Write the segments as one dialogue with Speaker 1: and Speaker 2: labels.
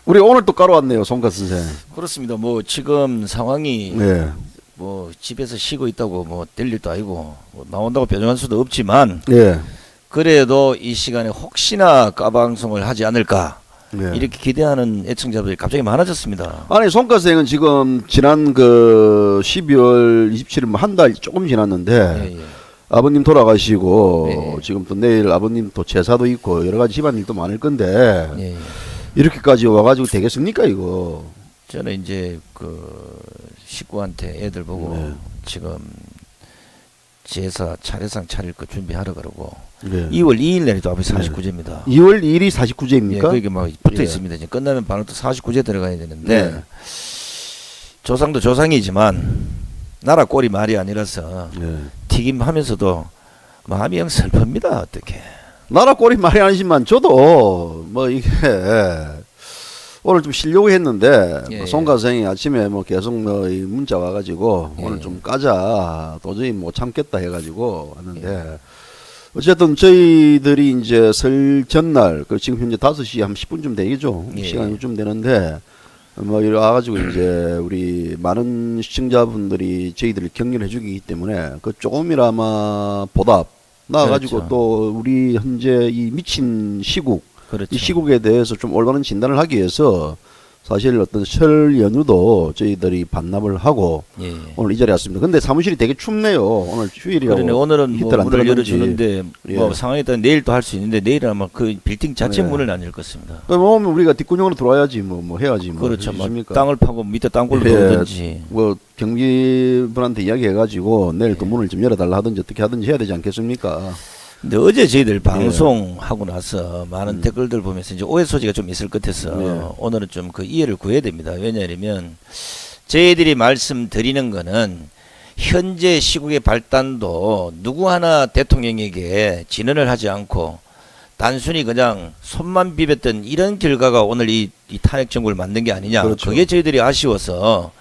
Speaker 1: 우리 오늘 또 깔아왔네요, 송가스 선생.
Speaker 2: 그렇습니다. 뭐 지금 상황이
Speaker 1: 네.
Speaker 2: 뭐 집에서 쉬고 있다고 뭐 될 일도 아니고 뭐 나온다고 변명할 수도 없지만
Speaker 1: 네.
Speaker 2: 그래도 이 시간에 혹시나 까방송을 하지 않을까
Speaker 1: 네.
Speaker 2: 이렇게 기대하는 애청자들이 갑자기 많아졌습니다.
Speaker 1: 아니, 송가스 선생은 지금 지난 그 12월 27일 뭐 한 달 조금 지났는데
Speaker 2: 예, 예.
Speaker 1: 아버님 돌아가시고
Speaker 2: 네.
Speaker 1: 지금 또 내일 아버님 또 제사도 있고 여러 가지 집안일도 많을 건데
Speaker 2: 예, 예.
Speaker 1: 이렇게까지 와가지고 되겠습니까 이거?
Speaker 2: 저는 이제 그 식구한테 애들 보고
Speaker 1: 네.
Speaker 2: 지금 제사 차례상 차릴 거 준비하라 그러고
Speaker 1: 네.
Speaker 2: 2월 2일 날이 또 아버지 49제입니다.
Speaker 1: 2월 2일이
Speaker 2: 예,
Speaker 1: 49제입니까?
Speaker 2: 그게 막 붙어
Speaker 1: 예.
Speaker 2: 있습니다. 이제 끝나면 바로 또 49제 들어가야 되는데
Speaker 1: 네.
Speaker 2: 조상도 조상이지만 나라 꼴이 말이 아니라서
Speaker 1: 네.
Speaker 2: 튀김하면서도 마음이 영 슬픕니다. 어떻게?
Speaker 1: 나라 꼴이 말이 아니지만 저도 뭐 이게 오늘 좀 쉬려고 했는데
Speaker 2: 예,
Speaker 1: 뭐 송가수 선생이 아침에 뭐 계속 뭐 이 문자 와가지고
Speaker 2: 예.
Speaker 1: 오늘 좀 까자 도저히 못 참겠다 해가지고 왔는데 어쨌든 저희들이 이제 설 전날 그 지금 현재 5시 한 10분쯤 되겠죠.
Speaker 2: 예.
Speaker 1: 시간이 좀 되는데 뭐 이리 와가지고 이제 우리 많은 시청자분들이 저희들을 격려해 주기 때문에 그 조금이나마 보답 나와가지고
Speaker 2: 그렇죠.
Speaker 1: 또 우리 현재 이 미친 시국
Speaker 2: 그렇죠.
Speaker 1: 이 시국에 대해서 좀 올바른 진단을 하기 위해서 사실 어떤 설 연휴도 저희들이 반납을 하고
Speaker 2: 예, 예.
Speaker 1: 오늘 이 자리에 왔습니다. 근데 사무실이 되게 춥네요. 오늘 휴일이라고.
Speaker 2: 그러네. 오늘은 뭐
Speaker 1: 히터를 안
Speaker 2: 문을
Speaker 1: 들어갔는지.
Speaker 2: 열어주는데
Speaker 1: 예.
Speaker 2: 뭐 상황에 따라 내일 또 할 수 있는데 내일은 아마 그 빌딩 자체
Speaker 1: 예.
Speaker 2: 문을 안 열 것입니다.
Speaker 1: 그럼 오면 우리가 뒷구녕으로 들어와야지 뭐 해야지 뭐.
Speaker 2: 그렇죠. 뭐
Speaker 1: 그렇습니까?
Speaker 2: 땅을 파고 밑에 땅굴로
Speaker 1: 예.
Speaker 2: 넣든지.
Speaker 1: 뭐 경비분한테 이야기해가지고 내일 또 문을 좀 열어달라 하든지 어떻게 하든지 해야 되지 않겠습니까?
Speaker 2: 근데 어제 저희들 방송하고 나서 많은 댓글들 보면서 이제 오해 소지가 좀 있을 것 같아서
Speaker 1: 네.
Speaker 2: 오늘은 좀 그 이해를 구해야 됩니다. 왜냐하면 저희들이 말씀드리는 거는 현재 시국의 발단도 누구 하나 대통령에게 진언을 하지 않고 단순히 그냥 손만 비볐던 이런 결과가 오늘 이 탄핵 정부를 만든 게 아니냐.
Speaker 1: 그렇죠.
Speaker 2: 그게 저희들이 아쉬워서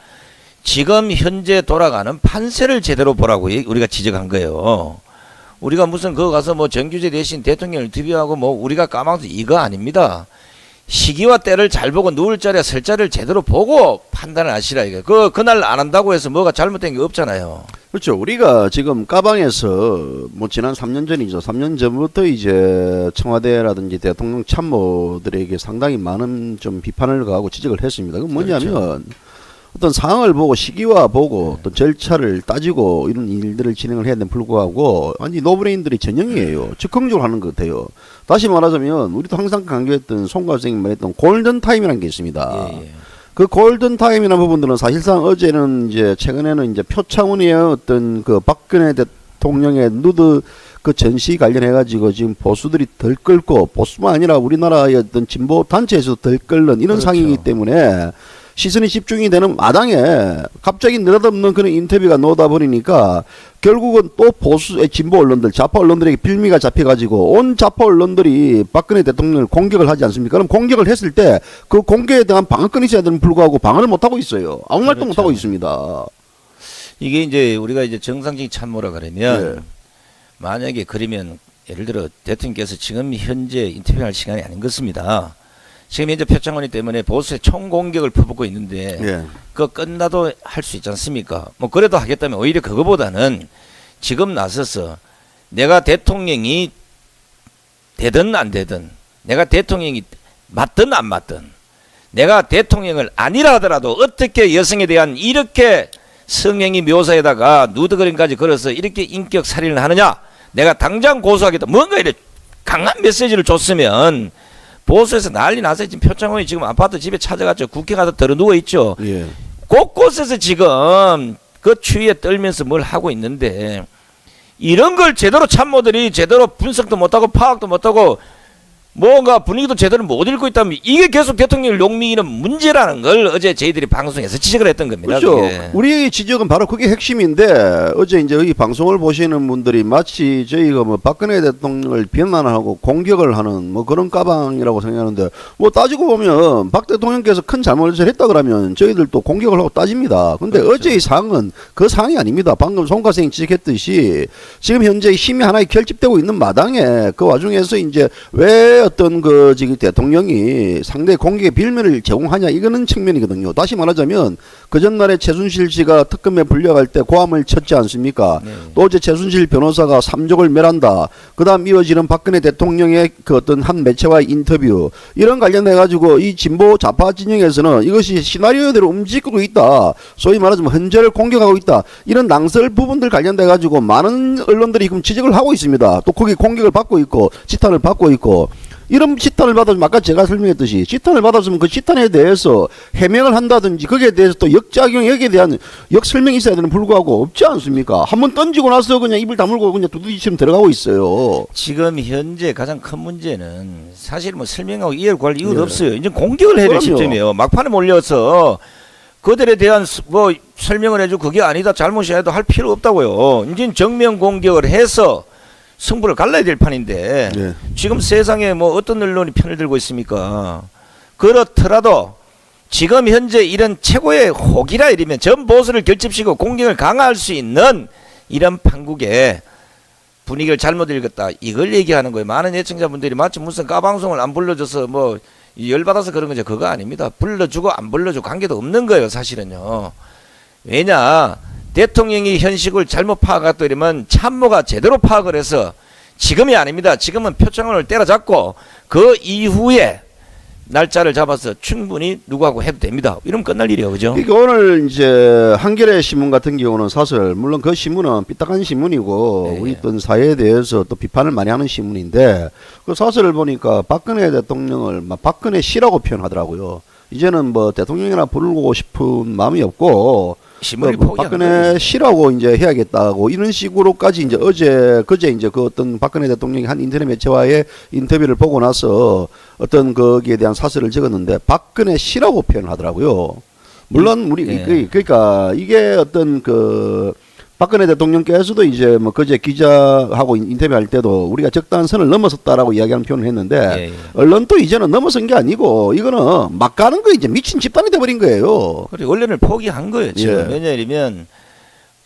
Speaker 2: 지금 현재 돌아가는 판세를 제대로 보라고 우리가 지적한 거예요. 우리가 무슨 그거 가서 뭐 정규제 대신 대통령을 투표하고 뭐 우리가 까망서 이거 아닙니다. 시기와 때를 잘 보고 누울 자리와 설 자리를 제대로 보고 판단을 하시라 이게. 그날 안 한다고 해서 뭐가 잘못된 게 없잖아요.
Speaker 1: 그렇죠. 우리가 지금 까방에서 뭐 지난 3년 전이죠. 3년 전부터 이제 청와대라든지 대통령 참모들에게 상당히 많은 좀 비판을 가하고 지적을 했습니다. 그건 뭐냐면
Speaker 2: 그렇죠.
Speaker 1: 어떤 상황을 보고 시기와 보고 또 절차를 따지고 이런 일들을 진행을 해야 되는 불구하고 완전히 노브레인들이 전형이에요. 즉흥적으로 하는 것 같아요. 다시 말하자면 우리도 항상 강조했던 송가 선생님 말했던 골든 타임이라는 게 있습니다.
Speaker 2: 예, 예.
Speaker 1: 그 골든 타임이라는 부분들은 사실상 어제는 이제 최근에는 이제 표창원의 어떤 그 박근혜 대통령의 누드 그 전시 관련해 가지고 지금 보수들이 덜 끌고 보수만 아니라 우리나라의 어떤 진보 단체에서도 덜 끌는 이런
Speaker 2: 그렇죠.
Speaker 1: 상황이기 때문에 시선이 집중이 되는 마당에 갑자기 느닷없는 그런 인터뷰가 나오다 보니까 결국은 또 보수 진보 언론들 좌파 언론들에게 빌미가 잡혀가지고 온 좌파 언론들이 박근혜 대통령을 공격을 하지 않습니까? 그럼 공격을 했을 때 그 공격에 대한 방어권이 있어야 되는 불구하고 방어를 못하고 있어요. 아무 말도
Speaker 2: 그렇죠.
Speaker 1: 못하고 있습니다.
Speaker 2: 이게 이제 우리가 이제 정상적인 참모라 그러면
Speaker 1: 예.
Speaker 2: 만약에 그러면 예를 들어 대통령께서 지금 현재 인터뷰할 시간이 아닌 것입니다. 지금 현재 표창원이 때문에 보수의 총공격을 퍼붓고 있는데
Speaker 1: 예.
Speaker 2: 그거 끝나도 할 수 있지 않습니까? 뭐 그래도 하겠다면 오히려 그거보다는 지금 나서서 내가 대통령이 되든 안 되든 내가 대통령이 맞든 안 맞든 내가 대통령을 아니라 하더라도 어떻게 여성에 대한 이렇게 성행위 묘사에다가 누드그림까지 걸어서 이렇게 인격 살인을 하느냐, 내가 당장 고소하겠다, 뭔가 이래 강한 메시지를 줬으면 보수에서 난리 나서 지금 표창원이 지금 아파트 집에 찾아갔죠. 국회 가서 들어 누워 있죠.
Speaker 1: 예.
Speaker 2: 곳곳에서 지금 그 추위에 떨면서 뭘 하고 있는데 이런 걸 제대로 참모들이 제대로 분석도 못하고 파악도 못하고 뭔가 분위기도 제대로 못 읽고 있다면 이게 계속 대통령을 용미는 문제라는 걸 어제 저희들이 방송에서 지적을 했던 겁니다.
Speaker 1: 그렇죠.
Speaker 2: 그게.
Speaker 1: 우리의 지적은 바로 그게 핵심인데 어제 이제 이 방송을 보시는 분들이 마치 저희가 뭐 박근혜 대통령을 비난하고 공격을 하는 뭐 그런 까방이라고 생각하는데 뭐 따지고 보면 박 대통령께서 큰 잘못을 했다 그러면 저희들도 공격을 하고 따집니다. 근데
Speaker 2: 그렇죠.
Speaker 1: 어제의 상황은 그 상황이 아닙니다. 방금 송가 선생님 지적했듯이 지금 현재 힘이 하나에 결집되고 있는 마당에 그 와중에서 이제 왜 어떤 그 저기 대통령이 상대 공개의 빌미를 제공하냐 이거는 측면이거든요. 다시 말하자면 그 전날에 최순실 씨가 특검에 불려갈 때 고함을 쳤지 않습니까?
Speaker 2: 네.
Speaker 1: 또 어제 최순실 변호사가 삼족을 멸한다. 그다음 이어지는 박근혜 대통령의 그 어떤 한 매체와의 인터뷰 이런 관련해 가지고 이 진보 좌파 진영에서는 이것이 시나리오대로 움직이고 있다. 소위 말하자면 헌재를 공격하고 있다. 이런 낭설 부분들 관련돼 가지고 많은 언론들이 지금 지적을 하고 있습니다. 또 거기 공격을 받고 있고 지탄을 받고 있고 이런 지탄을 받았으면 아까 제가 설명했듯이 지탄을 받았으면 그 지탄에 대해서 해명을 한다든지 거기에 대해서 또 역작용 여기에 대한 역설명이 있어야 되는 불구하고 없지 않습니까? 한번 던지고 나서 그냥 입을 다물고 그냥 두두지처럼 들어가고 있어요.
Speaker 2: 지금 현재 가장 큰 문제는 사실 뭐 설명하고 이해를 구할 이유도
Speaker 1: 네.
Speaker 2: 없어요. 이제 공격을 해야 될
Speaker 1: 그럼요.
Speaker 2: 시점이에요. 막판에 몰려서 그들에 대한 뭐 설명을 해주고 그게 아니다 잘못이야 해도 할 필요 없다고요. 이제 정면 공격을 해서 승부를 갈라야 될 판인데
Speaker 1: 네.
Speaker 2: 지금 세상에 뭐 어떤 언론이 편을 들고 있습니까? 그렇더라도 지금 현재 이런 최고의 혹이라 이러면 전 보수를 결집시키고 공격을 강화할 수 있는 이런 판국에 분위기를 잘못 읽었다 이걸 얘기하는 거예요. 많은 예청자분들이 마치 무슨 까방송을 안 불러줘서 뭐 열받아서 그런 거죠. 그거 아닙니다. 불러주고 안 불러주고 관계도 없는 거예요. 사실은요. 왜냐 대통령이 현실을 잘못 파악했다 이러면 참모가 제대로 파악을 해서 지금이 아닙니다. 지금은 표창원을 때려잡고 그 이후에 날짜를 잡아서 충분히 누구하고 해도 됩니다. 이러면 끝날 일이에요. 그죠?
Speaker 1: 그러니까 오늘 이제 한겨레 신문 같은 경우는 사설 물론 그 신문은 삐딱한 신문이고
Speaker 2: 네.
Speaker 1: 우리 어떤 사회에 대해서 또 비판을 많이 하는 신문인데 그 사설을 보니까 박근혜 대통령을 막 박근혜 씨라고 표현하더라고요. 이제는 뭐 대통령이나 부르고 싶은 마음이 없고
Speaker 2: 신문이
Speaker 1: 뭐
Speaker 2: 포기하는
Speaker 1: 박근혜
Speaker 2: 거예요.
Speaker 1: 씨라고 이제 해야겠다고 이런 식으로까지 이제 그제 이제 그 어떤 박근혜 대통령이 한 인터넷 매체와의 인터뷰를 보고 나서 어떤 거기에 대한 사설을 적었는데 박근혜 씨라고 표현하더라고요. 물론 우리
Speaker 2: 예.
Speaker 1: 그러니까 이게 어떤 그 박근혜 대통령께서도 이제 뭐 그제 기자하고 인터뷰할 때도 우리가 적당한 선을 넘어섰다라고 이야기하는 표현을 했는데
Speaker 2: 예, 예.
Speaker 1: 언론도 이제는 넘어선 게 아니고 이거는 막 가는 거 이제 미친 집단이 돼버린 거예요.
Speaker 2: 그리고 언론을 포기한 거예요. 지금
Speaker 1: 예.
Speaker 2: 왜냐하면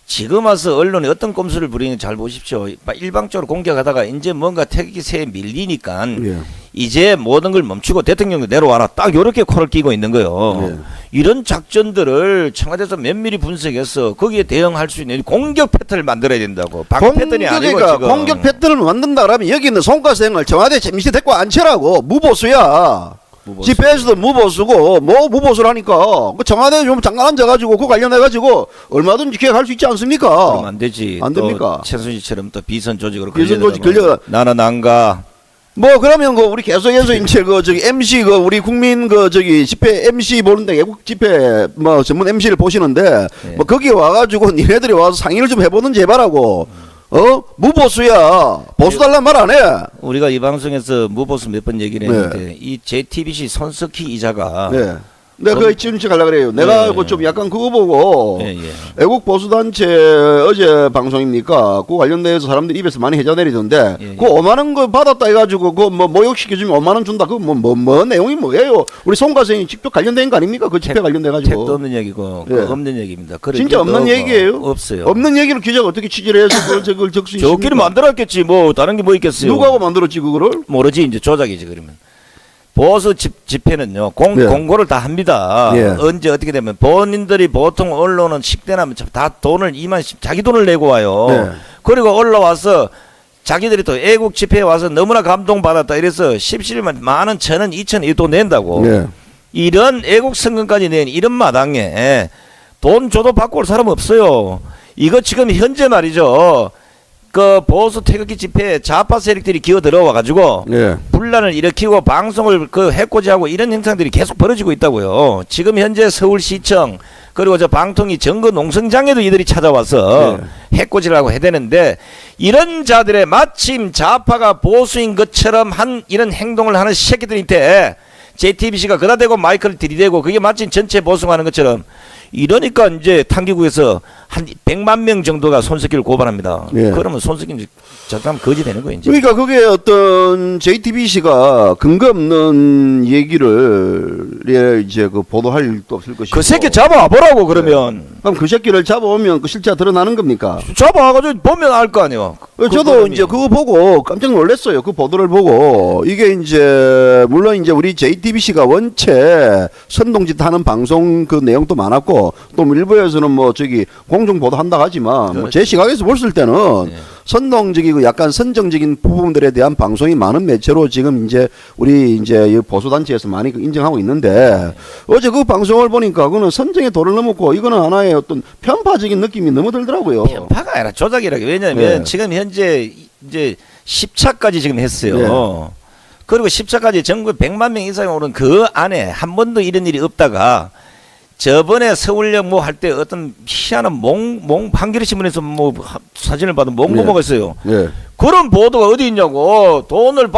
Speaker 2: 지금 와서 언론이 어떤 꼼수를 부리는지 잘 보십시오. 일방적으로 공격하다가 이제 뭔가 태기세에 밀리니까
Speaker 1: 예.
Speaker 2: 이제 모든 걸 멈추고 대통령도 내려와라. 딱 요렇게 코를 끼고 있는 거예요.
Speaker 1: 예.
Speaker 2: 이런 작전들을 청와대에서 면밀히 분석해서 거기에 대응할 수 있는 공격 패턴을 만들어야 된다고. 방패턴이 아니고 지금.
Speaker 1: 공격 패턴을 만든다 그러면 여기 있는 송가생을 청와대 재미시 데리고 앉혀라고. 무보수야.
Speaker 2: 무보수.
Speaker 1: 집회에서도 무보수고 뭐 무보수를 하니까 그 청와대 좀 잠깐 앉아가지고 그 관련해가지고 얼마든지 기획할 수 있지 않습니까?
Speaker 2: 그럼 안 되지.
Speaker 1: 안 됩니까?
Speaker 2: 또 최순실처럼 또 비선 조직으로
Speaker 1: 비선 조직
Speaker 2: 걸려들어가면
Speaker 1: 걸려가-
Speaker 2: 나는 안 가.
Speaker 1: 뭐 그러면 그 우리 계속해서 이제 그 저기 MC 그 우리 국민 그 저기 집회 MC 보는데 외국 집회 뭐 전문 MC를 보시는데
Speaker 2: 네.
Speaker 1: 뭐 거기 와가지고 니네들이 와서 상의를 좀 해보는지 해봐라고. 무보수야. 보수 달란 말 안 해.
Speaker 2: 우리가 이 방송에서 무보수 몇 번 얘기를
Speaker 1: 네.
Speaker 2: 했는데 이 JTBC 손석희 이자가
Speaker 1: 네. 내가 그거 지금 하려고 그래요. 내가 뭐 좀 약간 그거 보고
Speaker 2: 예, 예.
Speaker 1: 애국 보수단체 어제 방송입니까? 그 관련돼서 사람들이 입에서 많이 해자내리던데
Speaker 2: 예, 예.
Speaker 1: 그 5만 원 그 받았다 해가지고 그 뭐 모욕시켜주면 5만 원 준다. 그 뭐 내용이 뭐예요? 우리 송 가생이 직접 관련된 거 아닙니까? 그 집회 관련돼가지고.
Speaker 2: 책도 없는 얘기고
Speaker 1: 예.
Speaker 2: 그거 없는 얘기입니다. 그런
Speaker 1: 진짜
Speaker 2: 일도
Speaker 1: 없는
Speaker 2: 없고
Speaker 1: 얘기예요?
Speaker 2: 없어요.
Speaker 1: 없는 얘기를 기자가 어떻게 취재를 해서 그걸 적수 있습니까?
Speaker 2: 저끼리 만들었겠지 뭐 다른 게 뭐 있겠어요.
Speaker 1: 누구하고 만들었지 그거를?
Speaker 2: 모르지 이제 조작이지 그러면. 보수 집회는요
Speaker 1: 네.
Speaker 2: 공고를 다 합니다.
Speaker 1: 예.
Speaker 2: 언제 어떻게 되면 본인들이 보통 언론은 식대나면 다 돈을 자기 돈을 내고 와요.
Speaker 1: 네.
Speaker 2: 그리고 올라와서 자기들이 또 애국 집회에 와서 너무나 감동받았다 이래서 17만 만원 천원 2천 이또 낸다고.
Speaker 1: 네.
Speaker 2: 이런 애국 성금까지 낸 이런 마당에 돈 줘도 받고 올 사람 없어요. 이거 지금 현재 말이죠. 그 보수 태극기 집회에 좌파 세력들이 기어 들어와 가지고
Speaker 1: 네.
Speaker 2: 분란을 일으키고 방송을 그 해코지하고 이런 현상들이 계속 벌어지고 있다고요. 지금 현재 서울시청 그리고 저 방통위 정거 농성장에도 이들이 찾아와서 해코지를 하고 해대는데 이런 자들의 마침 좌파가 보수인 것처럼 한 이런 행동을 하는 새끼들한테 JTBC가 그다 대고 마이크를 들이대고 그게 마침 전체 보수하는 것처럼 이러니까 이제 탕기구에서 한 100만 명 정도가 손석희를 고발합니다.
Speaker 1: 예.
Speaker 2: 그러면 손석희 잠깐 거지 되는 거예요. 이제.
Speaker 1: 그러니까 그게 어떤 JTBC가 근거 없는 얘기를 이제 그 보도할 일도 없을 것이고.
Speaker 2: 그 새끼 잡아와 보라고 그러면.
Speaker 1: 그럼 그 새끼를 잡아오면 그 실체가 드러나는 겁니까?
Speaker 2: 잡아와가지고 보면 알 거 아니에요.
Speaker 1: 저도 이제 그거 보고 깜짝 놀랐어요. 그 보도를 보고 이게 이제 물론 이제 우리 JTBC가 원체 선동짓 하는 방송 그 내용도 많았고 또 일부에서는 뭐 저기 공정 보도한다 하지만 뭐 제 시각에서 봤을 때는
Speaker 2: 네.
Speaker 1: 선동적이고 약간 선정적인 부분들에 대한 방송이 많은 매체로 지금 이제 우리 이제 보수 단체에서 많이 인정하고 있는데 어제 그 방송을 보니까 그거는 선정의 도를 넘었고 이거는 하나의 어떤 편파적인 느낌이 너무 들더라고요.
Speaker 2: 편파가 아니라 조작이라고. 왜냐하면
Speaker 1: 네.
Speaker 2: 지금 현재 이제 10차까지 지금 했어요.
Speaker 1: 네.
Speaker 2: 그리고 10차까지 전국 100만 명 이상이 오른 그 안에 한 번도 이런 일이 없다가 저번에 서울역 뭐 할 때 어떤 희한한 한겨레 신문에서 뭐 사진을 받은 몽고모가 있어요.
Speaker 1: 네.
Speaker 2: 그런 보도가 어디 있냐고. 돈을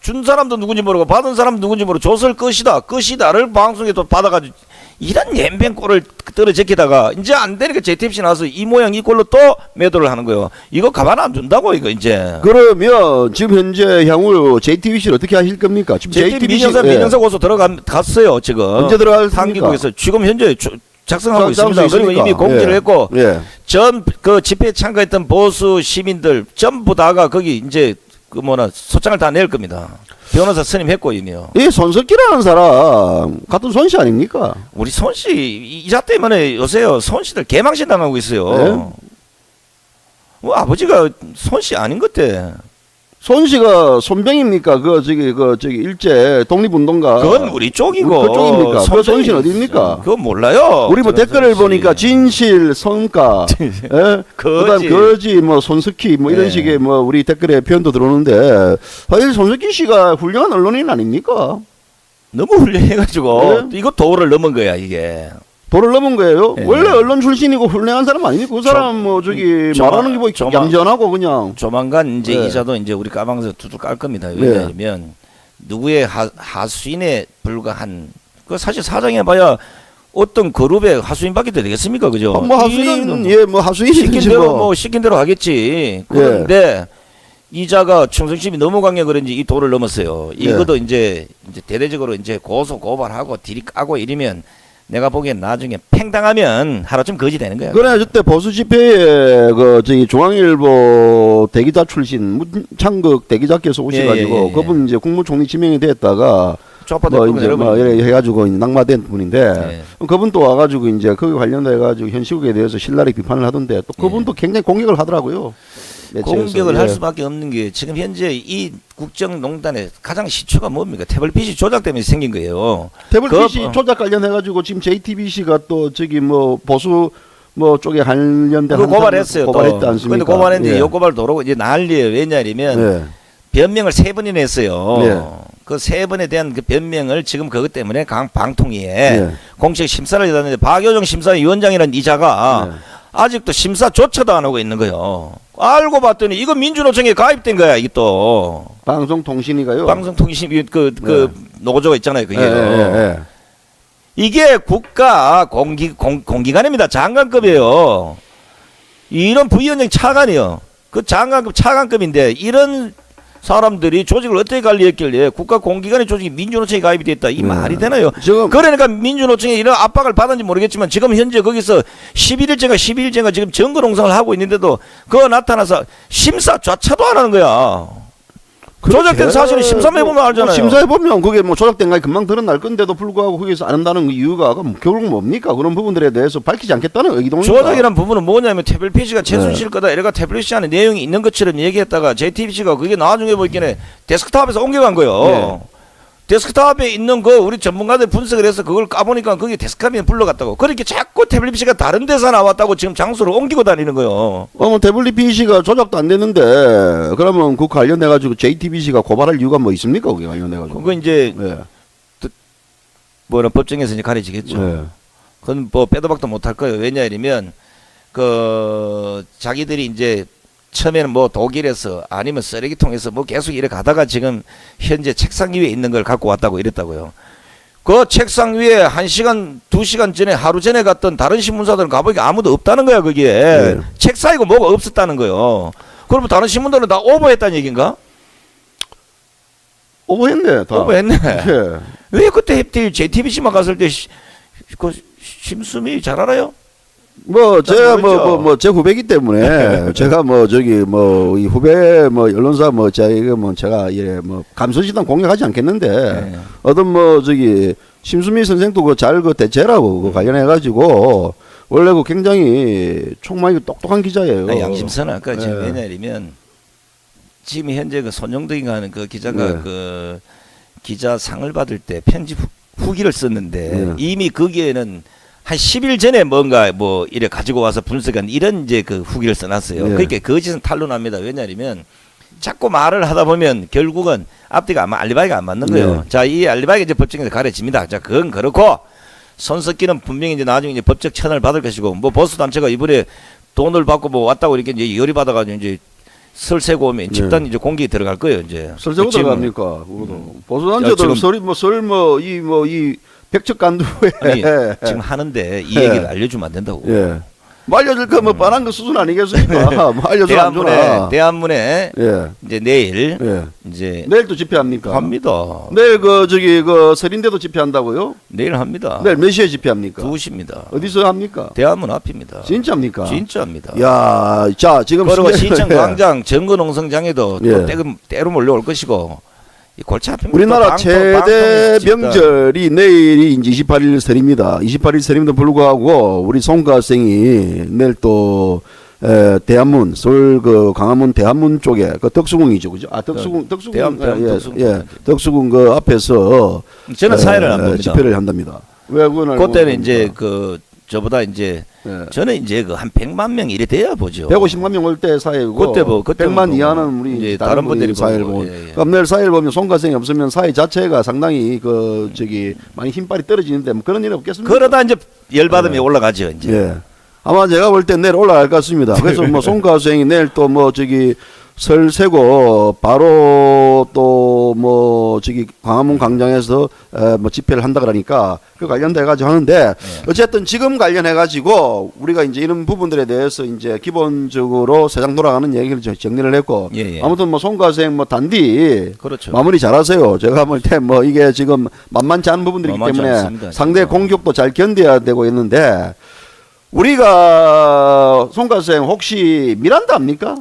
Speaker 2: 준 사람도 누군지 모르고 받은 사람도 누군지 모르고 줬을 것이다를 방송에 또 받아가지고 이런 옌병 꼴을 떨어제끼다가 이제 안 되니까 JTBC 나와서 이 모양 이 꼴로 또 매도를 하는 거예요. 이거 가만 안 둔다고 이거 이제.
Speaker 1: 그러면 지금 현재 향후 JTBC를 어떻게 하실 겁니까? 지금
Speaker 2: JTBC
Speaker 1: 예.
Speaker 2: 민영사 고소 갔어요 지금.
Speaker 1: 언제 들어갔습니까?
Speaker 2: 상기국에서 지금 현재 작성하고
Speaker 1: 작성
Speaker 2: 있습니다. 그리고
Speaker 1: 있으니까.
Speaker 2: 이미 공지를
Speaker 1: 예.
Speaker 2: 했고
Speaker 1: 예.
Speaker 2: 전 그 집회에 참가했던 보수 시민들 전부 다가 거기 이제 그 소장을 다 낼 겁니다. 변호사 선임했고 이미요.
Speaker 1: 이 손석기라는 사람 같은 손씨 아닙니까?
Speaker 2: 우리 손씨 이자 때문에 요새요 손씨들 개망신 당하고 있어요.
Speaker 1: 네?
Speaker 2: 뭐 아버지가 손씨 아닌 것 같아.
Speaker 1: 손씨가 손병입니까? 그 저기 일제 독립운동가.
Speaker 2: 그건 우리 쪽이고.
Speaker 1: 그쪽입니까? 그 손씨는 어디입니까?
Speaker 2: 그건 몰라요.
Speaker 1: 우리 뭐 댓글을
Speaker 2: 손씨.
Speaker 1: 보니까 진실, 성가, 예? 그다음 거지, 뭐 손석희, 뭐 이런
Speaker 2: 네.
Speaker 1: 식의 뭐 우리 댓글에 표현도 들어오는데 사실 손석희 씨가 훌륭한 언론인 아닙니까?
Speaker 2: 너무 훌륭해가지고
Speaker 1: 네?
Speaker 2: 이거 도를 넘은 거야 이게.
Speaker 1: 도를 넘은 거예요.
Speaker 2: 네.
Speaker 1: 원래 언론 출신이고 훌륭한 사람 아닙니까? 그 사람 뭐 저기 말하는 게 뭐 얌전하고 그냥.
Speaker 2: 조만간 이제
Speaker 1: 네.
Speaker 2: 이자도 이제 우리 까방에서 두둑 깔 겁니다. 왜냐하면 누구의 하수인에 불과한 그 사실 사장이 봐야 어떤 그룹의 하수인밖에 되겠습니까, 그죠?
Speaker 1: 뭐 하수인 뭐 하수인이지
Speaker 2: 시킨 대로 뭐 시킨 대로 하겠지. 그런데 이자가 충성심이 너무 강해 그런지 이 도를 넘었어요. 이것도 이제 대대적으로 이제 고소 고발하고 딜이 까고 이러면. 내가 보기엔 나중에 팽당하면 하루쯤 거지 되는 거야.
Speaker 1: 그래 저때 보수 집회에 그 저기 중앙일보 대기자 출신 문창극 대기자께서 오셔가지고 그분 이제 국무총리 지명이 됐다가 뭐 이제 뭐 이래 해가지고 낙마된 분인데 그분 또 와가지고 이제 거기 관련돼 가지고 현 시국에 대해서 신랄히 비판을 하던데 또 그분도 굉장히 공격을 하더라고요.
Speaker 2: 공격을 할 수밖에 없는 게 지금 현재 이 국정농단의 가장 시초가 뭡니까? 태블릿이 조작 때문에 생긴 거예요.
Speaker 1: 태블릿이 조작 관련해가지고 지금 JTBC가 또 저기 뭐 보수 뭐 쪽에 관련된
Speaker 2: 고발했어요.
Speaker 1: 고발했지 않습니까?
Speaker 2: 그런데 고발했는데 이 고발 도로 이제 난리예요. 왜냐하면 변명을 3번이나 했어요. 그 3번에 대한 그 변명을 지금 그것 때문에 방통위에 공식 심사를 해놨는데 박효정 심사위원장이라는 이자가 아직도 심사조차도 안 하고 있는 거예요. 알고 봤더니 이거 민주노총에 가입된 거야. 이게 또
Speaker 1: 방송통신이가요.
Speaker 2: 방송통신 그 노조가 있잖아요. 그게 이게 국가 공기관입니다. 장관급이에요. 이런 부위원장 차관이요. 그 장관급 차관급인데 이런 사람들이 조직을 어떻게 관리했길래 국가 공기관의 조직이 민주노총에 가입이 됐다. 이 말이 되나요? 그러니까 민주노총에 이런 압박을 받았는지 모르겠지만 지금 현재 거기서 11일째가 지금 정거농성을 하고 있는데도 그거 나타나서 심사조차도 안 하는 거야. 조작된 사실은 심사해보면 알잖아요.
Speaker 1: 심사해보면 그게 뭐 조작된 거 금방 드러날 건데도 불구하고 거기서 안 한다는 이유가 결국 뭡니까? 그런 부분들에 대해서 밝히지 않겠다는 의기동입니까?
Speaker 2: 조작이란 부분은 뭐냐면 태블릿PC가 최순실 거다. 이래가 태블릿PC 안에 내용이 있는 것처럼 얘기했다가 JTBC가 그게 나중에 보기에는 데스크탑에서 옮겨간 거예요. 데스크탑에 있는 거 우리 전문가들 분석을 해서 그걸 까보니까 그게 데스크탑에 불러갔다고. 그렇게 자꾸 태블릿PC가 다른 데서 나왔다고 지금 장소를 옮기고 다니는 거예요.
Speaker 1: 뭐 태블릿PC가 조작도 안 됐는데 그러면 그 관련해가지고 JTBC가 고발할 이유가 뭐 있습니까? 그게 관련해가지고.
Speaker 2: 그거 이제 뭐는 법정에서 이제 가려지겠죠. 그건 뭐 빼도 박도 못할 거예요. 왜냐하면 그 자기들이 이제 처음에는 뭐 독일에서 아니면 쓰레기통에서 뭐 계속 이래 가다가 지금 현재 책상 위에 있는 걸 갖고 왔다고 이랬다고요. 그 책상 위에 1시간, 2시간 전에 하루 전에 갔던 다른 신문사들은 가보니까 아무도 없다는 거야 거기에. 책 사이고 뭐가 없었다는 거요. 그러면 다른 신문들은 다 오버했다는 얘기인가?
Speaker 1: 오버했네. 다.
Speaker 2: 오버했네.
Speaker 1: 예.
Speaker 2: 왜 그때 해필 JTBC만 갔을 때 그 심수미 잘 알아요?
Speaker 1: 뭐 제가
Speaker 2: 모르죠.
Speaker 1: 뭐 제 후배기 때문에 제가 뭐 저기 뭐 이 후배 뭐 언론사 뭐 제가 뭐 제가 뭐 감선시당 공략하지 않겠는데
Speaker 2: 네.
Speaker 1: 어떤 뭐 저기 심수미 선생도 그 잘 그 대체라고 그 관련해 가지고 원래 그 굉장히 총망이 똑똑한 기자예요.
Speaker 2: 아니, 양심선언 아까 지금
Speaker 1: 네.
Speaker 2: 왜냐면 지금 현재 그 손영덕인가 하는 그 기자가
Speaker 1: 네.
Speaker 2: 그 기자 상을 받을 때 편집 후기를 썼는데
Speaker 1: 네.
Speaker 2: 이미 거기에는 한 10일 전에 뭔가 뭐 이래 가지고 와서 분석한 이런 이제 그 후기를 써놨어요.
Speaker 1: 네.
Speaker 2: 그러니까 거짓은 탄로납니다. 왜냐하면 자꾸 말을 하다 보면 결국은 앞뒤가 알리바이가 안 맞는 거예요.
Speaker 1: 네.
Speaker 2: 자, 이 알리바이가 이제 법정에서 가려집니다. 자, 그건 그렇고 손석기는 분명히 이제 나중에 이제 법적 처벌을 받을 것이고 뭐 보수 단체가 이번에 돈을 받고 뭐 왔다고 이렇게 이제 열이 받아가지고 이제 설세고 오면 집단 이제 공격이 들어갈 거예요. 이제
Speaker 1: 설정도
Speaker 2: 지금
Speaker 1: 들어갑니까? 보수단체들
Speaker 2: 지금-
Speaker 1: 설이 백척 간두에
Speaker 2: 아니, 지금 하는데 이
Speaker 1: 예.
Speaker 2: 얘기를 알려주면 안 된다고.
Speaker 1: 예. 뭐 알려줄 거 뭐 뻔한 거 수준 아니겠습니까? 뭐 알려줘 안 주나?
Speaker 2: 대한문에
Speaker 1: 예.
Speaker 2: 이제 내일
Speaker 1: 예.
Speaker 2: 이제
Speaker 1: 내일 또 집회합니까?
Speaker 2: 합니다.
Speaker 1: 내일 그 저기 그 서린대도 집회한다고요?
Speaker 2: 내일 합니다.
Speaker 1: 내일 몇 시에 집회합니까?
Speaker 2: 2시입니다.
Speaker 1: 어디서 합니까?
Speaker 2: 대한문 앞입니다.
Speaker 1: 진짜입니까?
Speaker 2: 진짜입니다.
Speaker 1: 야, 자 지금
Speaker 2: 그리고
Speaker 1: 시내-
Speaker 2: 시청 광장 정근농성장에도
Speaker 1: 예.
Speaker 2: 또 때로 몰려올 것이고 이 골치 아픕니다.
Speaker 1: 우리나라
Speaker 2: 방통
Speaker 1: 최대
Speaker 2: 집단.
Speaker 1: 명절이 내일이 이제 28일 설입니다. 28일 설임에도 불구하고 우리 송가 학생이 내일 또 대한문 서울 그 광화문 대한문 쪽에 그 덕수궁이죠, 그죠? 아 덕수궁
Speaker 2: 대한 덕수궁.
Speaker 1: 덕수궁 그 앞에서
Speaker 2: 저는 사회를 안 봅니다.
Speaker 1: 집회를 한답니다. 왜 그건 알고
Speaker 2: 그때는 이제
Speaker 1: 봅니까?
Speaker 2: 그 저보다 이제
Speaker 1: 예.
Speaker 2: 저는 이제 그 한 100만 명 이래 돼야 보죠.
Speaker 1: 150만 명 올 때 사회고
Speaker 2: 그때 뭐, 그때
Speaker 1: 100만
Speaker 2: 뭐,
Speaker 1: 이하는 우리
Speaker 2: 이제
Speaker 1: 다른
Speaker 2: 다른 분들이
Speaker 1: 분들이 사회를
Speaker 2: 보고,
Speaker 1: 보고
Speaker 2: 예, 예.
Speaker 1: 그럼 내일 사회를 보면 송가생이 없으면 사회 자체가 상당히 그 저기 많이 힘빨이 떨어지는데 뭐 그런 일이 없겠습니까?
Speaker 2: 그러다 이제 열받으면 올라가죠 이제.
Speaker 1: 예. 아마 제가 볼 때 내일 올라갈 것 같습니다. 그래서 뭐 송가생이 내일 또 뭐 저기 설 세고 바로 또 뭐 저기 광화문 광장에서 뭐 집회를 한다 그러니까 그 관련돼 가지고 하는데 어쨌든 지금 관련해 가지고 우리가 이제 이런 부분들에 대해서 이제 기본적으로 세상 돌아가는 얘기를 정리를 했고
Speaker 2: 예, 예.
Speaker 1: 아무튼 뭐 송가생 뭐 단디
Speaker 2: 그렇죠.
Speaker 1: 마무리 잘하세요. 제가 볼 때 뭐 이게 지금 만만치 않은 부분들이기
Speaker 2: 만만치
Speaker 1: 때문에
Speaker 2: 않습니다,
Speaker 1: 상대
Speaker 2: 진짜.
Speaker 1: 공격도 잘 견뎌야 되고 있는데 우리가 송가생 혹시 미란다 압니까?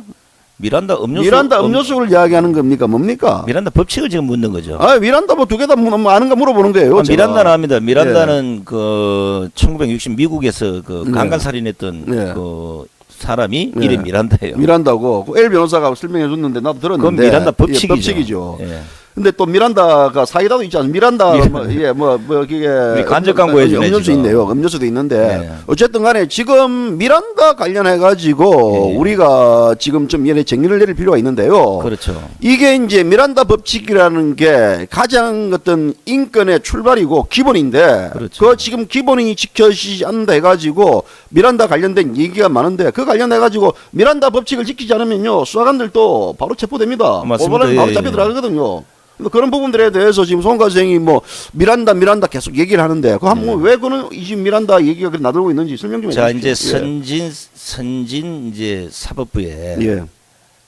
Speaker 2: 미란다 음료수
Speaker 1: 미란다 음료수를 이야기하는 겁니까? 뭡니까?
Speaker 2: 미란다 법칙을 지금 묻는 거죠.
Speaker 1: 아, 미란다 뭐 두 개 다 아는가 물어보는 거예요. 제가.
Speaker 2: 미란다는 압니다. 미란다는 그 1960 미국에서 그
Speaker 1: 네.
Speaker 2: 강간살인했던
Speaker 1: 네.
Speaker 2: 그 사람이
Speaker 1: 네.
Speaker 2: 이름 미란다예요.
Speaker 1: 미란다고 그 엘 변호사가 설명해 줬는데 나도 들었는데
Speaker 2: 그건 미란다 법칙이죠.
Speaker 1: 예, 법칙이죠.
Speaker 2: 예.
Speaker 1: 근데 또 미란다가 사이다도 있지 않습니까? 미란다 뭐 그게
Speaker 2: 우리 간접 광고 해주네,
Speaker 1: 음료수
Speaker 2: 지금.
Speaker 1: 있네요. 음료수도 있는데
Speaker 2: 네.
Speaker 1: 어쨌든 간에 지금 미란다 관련해 가지고
Speaker 2: 예.
Speaker 1: 우리가 지금 좀 얘네 정리를 내릴 필요가 있는데요.
Speaker 2: 그렇죠.
Speaker 1: 이게 이제 미란다 법칙이라는 게 가장 어떤 인권의 출발이고 기본인데
Speaker 2: 그렇죠.
Speaker 1: 그 지금 기본이 지켜지지 않는다 해가지고 미란다 관련된 얘기가 많은데 그 관련해가지고 미란다 법칙을 지키지 않으면요 수사관들도 바로 체포됩니다.
Speaker 2: 맞습니다.
Speaker 1: 고발하면 바로
Speaker 2: 예,
Speaker 1: 잡혀
Speaker 2: 예.
Speaker 1: 들어가거든요. 근데 그런 부분들에 대해서 지금 송가생이 뭐 미란다 계속 얘기를 하는데 그 한번 왜 그는 이 미란다 얘기가 그렇게 나돌고 있는지 설명 좀
Speaker 2: 자
Speaker 1: 해주십시오.
Speaker 2: 이제 선진 이제 사법부에
Speaker 1: 예.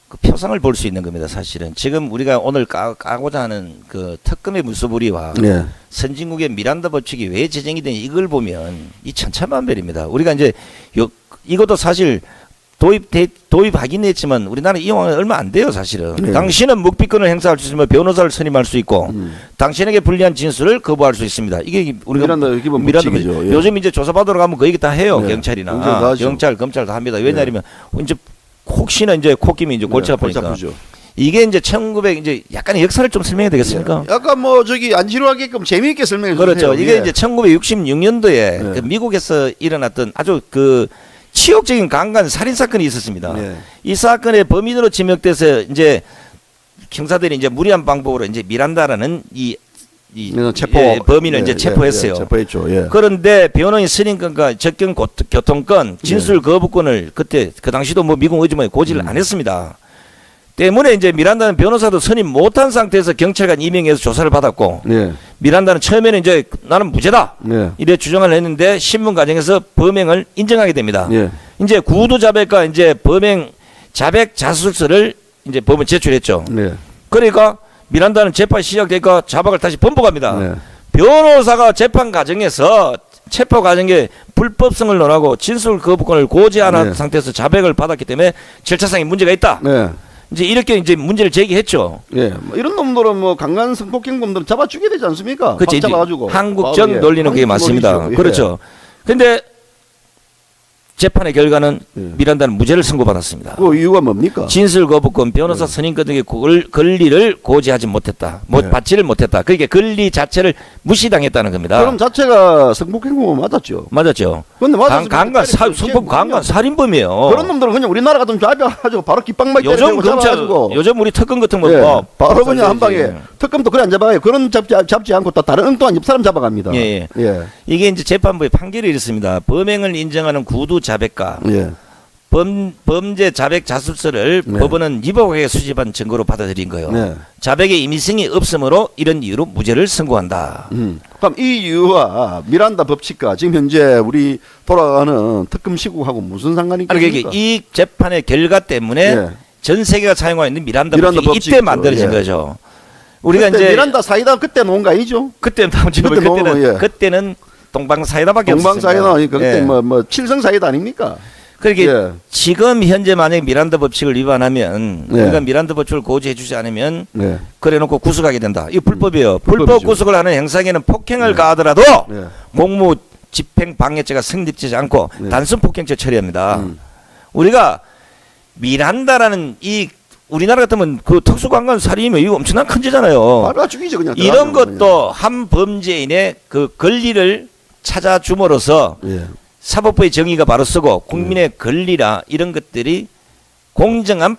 Speaker 2: 그 표상을 볼 수 있는 겁니다. 사실은 지금 우리가 오늘 까고자 하는 그 특검의 무소불위와
Speaker 1: 예.
Speaker 2: 선진국의 미란다 법칙이 왜 제정이 되냐 이걸 보면 이 천차만별입니다. 우리가 이제 이것도 사실 도입하긴 했지만 우리나라 이용은 얼마 안 돼요 사실은.
Speaker 1: 네.
Speaker 2: 당신은 묵비권을 행사할 수 있으면 변호사를 선임할 수 있고 당신에게 불리한 진술을 거부할 수 있습니다. 이게 우리가
Speaker 1: 미란다 기본
Speaker 2: 미란다
Speaker 1: 법칙이죠.
Speaker 2: 법칙.
Speaker 1: 예.
Speaker 2: 요즘 이제 조사받으러 가면 그 얘기 다 해요.
Speaker 1: 네.
Speaker 2: 경찰이나
Speaker 1: 경찰 다 하죠.
Speaker 2: 경찰 검찰 다 합니다. 왜냐하면 이제 혹시나 이제 콧김이 이제 골치
Speaker 1: 골치
Speaker 2: 아프니까
Speaker 1: 아프죠.
Speaker 2: 이게 이제 1900 이제 약간의 역사를 좀 설명해야 되겠습니까?
Speaker 1: 약간 뭐 저기 안 지루하게끔 재미있게 설명해 주세요.
Speaker 2: 그렇죠. 이게
Speaker 1: 예.
Speaker 2: 이제 1966년도에
Speaker 1: 네.
Speaker 2: 그 미국에서 일어났던 아주 그 치욕적인 강간 살인 사건이 있었습니다.
Speaker 1: 네.
Speaker 2: 이 사건의 범인으로 지목돼서 이제 경사들이 이제 무리한 방법으로 이제 미란다라는 이
Speaker 1: 체포
Speaker 2: 범인을 이제 체포했어요.
Speaker 1: 체포했죠. 예.
Speaker 2: 그런데 변호인 선임권과 접견 교통권, 진술 거부권을 그때 그 당시도 뭐 미국 의주머니 고지를 안 했습니다. 때문에 이제 미란다는 변호사도 선임 못한 상태에서 경찰관 임명해서 조사를 받았고
Speaker 1: 예.
Speaker 2: 미란다는 처음에는 이제 나는 무죄다
Speaker 1: 예.
Speaker 2: 이래 주장을 했는데 신문 과정에서 범행을 인정하게 됩니다.
Speaker 1: 예.
Speaker 2: 이제 구두 자백과 이제 범행 자백 자술서를 이제 법원 제출했죠.
Speaker 1: 예.
Speaker 2: 그러니까 미란다는 재판이 시작되니까 자박을 다시 번복합니다.
Speaker 1: 네.
Speaker 2: 변호사가 재판 과정에서 체포 과정에 불법성을 논하고 진술 거부권을 고지한
Speaker 1: 네.
Speaker 2: 상태에서 자백을 받았기 때문에 절차상의 문제가 있다.
Speaker 1: 네.
Speaker 2: 이제 이렇게 이제 문제를 제기했죠.
Speaker 1: 예, 뭐 이런 놈들은 뭐 강간 성폭행범들은 잡아 죽여야 되지 않습니까?
Speaker 2: 그렇죠.
Speaker 1: 잡아가지고
Speaker 2: 한국적
Speaker 1: 예.
Speaker 2: 논리는 그게
Speaker 1: 한국
Speaker 2: 맞습니다.
Speaker 1: 논리죠. 예.
Speaker 2: 그렇죠. 근데 재판의 결과는
Speaker 1: 예.
Speaker 2: 미란다는 무죄를 선고받았습니다.
Speaker 1: 그 이유가 뭡니까?
Speaker 2: 진술 거부권, 변호사 선임권 등의 권리를 고지하지 못했다.
Speaker 1: 네.
Speaker 2: 받지를 못했다. 그러니까 권리 자체를 무시당했다는 겁니다.
Speaker 1: 그럼 자체가 성폭행범은 맞았죠.
Speaker 2: 맞았죠.
Speaker 1: 근데 맞았으면
Speaker 2: 강간 성폭 강간 살인범이에요.
Speaker 1: 그런 놈들은 그냥 우리나라 같으면 잡아가지고 바로 깃방막
Speaker 2: 요즘
Speaker 1: 때리고
Speaker 2: 검찰,
Speaker 1: 잡아가지고
Speaker 2: 요즘 우리 특검 같은 거
Speaker 1: 예,
Speaker 2: 뭐
Speaker 1: 바로 그냥 한
Speaker 2: 박살내지.
Speaker 1: 방에 특검도 그래 안 잡아요. 그런 잡지 않고 다 다른 엉뚱한 옆 사람 잡아갑니다.
Speaker 2: 예,
Speaker 1: 예.
Speaker 2: 이게 이제 재판부의 판결이 이렇습니다. 범행을 인정하는 구두 자백과
Speaker 1: 예.
Speaker 2: 범죄 자백 자술서를
Speaker 1: 네.
Speaker 2: 법원은 위법하게 수집한 증거로 받아들인 거예요.
Speaker 1: 네.
Speaker 2: 자백의 임의성이 없으므로 이런 이유로 무죄를 선고한다.
Speaker 1: 그럼 이 이유와 미란다 법칙과 지금 현재 우리 돌아가는 특검 시국하고 무슨 상관이
Speaker 2: 아니,
Speaker 1: 있습니까?
Speaker 2: 그러니까 이 재판의 결과 때문에
Speaker 1: 예.
Speaker 2: 전 세계가 사용하고 있는 미란다
Speaker 1: 미란다
Speaker 2: 법칙이 이때
Speaker 1: 법칙이죠.
Speaker 2: 만들어진
Speaker 1: 예.
Speaker 2: 거죠. 우리가
Speaker 1: 그때
Speaker 2: 이제
Speaker 1: 미란다 사이다 그때 놓은 거 아니죠?
Speaker 2: 그때는
Speaker 1: 예.
Speaker 2: 그때는 동방 사이다밖에
Speaker 1: 동방 사이다
Speaker 2: 없었습니다.
Speaker 1: 그때
Speaker 2: 예.
Speaker 1: 뭐 칠성 사이다 아닙니까?
Speaker 2: 그렇게
Speaker 1: 예.
Speaker 2: 지금 현재 만약 미란다 법칙을 위반하면
Speaker 1: 네.
Speaker 2: 우리가 미란다 법칙을 고지해주지 않으면
Speaker 1: 네.
Speaker 2: 그래놓고 구속하게 된다. 이거 불법이에요. 불법
Speaker 1: 불법이죠.
Speaker 2: 구속을 하는 행사에는 폭행을 가하더라도
Speaker 1: 네.
Speaker 2: 공무 집행 방해죄가 성립되지 않고
Speaker 1: 네.
Speaker 2: 단순 폭행죄 처리합니다. 우리가 미란다라는 이 우리나라 같으면 그 특수강간 살인이면 이거 엄청난 큰 죄잖아요.
Speaker 1: 밟아 죽이죠 그냥.
Speaker 2: 이런
Speaker 1: 들어가면
Speaker 2: 것도 한 범죄인의 그 권리를 찾아줌으로써
Speaker 1: 그냥. 예.
Speaker 2: 사법부의 정의가 바로 서고 국민의 권리라 이런 것들이 공정한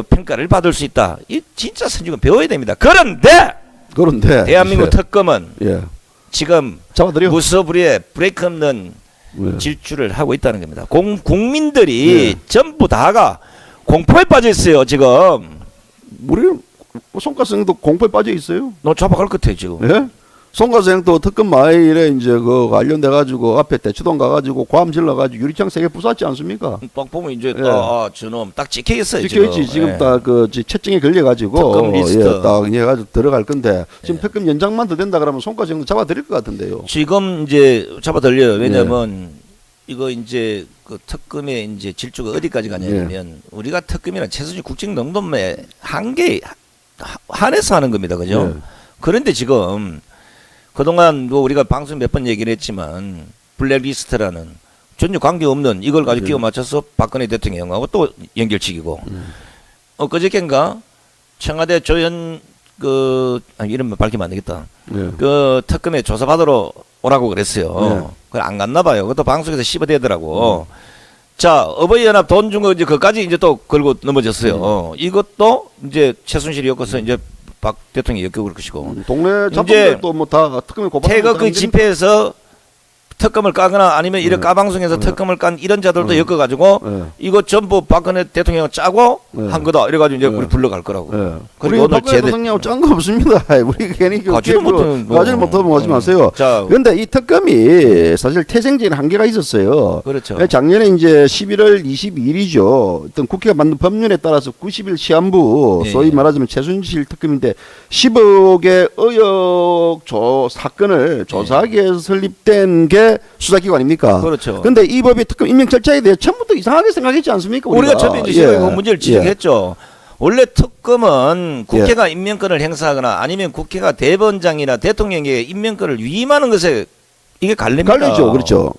Speaker 2: 평가를 받을 수 있다. 이 진짜 선지금 배워야 됩니다. 그런데
Speaker 1: 그런데
Speaker 2: 대한민국
Speaker 1: 예.
Speaker 2: 특검은
Speaker 1: 예.
Speaker 2: 지금
Speaker 1: 잡아들여.
Speaker 2: 무서부리에 브레이크 없는
Speaker 1: 예.
Speaker 2: 질주를 하고 있다는 겁니다. 국민들이
Speaker 1: 예.
Speaker 2: 전부 다가 공포에 빠져 있어요. 지금
Speaker 1: 우리 송가성도 공포에 빠져 있어요.
Speaker 2: 너 잡아갈 것 같아 지금.
Speaker 1: 예? 송가성도 특검 마일에 이제 그 관련돼 가지고 앞에 대치동 가가지고 괌 질러가지고 유리창 3개 부쉈지 않습니까?
Speaker 2: 딱 보면 이제
Speaker 1: 예.
Speaker 2: 저놈 딱 찍혀있어요.
Speaker 1: 찍혀있지 지금
Speaker 2: 예.
Speaker 1: 딱그 채증에 걸려가지고
Speaker 2: 특검 리스트.
Speaker 1: 예, 딱 해가지고 들어갈 건데 지금 특검 연장만 더 된다 그러면 송가성도 잡아들일 것 같은데요.
Speaker 2: 지금 이제 잡아들려요.
Speaker 1: 예.
Speaker 2: 왜냐면 이거 이제 그 특검의 이제 질주가 어디까지 가냐면
Speaker 1: 예.
Speaker 2: 우리가 특검이란 최소한 국정농단의 한계에 한해서 하는 겁니다. 그죠?
Speaker 1: 예.
Speaker 2: 그런데 지금 그동안 뭐 우리가 방송 몇 번 얘기를 했지만 블랙리스트라는 전혀 관계없는 이걸 가지고
Speaker 1: 예.
Speaker 2: 끼워 맞춰서 박근혜 대통령하고 또 연결치기고 그저께인가 청와대 조현 이름만 밝히면 안 되겠다.
Speaker 1: 예.
Speaker 2: 그 특검에 조사받으러 오라고 그랬어요.
Speaker 1: 네.
Speaker 2: 그걸 안 갔나 봐요. 그것도 방송에서 씹어대더라고. 자, 어버이연합 돈 준 거 이제 그까지 이제 또 걸고 넘어졌어요. 이것도 이제 최순실이 엮어서 이제 박 대통령이 엮여 그럴 것이고.
Speaker 1: 동네
Speaker 2: 이제
Speaker 1: 잡범들도 뭐 다 특검에 고발.
Speaker 2: 태극 그 집회에서 특검을 까거나 아니면 이런 까방송에서 특검을 깐 이런 자들도 엮어가지고
Speaker 1: 예.
Speaker 2: 이거 전부 박근혜 대통령 짜고
Speaker 1: 네.
Speaker 2: 한 거다. 이래가지고 이제
Speaker 1: 네.
Speaker 2: 우리 불러갈 거라고.
Speaker 1: 예.
Speaker 2: 그리고
Speaker 1: 우리
Speaker 2: 오늘
Speaker 1: 박근혜 대통령하고 짠 거 없습니다. 우리 괜히
Speaker 2: 가지를 못하면 뭐.
Speaker 1: 가지를 못하면 하지 마세요.
Speaker 2: 자,
Speaker 1: 그런데 이 특검이 사실 태생적인 한계가 있었어요.
Speaker 2: 그렇죠.
Speaker 1: 작년에 이제 11월 22일이죠. 어떤 국회가 만든 법률에 따라서 90일 시한부
Speaker 2: 예.
Speaker 1: 소위 말하자면 최순실 특검인데 10억의 의혹 사건을 조사하기 위해서 설립된 게 수사기관입니까?
Speaker 2: 그렇죠.
Speaker 1: 근데 이 법의 특검 임명 절차에 대해 처음부터 이상하게 생각했지 않습니까?
Speaker 2: 우리가 처음에 이제
Speaker 1: 예.
Speaker 2: 그 문제를 지적했죠. 원래 특검은 국회가 임명권을 행사하거나 아니면 국회가 대법원장이나 대통령에게 임명권을 위임하는 것에 이게 갈립니다.
Speaker 1: 갈리죠, 그렇죠.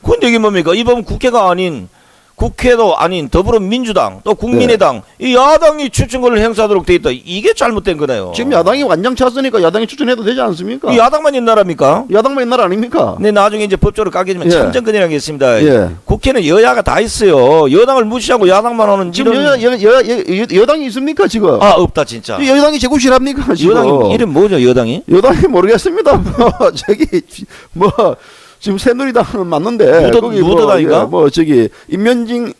Speaker 2: 근데 이게 뭡니까? 이 법은 국회가 아닌 국회도 아닌 더불어민주당 또 국민의당 이 야당이 추천권을 행사하도록 돼 있다. 이게 잘못된 거네요.
Speaker 1: 지금 야당이 완장 찼으니까 야당이 추천해도 되지 않습니까?
Speaker 2: 이 야당만 있는 나라입니까?
Speaker 1: 야당만 있는 나라 아닙니까?
Speaker 2: 네, 나중에 이제 법적으로 까게지만
Speaker 1: 예.
Speaker 2: 참정권이라는 게 있습니다.
Speaker 1: 예.
Speaker 2: 국회는 여야가 다 있어요. 여당을 무시하고 야당만 하는
Speaker 1: 지금
Speaker 2: 이런
Speaker 1: 여당이 있습니까 지금?
Speaker 2: 없다 진짜.
Speaker 1: 여당이 제구실합니까 지금?
Speaker 2: 여당이 이름 뭐죠 여당이?
Speaker 1: 여당이 모르겠습니다. 뭐 저기 뭐 지금 새누리당은 맞는데
Speaker 2: 무도당인가?
Speaker 1: 뭐 저기 임명당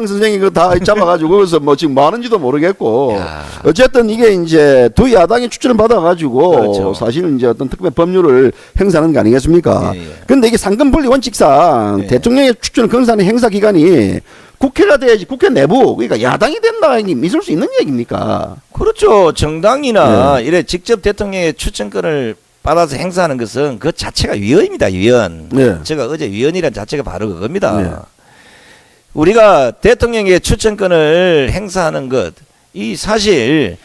Speaker 1: 선생이 그 다 잡아가지고 거기서 뭐 지금 뭐 하는지도 모르겠고
Speaker 2: 야.
Speaker 1: 어쨌든 이게 이제 두 야당이 추천을 받아가지고
Speaker 2: 그렇죠.
Speaker 1: 사실은 이제 어떤 특별 법률을 행사하는 거 아니겠습니까?
Speaker 2: 예, 예.
Speaker 1: 근데 이게 상근분리 원칙상
Speaker 2: 예.
Speaker 1: 대통령의 추천 건사하는 행사 기간이 국회가 돼야지 국회 내부 그러니까 야당이 된다 이게 있을 수 있는 얘기입니까?
Speaker 2: 그렇죠. 정당이나
Speaker 1: 네.
Speaker 2: 이래 직접 대통령의 추천권을 받아서 행사하는 것은 그 자체가 위헌입니다. 위헌.
Speaker 1: 네.
Speaker 2: 제가 어제 위헌이란 자체가 바로 그겁니다.
Speaker 1: 네.
Speaker 2: 우리가 대통령의 추천권을 행사하는 것, 이 사실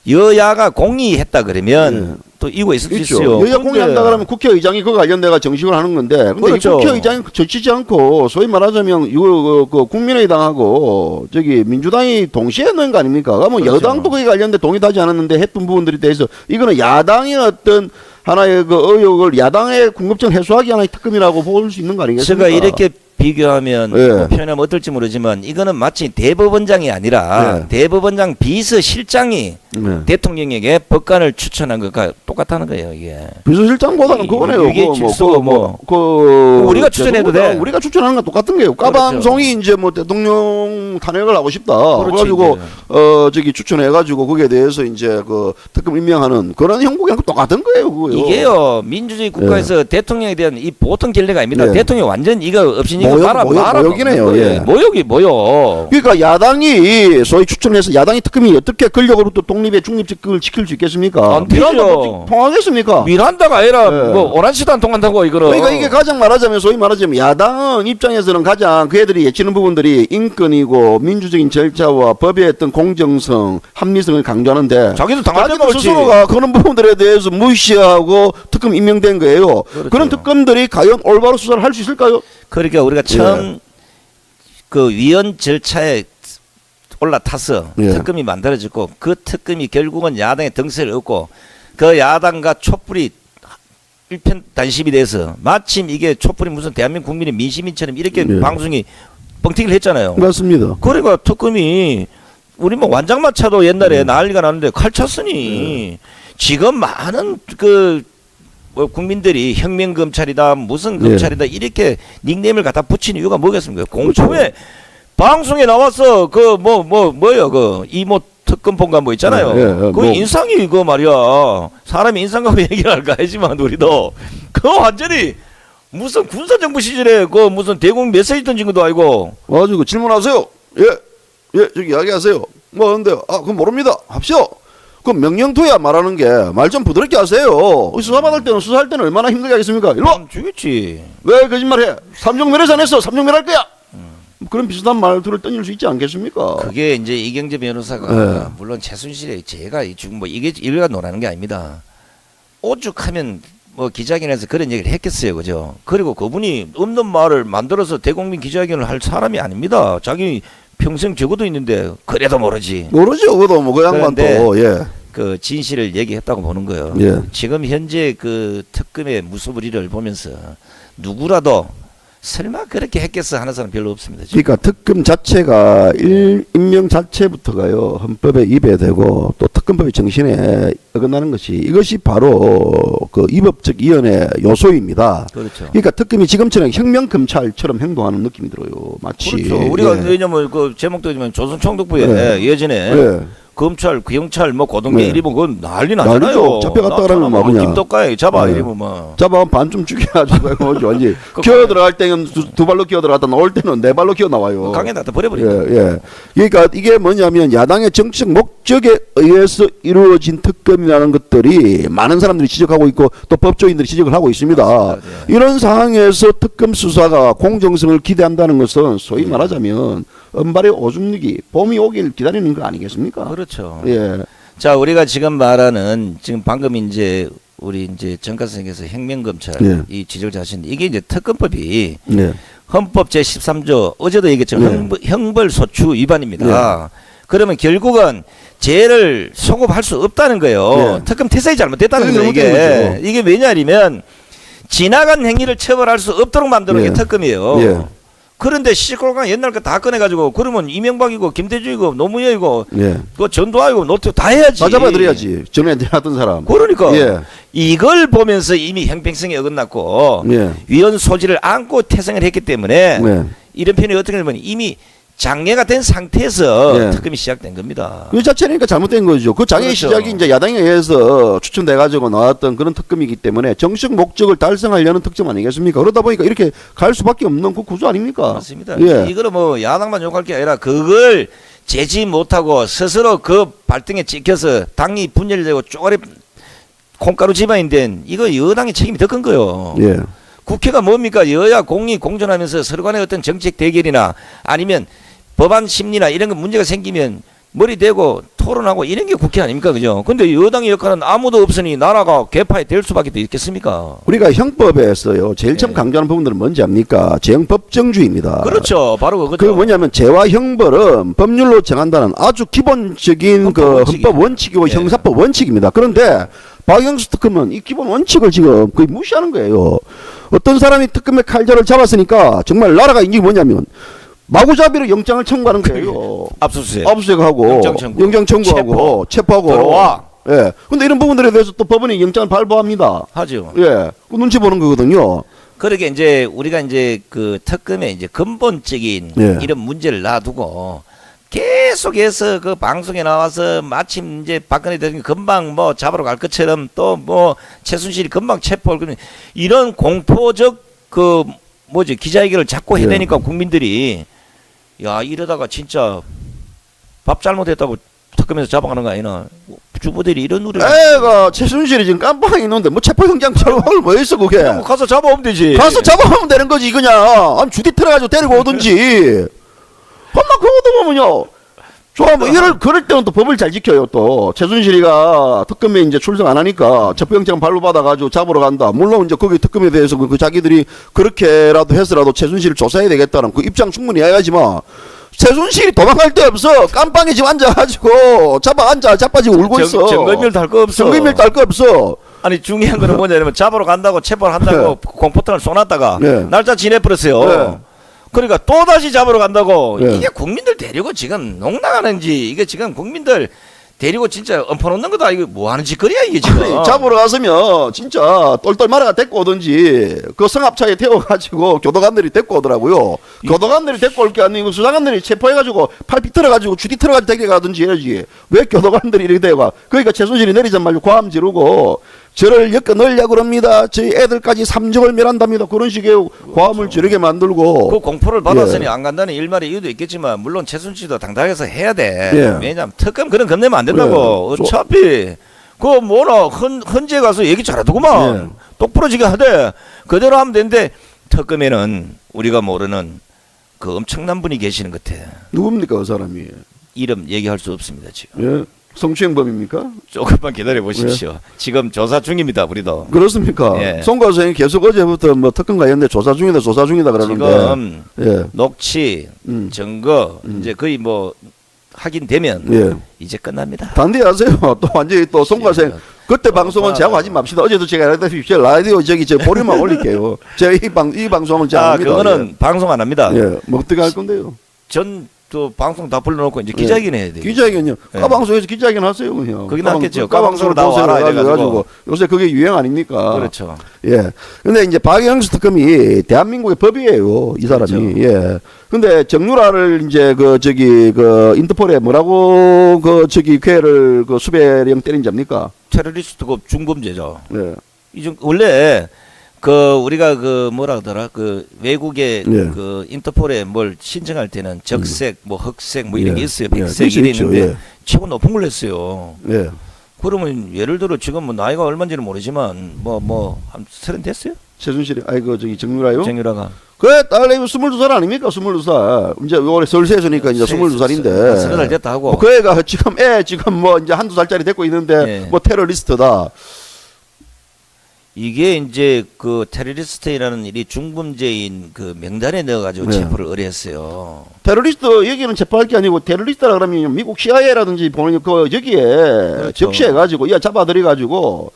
Speaker 2: 여야가 공의했다 그러면 또 이유가 있을 수
Speaker 1: 있죠.
Speaker 2: 있어요.
Speaker 1: 여야
Speaker 2: 근데
Speaker 1: 공개한다 그러면 국회의장이 그거 관련돼가 정식으로 하는 건데 근데
Speaker 2: 그렇죠.
Speaker 1: 이 국회의장이 저치지 않고 소위 말하자면 이거 그 국민의당하고 저기 민주당이 동시에 넣은 거 아닙니까? 그러면
Speaker 2: 그렇죠.
Speaker 1: 여당도 거기에 관련돼 동의하지 않았는데 했던 부분들에 대해서 이거는 야당의 어떤 하나의 그 의혹을 야당의 궁금증 해소하기 하나의 특검이라고 볼 수 있는 거 아니겠습니까?
Speaker 2: 제가 이렇게 비교하면
Speaker 1: 예.
Speaker 2: 뭐 표현하면 어떨지 모르지만 이거는 마치 대법원장이 아니라
Speaker 1: 예.
Speaker 2: 대법원장 비서실장이
Speaker 1: 네.
Speaker 2: 대통령에게 법관을 추천한 것과 똑같다는 거예요, 이게.
Speaker 1: 비서실장보다는
Speaker 2: 이-
Speaker 1: 그거네요.
Speaker 2: 이게
Speaker 1: 그거
Speaker 2: 질서가 뭐.
Speaker 1: 그
Speaker 2: 우리가 추천해도 돼.
Speaker 1: 우리가 추천하는 건 똑같은 거예요. 까방송이 이제 뭐 대통령 탄핵을 하고 싶다.
Speaker 2: 그렇지,
Speaker 1: 그래가지고
Speaker 2: 이제.
Speaker 1: 저기 추천해가지고 거기에 대해서 이제 그 특검 임명하는 그런 형국이랑 똑같은 거예요. 그거요.
Speaker 2: 이게요 민주주의 국가에서 대통령에 대한 이 보통 결례가 아닙니다.
Speaker 1: 예.
Speaker 2: 대통령 완전 이거 없이 이거
Speaker 1: 모욕,
Speaker 2: 말아
Speaker 1: 모욕, 모욕이네요. 예.
Speaker 2: 모욕이 모욕.
Speaker 1: 그러니까 야당이 소위 추천해서 야당이 특검이 어떻게 권력으로부터 독립의 중립직을 지킬 수 있겠습니까?
Speaker 2: 안 되죠.
Speaker 1: 미란다 통하겠습니까?
Speaker 2: 미란다가 아니라
Speaker 1: 예.
Speaker 2: 뭐 오란시도 안 통한다고 이거는.
Speaker 1: 그러니까 이게 가장 말하자면 소위 말하자면 야당 입장에서는 가장 그 애들이 예치는 부분들이 인권이고 민주적인 절차와 법의 어떤 공정성, 합리성을 강조하는데
Speaker 2: 자기도 당할 때
Speaker 1: 자기들
Speaker 2: 그렇지.
Speaker 1: 스스로가 그런 부분들에 대해서 무시하고 특검 임명된 거예요.
Speaker 2: 그렇죠.
Speaker 1: 그런 특검들이 과연 올바로 수사를 할 수 있을까요?
Speaker 2: 그러니까 우리가 처음 그 위헌 절차에 올라타서
Speaker 1: 예.
Speaker 2: 특검이 만들어졌고 그 특검이 결국은 야당의 등세를 얻고 그 야당과 촛불이 일편단심이 돼서 마침 이게 촛불이 무슨 대한민국 국민의 민심인처럼 이렇게
Speaker 1: 예.
Speaker 2: 방송이 뻥튀기를 했잖아요.
Speaker 1: 맞습니다.
Speaker 2: 그러니까 특검이 우리 뭐 완장마차도 옛날에 난리가 났는데 칼 찼으니 지금 많은 그 뭐 국민들이 혁명 검찰이다 무슨 검찰이다 이렇게 닉네임을 갖다 붙인 이유가 뭐겠습니까? 공초에 방송에 나와서 그 뭐요 그 이모 특검본가 뭐 있잖아요. 그
Speaker 1: 뭐.
Speaker 2: 인상이 그거 말이야. 사람이 인상 갖고 얘기를 할까 하지만 우리도 그거 완전히 무슨 군사정부 시절에 그 무슨 대공 메시지 던진 것도 아니고.
Speaker 1: 와가지고 질문하세요. 예, 저기 이야기하세요. 뭐 근데 그건 모릅니다. 합시오. 그 명령토야 말하는 게 말 좀 부드럽게 하세요. 수사받을 때는 수사할 때는 얼마나 힘들게 하겠습니까? 일로 와.
Speaker 2: 주겠지.
Speaker 1: 왜 거짓말해? 삼종면에서 안 했어. 삼종면 할 거야. 그런 비슷한 말들을 던질 수 있지 않겠습니까?
Speaker 2: 그게 이제 이경재 변호사가
Speaker 1: 네.
Speaker 2: 물론 최순실에 제가 지금 뭐 이게 일가 논하는 게 아닙니다. 오죽하면 뭐 기자회견에서 그런 얘기를 했겠어요, 그죠? 그리고 그분이 없는 말을 만들어서 대국민 기자회견을 할 사람이 아닙니다. 자기 평생 적어도 있는데 그래도 모르지.
Speaker 1: 모르죠. 그것도 뭐 그 양반도 예.
Speaker 2: 그 진실을 얘기했다고 보는 거예요.
Speaker 1: 예.
Speaker 2: 지금 현재 그 특검의 무소불위를 보면서 누구라도 설마 그렇게 했겠어 하는 사람 별로 없습니다. 지금.
Speaker 1: 그러니까 특검 자체가 임명 자체부터가요 헌법에 위배되고 또 특검법의 정신에 어긋나는 것이 이것이 바로 그 위법적 이연의 요소입니다.
Speaker 2: 그렇죠.
Speaker 1: 그러니까 특검이 지금처럼 혁명 검찰처럼 행동하는 느낌이 들어요. 마치
Speaker 2: 그렇죠. 우리가
Speaker 1: 예.
Speaker 2: 왜냐면 그 제목도 있지만 조선총독부에
Speaker 1: 네.
Speaker 2: 예전에
Speaker 1: 예.
Speaker 2: 검찰, 경찰, 뭐 고등계
Speaker 1: 네.
Speaker 2: 이러면 그건 난리 나잖아요.
Speaker 1: 난리죠. 잡혀갔다 그러면 막 그냥.
Speaker 2: 김떡가에 잡아
Speaker 1: 네.
Speaker 2: 이러면 뭐.
Speaker 1: 잡아면 반쯤 죽여가지고 완전
Speaker 2: 그
Speaker 1: 기어 들어갈 때는 두 발로 기어 들어갔다 나올 때는 네 발로 기어 나와요.
Speaker 2: 강에 놔다 버려버린다.
Speaker 1: 예. 그러니까 이게 뭐냐면 야당의 정치적 목적에 의해서 이루어진 특검이라는 것들이 많은 사람들이 지적하고 있고 또 법조인들이 지적을 하고 있습니다.
Speaker 2: 맞습니다. 예.
Speaker 1: 이런 상황에서 특검 수사가 공정성을 기대한다는 것은 소위 말하자면 은발의 오줌누기, 봄이 오길 기다리는 거 아니겠습니까?
Speaker 2: 그렇죠.
Speaker 1: 예.
Speaker 2: 자, 우리가 지금 말하는 지금 방금 이제 우리 이제 정가 선생님께서 혁명검찰
Speaker 1: 예.
Speaker 2: 이 지적을 하시는데 이게 이제 특검법이
Speaker 1: 네.
Speaker 2: 헌법 제13조 어제도 얘기했지만 형벌소추 위반입니다.
Speaker 1: 네.
Speaker 2: 그러면 결국은 죄를 소급할 수 없다는 거예요.
Speaker 1: 네.
Speaker 2: 특검 태세이 잘못됐다는 거예요.
Speaker 1: 잘못된 거죠.
Speaker 2: 이게 왜냐하면 지나간 행위를 처벌할 수 없도록 만드는
Speaker 1: 네.
Speaker 2: 게 특검이에요.
Speaker 1: 네.
Speaker 2: 그런데 시골강 옛날 거 다 꺼내가지고 그러면 이명박이고 김대중이고 노무현이고
Speaker 1: 예.
Speaker 2: 그 전두환이고 노태우 다 해야지.
Speaker 1: 다 잡아들여야지. 전에 하던 사람.
Speaker 2: 그러니까
Speaker 1: 예.
Speaker 2: 이걸 보면서 이미 형평성이 어긋났고
Speaker 1: 예.
Speaker 2: 위헌 소지를 안고 태생을 했기 때문에
Speaker 1: 예.
Speaker 2: 이런 편이 어떻게 보면 이미 장애가 된 상태에서
Speaker 1: 예.
Speaker 2: 특검이 시작된 겁니다.
Speaker 1: 그 자체니까 잘못된 거죠. 그 장애
Speaker 2: 그렇죠.
Speaker 1: 시작이 이제 야당에 의해서 추천돼가지고 나왔던 그런 특검이기 때문에 정식 목적을 달성하려는 특점 아니겠습니까? 그러다 보니까 이렇게 갈 수밖에 없는 그 구조 아닙니까?
Speaker 2: 맞습니다.
Speaker 1: 예.
Speaker 2: 이거는 뭐 야당만 욕할 게 아니라 그걸 제지 못하고 스스로 그 발등에 찍혀서 당이 분열되고 쪼가리 콩가루 집안인 된 이거 여당의 책임이 더 큰 거요.
Speaker 1: 예.
Speaker 2: 국회가 뭡니까? 여야 공이 공존하면서 서로 간의 어떤 정책 대결이나 아니면 법안 심리나 이런 거 문제가 생기면 머리 대고 토론하고 이런 게 국회 아닙니까? 그죠? 근데 여당의 역할은 아무도 없으니 나라가 개파에 될 수밖에 있겠습니까?
Speaker 1: 우리가 형법에서요 제일 처음
Speaker 2: 예.
Speaker 1: 강조하는 부분들은 뭔지 압니까? 재형법정주의입니다.
Speaker 2: 그렇죠. 바로
Speaker 1: 그
Speaker 2: 그거죠.
Speaker 1: 뭐냐면 죄와 형벌은 법률로 정한다는 아주 기본적인
Speaker 2: 헌법
Speaker 1: 그
Speaker 2: 원칙이죠.
Speaker 1: 헌법 원칙이고
Speaker 2: 예.
Speaker 1: 형사법 원칙입니다. 그런데 박영수 특검은 이 기본 원칙을 지금 거의 무시하는 거예요. 어떤 사람이 특검의 칼자를 잡았으니까 정말 나라가 이게 뭐냐면 마구잡이로 영장을 청구하는 거예요.
Speaker 2: 압수수색.
Speaker 1: 압수수색하고
Speaker 2: 영장 청구.
Speaker 1: 청구하고 체포하고.
Speaker 2: 들어와.
Speaker 1: 예. 근데 이런 부분들에 대해서 또 법원이 영장을 발부합니다.
Speaker 2: 하죠.
Speaker 1: 예. 그 눈치 보는 거거든요.
Speaker 2: 그러게 이제 우리가 이제 그 특검의 이제 근본적인
Speaker 1: 예.
Speaker 2: 이런 문제를 놔두고 계속해서 그 방송에 나와서 마침 이제 박근혜 대통령이 금방 뭐 잡으러 갈 것처럼 또 뭐 최순실이 금방 체포할 거면 이런 공포적 그 뭐지 기자회견을 자꾸
Speaker 1: 예.
Speaker 2: 해대니까 국민들이 야 이러다가 진짜 밥 잘못했다고 특검에서 잡아가는 거 아니나 주부들이 이런 우려
Speaker 1: 애가 최순실이 지금 깜빵에 있는데 뭐 체포영장 처벌 뭐 있어 그게.
Speaker 2: 그냥 뭐 가서 잡아오면 되지.
Speaker 1: 가서 잡아오면 되는 거지 그냥. 아니 주디 틀어가지고 데리고 오든지. 엄마 그거 보면요. 좋아 뭐 이럴 그럴 때는 또 법을 잘 지켜요 또. 최순실이가 특검에 이제 출석 안 하니까 체포영장 발부받아가지고 잡으러 간다. 물론 이제 거기 특검에 대해서 그 자기들이 그렇게라도 해서라도 최순실을 조사해야 되겠다는 그 입장 충분히 해야지만. 최순실이 도망갈 데 없어. 깜빵에 지금 앉아가지고 자빠지고 울고 있어.
Speaker 2: 증거인멸 달 거 없어.
Speaker 1: 증거인멸 딸 거 없어.
Speaker 2: 아니 중요한 거는 뭐냐면 잡으러 간다고 체포를 한다고
Speaker 1: 네.
Speaker 2: 공포탄을 쏘놨다가
Speaker 1: 네.
Speaker 2: 날짜 지내버렸어요.
Speaker 1: 네.
Speaker 2: 그러니까 또 다시 잡으러 간다고
Speaker 1: 네.
Speaker 2: 이게 국민들 데리고 지금 농락하는지 이게 지금 국민들 데리고 진짜 엎어놓는 거다. 이거 뭐 하는 짓거리야 이게 지금.
Speaker 1: 아니, 잡으러 갔으면 진짜 똘똘 말아가 데리고 오든지 그 성합차에 태워가지고 교도관들이 데리고 오더라고요. 교도관들이 데리고 올 게 아니고 수사관들이 체포해가지고 팔 비틀어가지고 주디 틀어가지고 데려가든지 해야지. 왜 교도관들이 이렇게 데려가. 그러니까 최순실이 내리자마자 과함 지르고 저를 엮어 넣으려고 그럽니다. 저희 애들까지 삼적을 멸한답니다. 그런 식의 과함을 지르게 만들고.
Speaker 2: 그 공포를 받았으니
Speaker 1: 예.
Speaker 2: 안 간다는 일말의 이유도 있겠지만 물론 최순실도 당당해서 해야 돼.
Speaker 1: 예.
Speaker 2: 왜냐면 특검 그런 건네면 안 된다고.
Speaker 1: 예.
Speaker 2: 어차피 그 뭐나 헌재 가서 얘기 잘하더구만.
Speaker 1: 예.
Speaker 2: 똑부러지게 하되 그대로 하면 되는데 특검에는 우리가 모르는 그 엄청난 분이 계시는 것 같아.
Speaker 1: 누굽니까 그 사람이.
Speaker 2: 이름 얘기할 수 없습니다 지금.
Speaker 1: 예. 성추행범입니까?
Speaker 2: 조금만 기다려 보십시오. 지금 조사 중입니다 우리도.
Speaker 1: 그렇습니까?
Speaker 2: 예.
Speaker 1: 송 과장이 계속 어제부터 뭐 특검 관련돼 조사 중이다 그러는데.
Speaker 2: 지금
Speaker 1: 예.
Speaker 2: 녹취 증거 이제 거의 뭐 확인되면
Speaker 1: 예.
Speaker 2: 이제 끝납니다.
Speaker 1: 반대하세요. 또 완전히 또 송과생 그때 방송은 제가 하지 맙시다. 어제도 제가 말했다시피 제 라디오 저기 제 보류만 올릴게요. 제가 이 방송은 제가
Speaker 2: 아
Speaker 1: 합니다.
Speaker 2: 그거는 방송 안 합니다.
Speaker 1: 예. 뭐 어떻게 할 건데요?
Speaker 2: 전 또 방송 다 불러놓고 이제 기자회견 해야 돼요.
Speaker 1: 기자회견요.
Speaker 2: 예.
Speaker 1: 까방송에서 기자회견 하세요 그냥.
Speaker 2: 거기 낫겠죠.
Speaker 1: 까방송으로
Speaker 2: 까방송으로 나와라
Speaker 1: 나와라
Speaker 2: 이래가지고.
Speaker 1: 해가지고 요새 그게 유행 아닙니까?
Speaker 2: 그렇죠.
Speaker 1: 예. 근데 이제 박영수 특검이 대한민국의 법이에요. 이 사람이.
Speaker 2: 그렇죠.
Speaker 1: 예. 근데 정유라를 이제 그 저기 그 인터폴에 뭐라고 그 저기 괴를 그 수배령 때린 잡니까?
Speaker 2: 테러리스트고 중범죄죠.
Speaker 1: 예.
Speaker 2: 이중 원래 그 우리가 그 뭐라 하더라 그 외국의
Speaker 1: 예.
Speaker 2: 그 인터폴에 뭘 신청할 때는 적색 뭐 흑색 뭐 이런
Speaker 1: 예.
Speaker 2: 게 있어요.
Speaker 1: 예.
Speaker 2: 백색
Speaker 1: 있죠,
Speaker 2: 이래
Speaker 1: 있죠.
Speaker 2: 있는데
Speaker 1: 예.
Speaker 2: 최고 높은 걸로 했어요.
Speaker 1: 예.
Speaker 2: 그러면 예를 들어 지금 뭐 나이가 얼마인지는 모르지만 한 30 됐어요?
Speaker 1: 최순실이 아이고 저기 정유라요?
Speaker 2: 정유라가
Speaker 1: 그래 딸내미 22살 아닙니까? 22살. 이제 올해 설세서니까 이제 22살인데.
Speaker 2: 30살 됐다 하고.
Speaker 1: 그 애가 지금 뭐 이제 한두 살짜리 됐고 있는데
Speaker 2: 예.
Speaker 1: 뭐 테러리스트다.
Speaker 2: 이게 이제 그 테러리스트라는 일이 중범죄인 그 명단에 넣어가지고
Speaker 1: 네.
Speaker 2: 체포를 의뢰했어요.
Speaker 1: 테러리스트 여기는 체포할 게 아니고 테러리스트라 그러면 미국 CIA라든지 보는 그 여기에
Speaker 2: 그렇죠.
Speaker 1: 적시해가지고 야 잡아들여가지고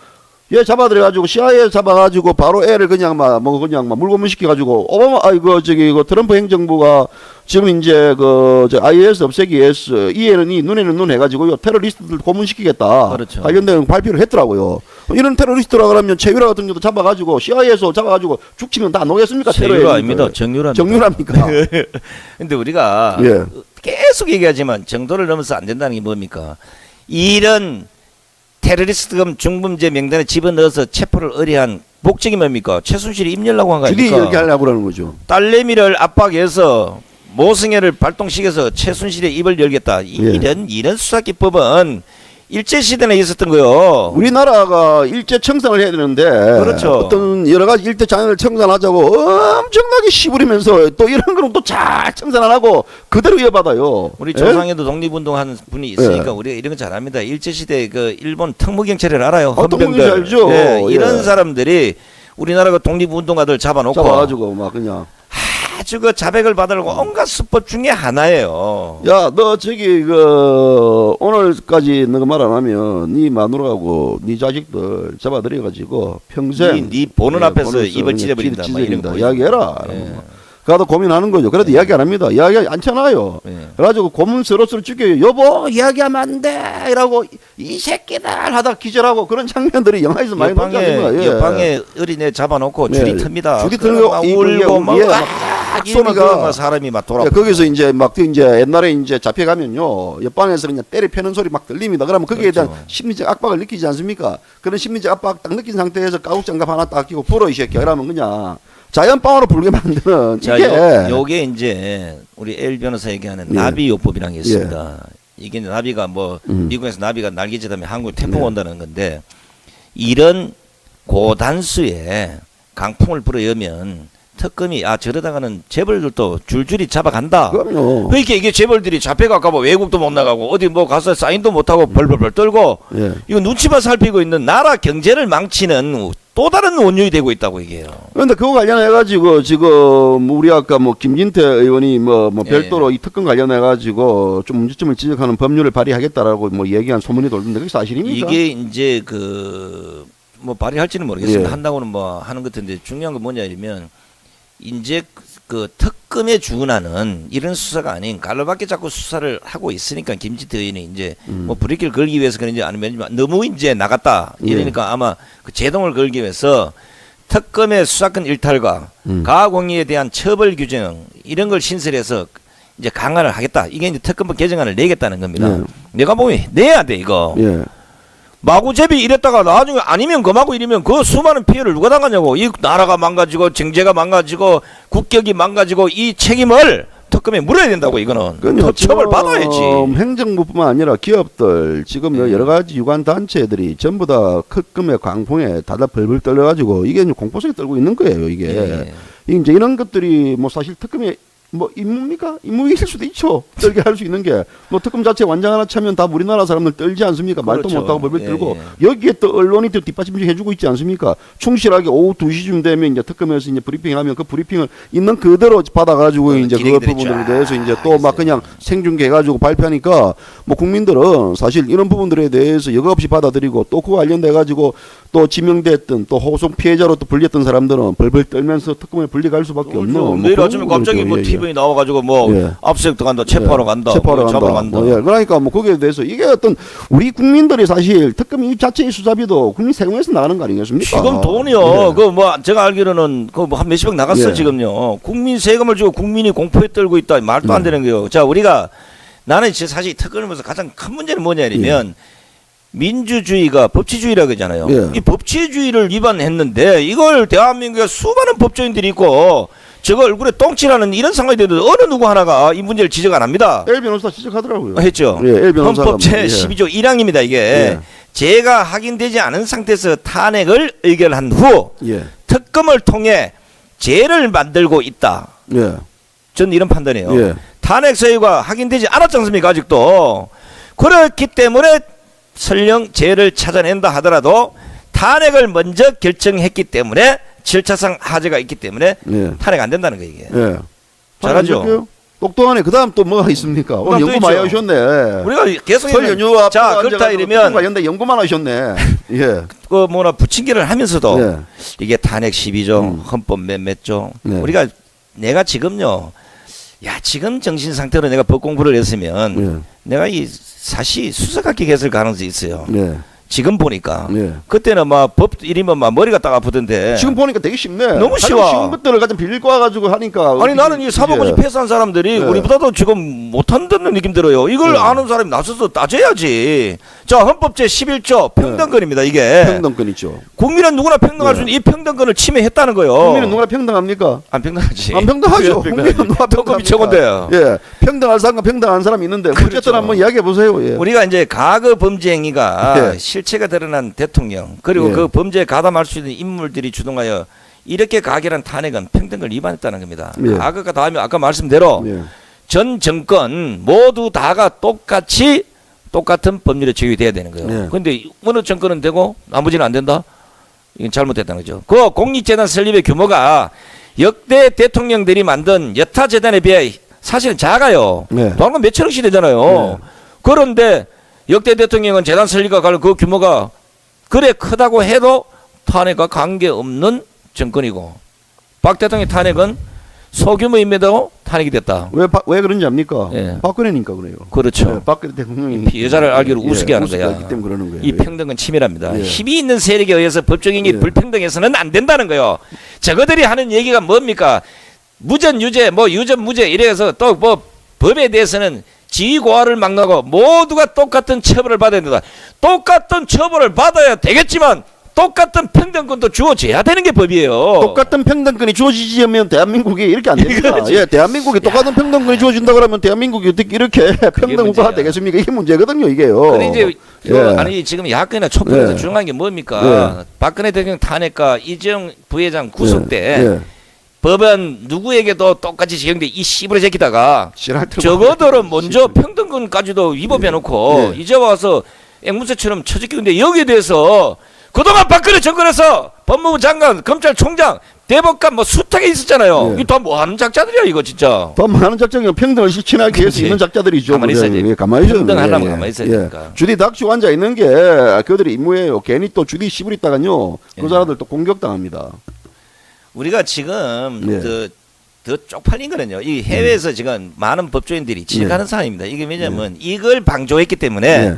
Speaker 1: 얘 잡아들여가지고 CIA 잡아가지고 바로 애를 그냥 막 물고문 시켜가지고 오바마 이거 트럼프 행정부가 지금 이제 저 IS 없애기 위해서 이에는 이 눈에는 눈 해가지고 요 테러리스트들 고문시키겠다.
Speaker 2: 그렇죠.
Speaker 1: 관련된 발표를 했더라고요. 이런 테러리스트라 그러면 최유라 같은 경우도 잡아가지고 CIA에서 잡아가지고 죽치면 다 녹겠습니까?
Speaker 2: 최유라 아닙니다. 정유라입니다.
Speaker 1: 정유라입니까?
Speaker 2: 근데 우리가
Speaker 1: 예.
Speaker 2: 계속 얘기하지만 정도를 넘어서 안 된다는 게 뭡니까? 이런 테러리스트금 중범죄 명단에 집어넣어서 체포를 의뢰한 목적이 뭡니까? 최순실이 입열라고 한 거
Speaker 1: 줄이
Speaker 2: 아닙니까?
Speaker 1: 이렇게 하려고 그러는 거죠.
Speaker 2: 딸내미를 압박해서 모성애를 발동시켜서 최순실의 입을 열겠다. 이런 수사기법은 일제시대에 있었던 거요.
Speaker 1: 우리나라가 일제 청산을 해야 되는데
Speaker 2: 그렇죠.
Speaker 1: 어떤 여러 가지 일제 장애를 청산하자고 엄청나게 시부리면서 또 이런 거는 또 잘 청산 안 하고 그대로 이어받아요.
Speaker 2: 우리
Speaker 1: 예?
Speaker 2: 조상에도 독립운동하는 분이 있으니까
Speaker 1: 예.
Speaker 2: 우리가 이런 거 잘합니다. 일제시대 그 일본 특무경찰을 알아요.
Speaker 1: 특무경찰
Speaker 2: 헌병들.
Speaker 1: 알죠.
Speaker 2: 예, 이런
Speaker 1: 예.
Speaker 2: 사람들이 우리나라가 독립운동가들 잡아놓고
Speaker 1: 잡아가지고 막 그냥
Speaker 2: 아주 그 자백을 받으려고 온갖 수법 중에 하나예요.
Speaker 1: 야 너 저기 오늘까지 너가 말 안 하면 네 마누라하고 네 자식들 잡아들여가지고 평생
Speaker 2: 네 보는 앞에서
Speaker 1: 보는
Speaker 2: 입을 찢어버린다. 막 이런 거
Speaker 1: 이야기해라.
Speaker 2: 예.
Speaker 1: 가도 고민하는 거죠. 그래도 이야기 안 합니다. 이야기 않잖아요.
Speaker 2: 예.
Speaker 1: 그래가지고 고문 서로서로 죽여요. 여보 이야기하면 안 돼. 이라고 이 새끼들 하다 기절하고 그런 장면들이 영화에서 많이 나오지 않습니까? 예.
Speaker 2: 옆방에 어린애 잡아놓고 줄이
Speaker 1: 네.
Speaker 2: 틉니다.
Speaker 1: 줄이 트는
Speaker 2: 막
Speaker 1: 거
Speaker 2: 울고 막
Speaker 1: 예,
Speaker 2: 소리가
Speaker 1: 막
Speaker 2: 사람이 막 돌아.
Speaker 1: 예, 거기서 이제 옛날에 이제 잡혀가면요 옆방에서 그냥 때려 패는 소리 막 들립니다. 그러면 거기에
Speaker 2: 그렇죠.
Speaker 1: 대한 심리적 압박을 느끼지 않습니까? 그런 심리적 압박 딱 느낀 상태에서 가죽장갑 하나 딱 끼고 불어 이 새끼야. 그러면 그냥 자연방으로 불게 만드는
Speaker 2: 자,
Speaker 1: 이게
Speaker 2: 요게 이제 우리 엘 변호사 얘기하는
Speaker 1: 예.
Speaker 2: 나비요법이라는 게 있습니다. 이게 이제 나비가 뭐 미국에서 나비가 날개짓하면 한국에 태풍
Speaker 1: 네.
Speaker 2: 온다는 건데 이런 고단수의 강풍을 불어여면 특검이 저러다가는 재벌들도 줄줄이 잡아간다.
Speaker 1: 그럼요.
Speaker 2: 그러니까 이게 재벌들이 잡혀갈까 봐 외국도 못 나가고 어디 뭐 가서 사인도 못하고 벌벌벌 떨고
Speaker 1: 예.
Speaker 2: 이거 눈치만 살피고 있는 나라 경제를 망치는 또 다른 원흉이 되고 있다고 얘기해요.
Speaker 1: 그런데 그거 관련해가지고 지금 우리 아까 뭐 김진태 의원이 뭐
Speaker 2: 예.
Speaker 1: 별도로 이 특검 관련해가지고 좀 문제점을 지적하는 법률을 발의하겠다라고 뭐 얘기한 소문이 돌던데 그게 사실입니까?
Speaker 2: 이게 이제 뭐 발의할지는 모르겠습니다.
Speaker 1: 예.
Speaker 2: 한다고는 뭐 하는 것 같은데 중요한 건 뭐냐면 이제 그 특검에 준하는 이런 수사가 아닌 갈로밖에 자꾸 수사를 하고 있으니까 김진태 의원이 이제 뭐 불이익을 걸기 위해서 그런지 아니면 너무 이제 나갔다 이러니까 아마 그 제동을 걸기 위해서 특검의 수사권 일탈과 가공위에 대한 처벌 규정 이런 걸 신설해서 이제 강화를 하겠다. 이게 이제 특검법 개정안을 내겠다는 겁니다.
Speaker 1: 예.
Speaker 2: 내가 보면 내야 돼 이거.
Speaker 1: 예.
Speaker 2: 마구제비 이랬다가 나중에 아니면 금하고 이러면 그 수많은 피해를 누가 당하냐고. 이 나라가 망가지고 정제가 망가지고 국격이 망가지고 이 책임을 특검에 물어야 된다고. 이거는
Speaker 1: 그럼요.
Speaker 2: 처벌 받아야지.
Speaker 1: 행정부뿐만 아니라 기업들 지금
Speaker 2: 예.
Speaker 1: 여러 가지 유관 단체들이 전부 다 특검의 광풍에 다들 벌벌 떨려가지고 이게 이제 공포성이 떨고 있는 거예요. 이게
Speaker 2: 예.
Speaker 1: 이제 이런 것들이 뭐 사실 특검의 뭐 임무입니까? 임무일 수도 있죠. 떨게 할 수 있는 게 뭐 특검 자체 완장 하나 차면 다 우리나라 사람들 떨지 않습니까? 말도
Speaker 2: 그렇죠.
Speaker 1: 못하고 벌벌
Speaker 2: 예,
Speaker 1: 떨고
Speaker 2: 예.
Speaker 1: 여기에 또 언론이 또 뒷받침 좀 해주고 있지 않습니까? 충실하게 오후 2시쯤 되면 이제 특검에서 이제 브리핑하면 그 브리핑을 있는 그대로 받아가지고 이제 그
Speaker 2: 기레기들이
Speaker 1: 부분들에
Speaker 2: 쫙
Speaker 1: 대해서 이제 또 막
Speaker 2: 있어요.
Speaker 1: 그냥 생중계해가지고 발표하니까 뭐 국민들은 사실 이런 부분들에 대해서 여과 없이 받아들이고 또 그와 관련돼가지고 또 지명됐던 또 호송 피해자로 또 불렸던 사람들은 벌벌 떨면서 특검에 불려갈 수밖에 없는 뭐
Speaker 2: 내일
Speaker 1: 그런
Speaker 2: 아침에 갑자기
Speaker 1: 부분들이죠.
Speaker 2: 뭐
Speaker 1: 예, 예.
Speaker 2: TV에 나와가지고 뭐
Speaker 1: 예.
Speaker 2: 압수수색 들어간다, 체포하러 간다,
Speaker 1: 체포하러
Speaker 2: 뭐 잡으러 간다.
Speaker 1: 뭐, 예. 그러니까 뭐 거기에 대해서 이게 어떤 우리 국민들이 사실 특검 이 자체의 수사비도 국민 세금에서 나가는 거 아니겠습니까?
Speaker 2: 지금 돈이요.
Speaker 1: 예.
Speaker 2: 그 뭐 제가 알기로는 그 뭐 한 몇십억 나갔어
Speaker 1: 예.
Speaker 2: 지금요. 국민 세금을 주고 국민이 공포에 떨고 있다. 말도 안
Speaker 1: 네.
Speaker 2: 되는 거요. 자, 우리가 나는 진짜 사실 이 특검을 보면서 가장 큰 문제는 뭐냐면 민주주의가 법치주의라고 하잖아요.
Speaker 1: 예.
Speaker 2: 이 법치주의를 위반했는데 이걸 대한민국에 수많은 법조인들이 있고 저거 얼굴에 똥칠하는 이런 상황이 되는데 어느 누구 하나가 이 문제를 지적 안 합니다.
Speaker 1: 엘 변호사 지적하더라고요.
Speaker 2: 했죠.
Speaker 1: 예, 엘 변호사가
Speaker 2: 헌법 제
Speaker 1: 뭐, 예.
Speaker 2: 12조 1항입니다. 이게
Speaker 1: 예.
Speaker 2: 죄가 확인되지 않은 상태에서 탄핵을 의결한 후
Speaker 1: 예.
Speaker 2: 특검을 통해 죄를 만들고 있다.
Speaker 1: 예.
Speaker 2: 저는 이런 판단이에요.
Speaker 1: 예.
Speaker 2: 탄핵 사유가 확인되지 않았지 않습니까? 아직도. 그렇기 때문에 설령 죄를 찾아낸다 하더라도 탄핵을 먼저 결정했기 때문에 7차상 하자가 있기 때문에
Speaker 1: 예.
Speaker 2: 탄핵 안 된다는 거예요. 이게.
Speaker 1: 예.
Speaker 2: 잘하죠?
Speaker 1: 안 똑똑하네. 그다음 또 뭐가 있습니까? 오늘
Speaker 2: 그다음 또
Speaker 1: 연구 많이
Speaker 2: 있죠.
Speaker 1: 하셨네.
Speaker 2: 우리가 계속
Speaker 1: 설 연휴 앞
Speaker 2: 자 그렇다 이러면
Speaker 1: 관련된 연구만 하셨네. 예.
Speaker 2: 그 뭐나 부침개를 하면서도
Speaker 1: 예.
Speaker 2: 이게 탄핵 12조 헌법 몇 조
Speaker 1: 네.
Speaker 2: 우리가 내가 지금요 야 지금 정신 상태로 내가 법 공부를 했으면 내가 이 사실 수사학계했을 가능성이 있어요.
Speaker 1: 네.
Speaker 2: 지금 보니까
Speaker 1: 네.
Speaker 2: 그때는 막 법 일이면 막 머리가 딱 아프던데
Speaker 1: 지금 보니까 되게 쉽네.
Speaker 2: 너무
Speaker 1: 가장
Speaker 2: 쉬워.
Speaker 1: 쉬운 것들을 가지고 빌릴 거 가지고 하니까.
Speaker 2: 아니 나는 이 사법고시 패스한 사람들이
Speaker 1: 네.
Speaker 2: 우리보다도 지금 못한다는 느낌 들어요. 이걸
Speaker 1: 네.
Speaker 2: 아는 사람이 나서서 따져야지. 자 헌법 제 11조 평등권입니다. 이게
Speaker 1: 평등권 있죠.
Speaker 2: 국민은 누구나 평등할 수 있는 이 평등권을 침해했다는 거예요.
Speaker 1: 국민은 누구나 평등합니까?
Speaker 2: 안 평등하지.
Speaker 1: 안 평등하죠.
Speaker 2: 그래,
Speaker 1: 국민은 누가
Speaker 2: 평등이
Speaker 1: 평등합니까?
Speaker 2: 최고인데요.
Speaker 1: 예, 평등한 사람과 평등한 사람이 있는데
Speaker 2: 그렇죠.
Speaker 1: 어쨌든 한번 이야기해 보세요. 예.
Speaker 2: 우리가 이제 과거 범죄 행위가
Speaker 1: 예.
Speaker 2: 실체가 드러난 대통령 그리고
Speaker 1: 예.
Speaker 2: 그 범죄에 가담할 수 있는 인물들이 주동하여 이렇게 가결한 탄핵은 평등을 위반했다는 겁니다.
Speaker 1: 예.
Speaker 2: 과거가 다음에 아까 말씀대로
Speaker 1: 예.
Speaker 2: 전 정권 모두 다가 똑같이 똑같은 법률에 적용돼야 되는 거예요.
Speaker 1: 네.
Speaker 2: 그런데 어느 정권은 되고 나머지는 안 된다? 이건 잘못됐다는 거죠. 그 공익재단 설립의 규모가 역대 대통령들이 만든 여타 재단에 비해 사실은 작아요.
Speaker 1: 네.
Speaker 2: 돈 한 몇천억씩 되잖아요.
Speaker 1: 네.
Speaker 2: 그런데 역대 대통령은 재단 설립과 관련 그 규모가 그래 크다고 해도 탄핵과 관계없는 정권이고 박 대통령 탄핵은 소규모임에도 탄핵이 됐다.
Speaker 1: 왜 그런지 압니까?
Speaker 2: 예.
Speaker 1: 박근혜니까 그래요.
Speaker 2: 그렇죠.
Speaker 1: 예, 박근혜 대통령이
Speaker 2: 피해자를 알기로 우습게 하는 거야.
Speaker 1: 우습게 때문에 그러는 거예요.
Speaker 2: 이 평등은 치밀합니다.
Speaker 1: 예.
Speaker 2: 힘이 있는 세력에 의해서 법적인 게
Speaker 1: 예.
Speaker 2: 불평등해서는 안 된다는 거예요. 저거들이 하는 얘기가 뭡니까? 무전 유죄, 뭐 유전 무죄 이래서 또 뭐 법에 대해서는 지위 고하를 막론하고 모두가 똑같은 처벌을 받아야 된다. 똑같은 처벌을 받아야 되겠지만 똑같은 평등권도 주어져야 되는 게 법이에요.
Speaker 1: 똑같은 평등권이 주어지면 대한민국이 이렇게 안 됩니다.
Speaker 2: 그렇지.
Speaker 1: 예, 대한민국이 똑같은 평등권이 주어진다 그러면 대한민국이 어떻게 이렇게 평등국가가
Speaker 2: 문제야.
Speaker 1: 되겠습니까? 이게 문제거든요, 이게요.
Speaker 2: 근데 이제
Speaker 1: 예.
Speaker 2: 아니 지금 야권이나 촛불에서
Speaker 1: 예.
Speaker 2: 중요한 게 뭡니까? 박근혜 대통령 탄핵과 이재용 부회장 구속 때
Speaker 1: 예.
Speaker 2: 법은 누구에게도 똑같이 적용돼 이 씨부를 제끼다가
Speaker 1: 지랄 틀고
Speaker 2: 저거들은 먼저 평등권까지도 위법해놓고
Speaker 1: 예.
Speaker 2: 이제 와서 앵무새처럼 처제끼는데 여기에 대해서 그동안 박근혜 정권에서 법무부 장관, 검찰총장, 대법관 뭐 숱하게 있었잖아요.
Speaker 1: 예.
Speaker 2: 이 다 뭐 하는 작자들이야 이거 진짜.
Speaker 1: 더 많은 작전이 평등을 실천하기 위해서
Speaker 2: 그렇지.
Speaker 1: 있는 작자들이죠.
Speaker 2: 가만히 있어야 돼.
Speaker 1: 예, 가만히 있어야
Speaker 2: 평등하려면
Speaker 1: 돼요.
Speaker 2: 가만히 있어야 되니까.
Speaker 1: 주디 닥치고 앉아 있는 게 그들의 임무예요. 괜히 또 주디 씹을 있다가요. 그
Speaker 2: 예.
Speaker 1: 사람들 또 공격당합니다.
Speaker 2: 우리가 지금
Speaker 1: 예.
Speaker 2: 더 쪽팔린 거는요. 이 해외에서 지금 많은 법조인들이 지적하는
Speaker 1: 예.
Speaker 2: 사항입니다. 이게 왜냐하면 이걸 방조했기 때문에
Speaker 1: 예.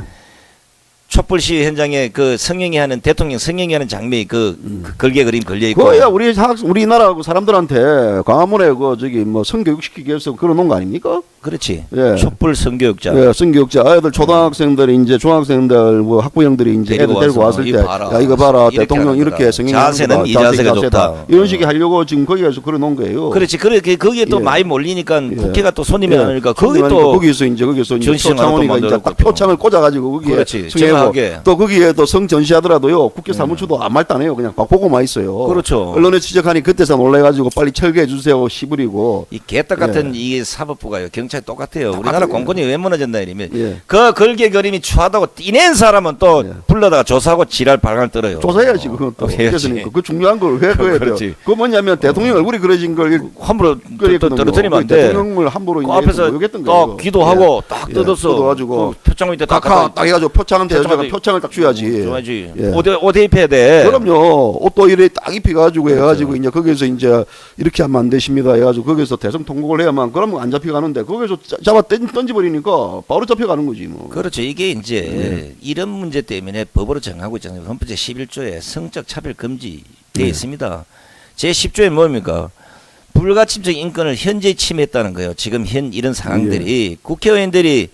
Speaker 2: 촛불 시위 현장에 그 성행위 하는 대통령 성행위 하는 장면이 그 걸개 그림 걸려 있고.
Speaker 1: 그거야 우리나라 사람들한테 광화문에 그 저기 뭐 성교육 시키기 위해서 그런 놓은 거 아닙니까?
Speaker 2: 그렇지.
Speaker 1: 예.
Speaker 2: 촛불 성교육자.
Speaker 1: 예, 성교육자 아이들 초등학생들이 이제 중학생들 뭐 학부형들이 이제 애들 데리고 왔을 때
Speaker 2: 이거 봐라.
Speaker 1: 야 이거 봐라
Speaker 2: 이렇게
Speaker 1: 대통령
Speaker 2: 하는
Speaker 1: 이렇게
Speaker 2: 거다.
Speaker 1: 성행하는
Speaker 2: 자세는
Speaker 1: 거다.
Speaker 2: 이 자세가
Speaker 1: 자세다.
Speaker 2: 좋다.
Speaker 1: 이런 식이 하려고 지금 거기에서 그래 놓은 거예요.
Speaker 2: 그렇지. 그렇게 거기에 또
Speaker 1: 예.
Speaker 2: 많이 몰리니까
Speaker 1: 예.
Speaker 2: 국회가 또 손님이
Speaker 1: 예.
Speaker 2: 많으니까 거기
Speaker 1: 손님이
Speaker 2: 또
Speaker 1: 거기서 이제
Speaker 2: 전시장 하나 또
Speaker 1: 표창원이가 이제
Speaker 2: 만들었고
Speaker 1: 딱
Speaker 2: 또.
Speaker 1: 표창을 꽂아가지고 거기에
Speaker 2: 그렇지.
Speaker 1: 성행하고
Speaker 2: 정확하게.
Speaker 1: 또 거기에 또 성 전시하더라도요 국회 사무처도 아무 말도 안 해요. 그냥 보고만 있어요.
Speaker 2: 그렇죠.
Speaker 1: 언론에 지적하니 그때서 놀래가지고 빨리 철거해 주세요 시부리고.
Speaker 2: 이 개떡 같은 이 사법부가요. 경찰 똑같아요. 우리나라
Speaker 1: 똑같아요.
Speaker 2: 공권이 왜 무너졌나 이러면
Speaker 1: 예.
Speaker 2: 그 걸개 그림이 추하다고 띠낸 사람은 또
Speaker 1: 예.
Speaker 2: 불러다가 조사하고 지랄 발광을 떨어요.
Speaker 1: 조사해야지 그건 또
Speaker 2: 해야지.
Speaker 1: 그랬으니까 그 중요한 걸 왜 그래야 돼요?
Speaker 2: 그렇지.
Speaker 1: 그거 뭐냐면 대통령 얼굴이 그려진 걸
Speaker 2: 함부로
Speaker 1: 그랬거든요.
Speaker 2: 떨어뜨리면 안 돼.
Speaker 1: 대통령을 함부로
Speaker 2: 그
Speaker 1: 이제
Speaker 2: 앞에서
Speaker 1: 모욕했던
Speaker 2: 딱
Speaker 1: 거예요.
Speaker 2: 기도하고 딱
Speaker 1: 예.
Speaker 2: 뜯어서
Speaker 1: 뜯어가지고
Speaker 2: 그 표창 밑에 딱
Speaker 1: 딱 해가지고 표창한테 여자가
Speaker 2: 표창한테-
Speaker 1: 표창을 딱 줘야지.
Speaker 2: 줘야지.
Speaker 1: 예.
Speaker 2: 옷에 입혀야 돼.
Speaker 1: 그럼요. 옷도 이래 딱 입혀가지고
Speaker 2: 그렇죠.
Speaker 1: 해가지고 이제 거기서 이제 이렇게 하면 안 되십니다. 해가지고 거기서 대성 통곡을 해야만 그러면 안 잡혀가는데 거기서 잡아 던져버리니까 바로 잡혀가는 거지 뭐.
Speaker 2: 그렇죠. 이게 이제
Speaker 1: 네.
Speaker 2: 이런 문제 때문에 법으로 정하고 있잖아요. 헌법 제 11조에 성적 차별 금지 되어
Speaker 1: 네.
Speaker 2: 있습니다. 제 10조에 뭡니까? 불가침적 인권을 현재 침해했다는 거예요. 지금 현 이런 상황들이 국회의원들이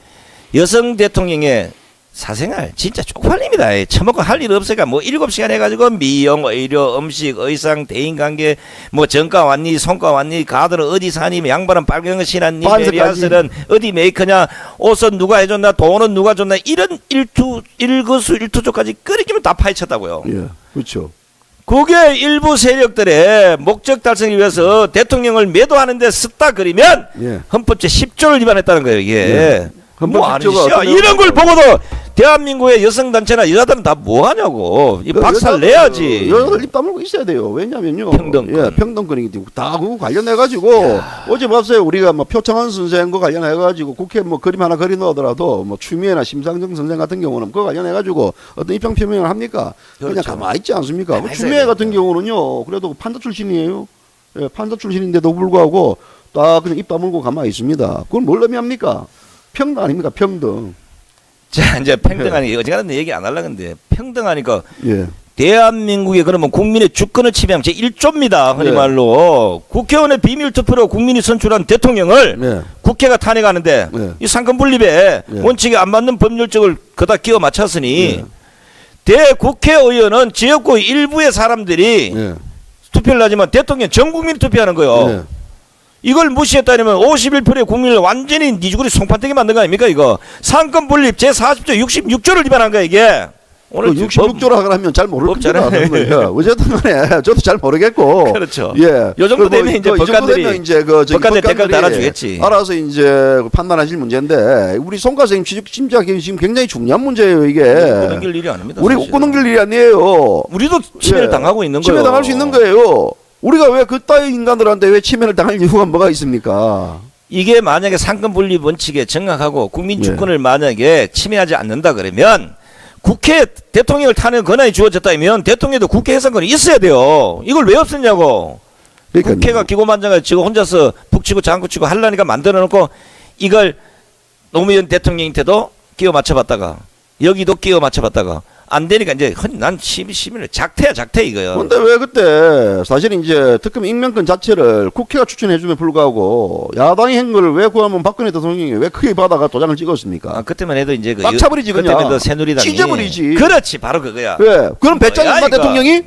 Speaker 2: 여성 대통령의 사생활 진짜 쪽팔립니다. 처먹고 할 일 없으니까 뭐 7시간 해가지고 미용, 의료, 음식, 의상, 대인관계 뭐 전과 왔니, 송과 왔니, 가들은 어디 사니, 양반은 빨간 거 신었니,
Speaker 1: 반스까지.
Speaker 2: 메리아스는 어디 메이커냐, 옷은 누가 해줬나, 돈은 누가 줬나 이런 일거수일투족까지 끓이기면 다 파헤쳤다고요.
Speaker 1: 예, 그렇죠.
Speaker 2: 그게 일부 세력들의 목적 달성을 위해서 대통령을 매도하는 데 썼다 그러면
Speaker 1: 예.
Speaker 2: 헌법 제 10조를 위반했다는 거예요. 이게
Speaker 1: 예. 헌법
Speaker 2: 뭐
Speaker 1: 10조가
Speaker 2: 아니시야
Speaker 1: 어떤
Speaker 2: 이런 걸 보고도 대한민국의 여성 단체나 여자들은 다 뭐 하냐고. 이 박살 내야지.
Speaker 1: 여자들 입 다물고 있어야 돼요. 왜냐면요.
Speaker 2: 평등권.
Speaker 1: 예, 평등권이 다 그거 관련해 가지고 어제 봤어요. 우리가 뭐 표창원 선생과 관련해 가지고 국회 뭐 그림 하나 그리 넣더라도 뭐 추미애나 심상정 선생 같은 경우는 그거 관련해 가지고 어떤 입장 표명을 합니까? 그냥
Speaker 2: 그렇죠.
Speaker 1: 가만히 있지 않습니까?
Speaker 2: 가만히
Speaker 1: 추미애
Speaker 2: 있어야
Speaker 1: 같은
Speaker 2: 됩니다.
Speaker 1: 경우는요. 그래도 판사 출신이에요. 예, 판사 출신인데도 불구하고 딱 그냥 입 다물고 가만히 있습니다. 그건 뭘 의미합니까? 평등 아닙니까? 평등.
Speaker 2: 자, 이제 평등하니까 어지간한 얘기 안 하려고 했는데 평등하니까
Speaker 1: 예.
Speaker 2: 대한민국에 그러면 국민의 주권을 침해하면 제 1조입니다. 흔히
Speaker 1: 네.
Speaker 2: 말로 국회의원의 비밀 투표로 국민이 선출한 대통령을
Speaker 1: 네.
Speaker 2: 국회가 탄핵하는데
Speaker 1: 네.
Speaker 2: 이 상권 분립에
Speaker 1: 네.
Speaker 2: 원칙에 안 맞는 법률적을 그다 끼워 맞췄으니
Speaker 1: 네.
Speaker 2: 대국회의원은 지역구 일부의 사람들이
Speaker 1: 예.
Speaker 2: 투표를 하지만 대통령 전 국민이 투표하는 거예요.
Speaker 1: 예.
Speaker 2: 이걸 무시했다면 51%의 국민을 완전히 니주구리 송판되게 만든 거 아닙니까 이거. 상권 분립 제40조 66조를 위반한 거야 이게. 오늘
Speaker 1: 66조라 그러면 잘 모를
Speaker 2: 법
Speaker 1: 겁니다.
Speaker 2: 잘하네.
Speaker 1: 어쨌든 간에 저도 잘 모르겠고.
Speaker 2: 그렇죠.
Speaker 1: 예.
Speaker 2: 요 정도
Speaker 1: 그
Speaker 2: 되면 이제
Speaker 1: 이 정도
Speaker 2: 법관들이
Speaker 1: 되면 이제 그 저기
Speaker 2: 법관들 댓글
Speaker 1: 법관들이
Speaker 2: 달아주겠지.
Speaker 1: 알아서 이제 판단하실 문제인데 우리 송 과생님 진짜 지금 굉장히 중요한 문제예요 이게.
Speaker 2: 웃고 넘길 일이 아닙니다.
Speaker 1: 우리
Speaker 2: 사실은.
Speaker 1: 웃고 넘길 일이 아니에요.
Speaker 2: 우리도 침해를
Speaker 1: 예.
Speaker 2: 당하고 있는 거예요.
Speaker 1: 침해 당할 수 있는 거예요. 우리가 왜 그따위 인간들한테 왜 침해를 당할 이유가 뭐가 있습니까?
Speaker 2: 이게 만약에 상권 분립 원칙에 정확하고 국민
Speaker 1: 예.
Speaker 2: 주권을 만약에 침해하지 않는다 그러면 국회 대통령을 타는 권한이 주어졌다면 대통령도 국회 해산권이 있어야 돼요. 이걸 왜 없었냐고.
Speaker 1: 그러니까요.
Speaker 2: 국회가 기고만장을 지고 혼자서 북치고 장구치고 하려니까 만들어 놓고 이걸 노무현 대통령한테도 끼워 맞춰봤다가 여기도 끼워 맞춰봤다가 안 되니까 이제 난 시민을 작태야 작태 이거요.
Speaker 1: 그런데 왜 그때 사실 이제 특검 임명권 자체를 국회가 추천해주면 불구하고 야당이 한 거를 왜 구하면 박근혜 대통령이 왜 크게 받아가 도장을 찍었습니까?
Speaker 2: 아, 그때만 해도 이제 그
Speaker 1: 빡 차버리지, 그냥.
Speaker 2: 그때만 해도 새누리당이
Speaker 1: 찢어버리지.
Speaker 2: 그렇지 바로 그거야.
Speaker 1: 왜? 그럼 배짱
Speaker 2: 뭐야,
Speaker 1: 인마
Speaker 2: 이거?
Speaker 1: 대통령이?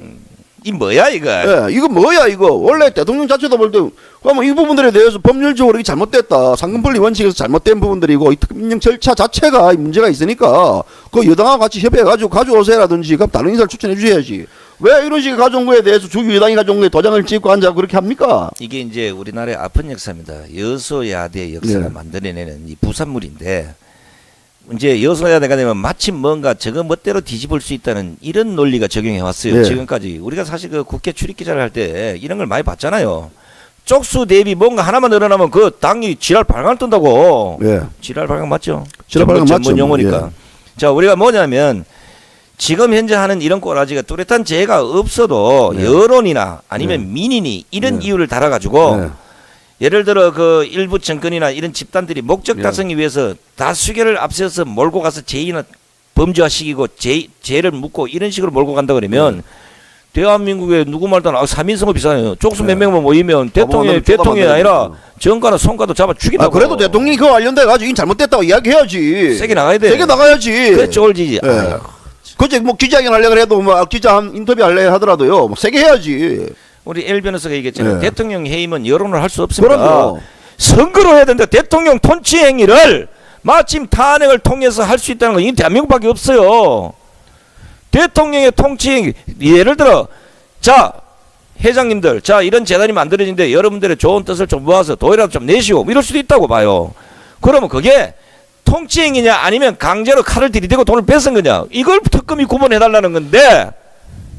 Speaker 2: 이 뭐야 이거?
Speaker 1: 예, 이거 뭐야 이거? 원래 대통령 자체도 볼 때 그러면 이 부분들에 대해서 법률적으로 이게 잘못됐다. 상권분리 원칙에서 잘못된 부분들이고 이 특검 임명 절차 자체가 문제가 있으니까 그 여당하고 같이 협의해가지고 가져오세요라든지 그럼 다른 인사를 추천해 주셔야지. 왜 이런 식의 가져온 거에 대해서 주기 여당이 가져온 거에 도장을 찍고 앉아 그렇게 합니까?
Speaker 2: 이게 이제 우리나라의 아픈 역사입니다. 여소야대 역사가
Speaker 1: 네.
Speaker 2: 만들어내는 이 부산물인데 이제 여소야대가 되면 마침 뭔가 저거 멋대로 뒤집을 수 있다는 이런 논리가 적용해 왔어요.
Speaker 1: 네.
Speaker 2: 지금까지 우리가 사실 그 국회 출입 기자를 할 때 이런 걸 많이 봤잖아요. 쪽수 대비 뭔가 하나만 늘어나면 그 당이 지랄 발광을 뜬다고.
Speaker 1: 예.
Speaker 2: 지랄 발광 맞죠?
Speaker 1: 지랄 발광
Speaker 2: 전문
Speaker 1: 맞죠.
Speaker 2: 용어니까. 자, 우리가 뭐냐면 지금 현재 하는 이런 꼬라지가 뚜렷한 죄가 없어도
Speaker 1: 네.
Speaker 2: 여론이나 아니면 민인이 이런
Speaker 1: 네.
Speaker 2: 이유를 달아가지고
Speaker 1: 네.
Speaker 2: 예를 들어 그 일부 정권이나 이런 집단들이 목적
Speaker 1: 네.
Speaker 2: 달성을 위해서 다수결을 앞세워서 몰고 가서 죄인을 범죄화시키고 죄를 묻고 이런 식으로 몰고 간다 그러면 대한민국에 누구 말도 안 하고 3인승은 비싸요. 쪽수 몇
Speaker 1: 네.
Speaker 2: 명만 모이면 대통령이 아니라 정가나 성가도 잡아 죽인다고.
Speaker 1: 아 그래도 대통령이 그거 관련돼 가지고 이 잘못됐다고 이야기해야지.
Speaker 2: 세게 나가야 돼.
Speaker 1: 세게 나가야지.
Speaker 2: 그래 쫄지지.
Speaker 1: 예.
Speaker 2: 아이고.
Speaker 1: 그제 뭐 기자회견 하려 그래도 뭐 기자 한 인터뷰 할래 하더라도요. 뭐 세게 해야지.
Speaker 2: 우리 엘 변호사가 얘기했잖아요.
Speaker 1: 네.
Speaker 2: 대통령 해임은 여론을 할 수 없습니다.
Speaker 1: 그럼요.
Speaker 2: 선거로 해야 되는데 대통령 통치 행위를 마침 탄핵을 통해서 할 수 있다는 건 이 대한민국밖에 없어요. 대통령의 통치 행위 예를 들어 자 회장님들 자 이런 재단이 만들어진데 여러분들의 좋은 뜻을 좀 모아서 돈이라도 좀 내시오 이럴 수도 있다고 봐요. 그러면 그게 통치 행위냐 아니면 강제로 칼을 들이대고 돈을 뺏은 거냐 이걸 특검이 구분해달라는 건데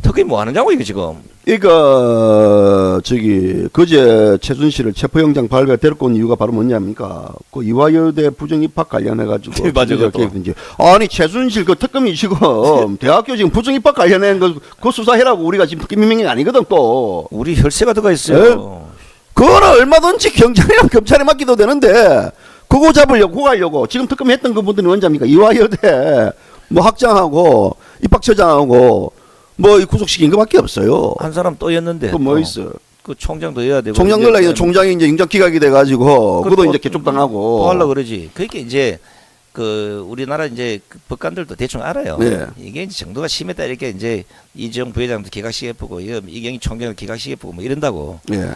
Speaker 2: 특검이 뭐 하느냐고 이거 지금.
Speaker 1: 그러니까 저기 그제 최순실을 체포영장 발부에 데리고 온 이유가 바로 뭐냐입니까? 그 이화여대 부정 입학 관련해 가지고
Speaker 2: 맞아, 그것도.
Speaker 1: 아니 최순실 그 특검이 지금 대학교 지금 부정 입학 관련한 그 수사해라고 우리가 지금 특검 임명이 아니거든 또.
Speaker 2: 우리 혈세가 들어가 있어요.
Speaker 1: 그거는 얼마든지 경찰이나 검찰에 맡기도 되는데 그거 잡으려고 그거 하려고 지금 특검 했던 그분들이 원자입니까? 이화여대 뭐 학장하고 입학처장하고 뭐 구속시킨 거밖에 없어요.
Speaker 2: 한 사람 또였는데.
Speaker 1: 그 뭐 있어?
Speaker 2: 그 총장도 해야 되고.
Speaker 1: 총장 놀라 이제 총장이 이제 인적 기각이 돼가지고 그것도
Speaker 2: 또-
Speaker 1: 이제 개쪽당하고.
Speaker 2: 또 하려 그러지. 그게 이제 그 우리나라 이제 그 법관들도 대충 알아요.
Speaker 1: 네.
Speaker 2: 이게 이제 정도가 심했다 이렇게 이제 이재용 부회장도 기각시켜보고 이경희 총장도 기각시켜보고 뭐 이런다고.
Speaker 1: 예.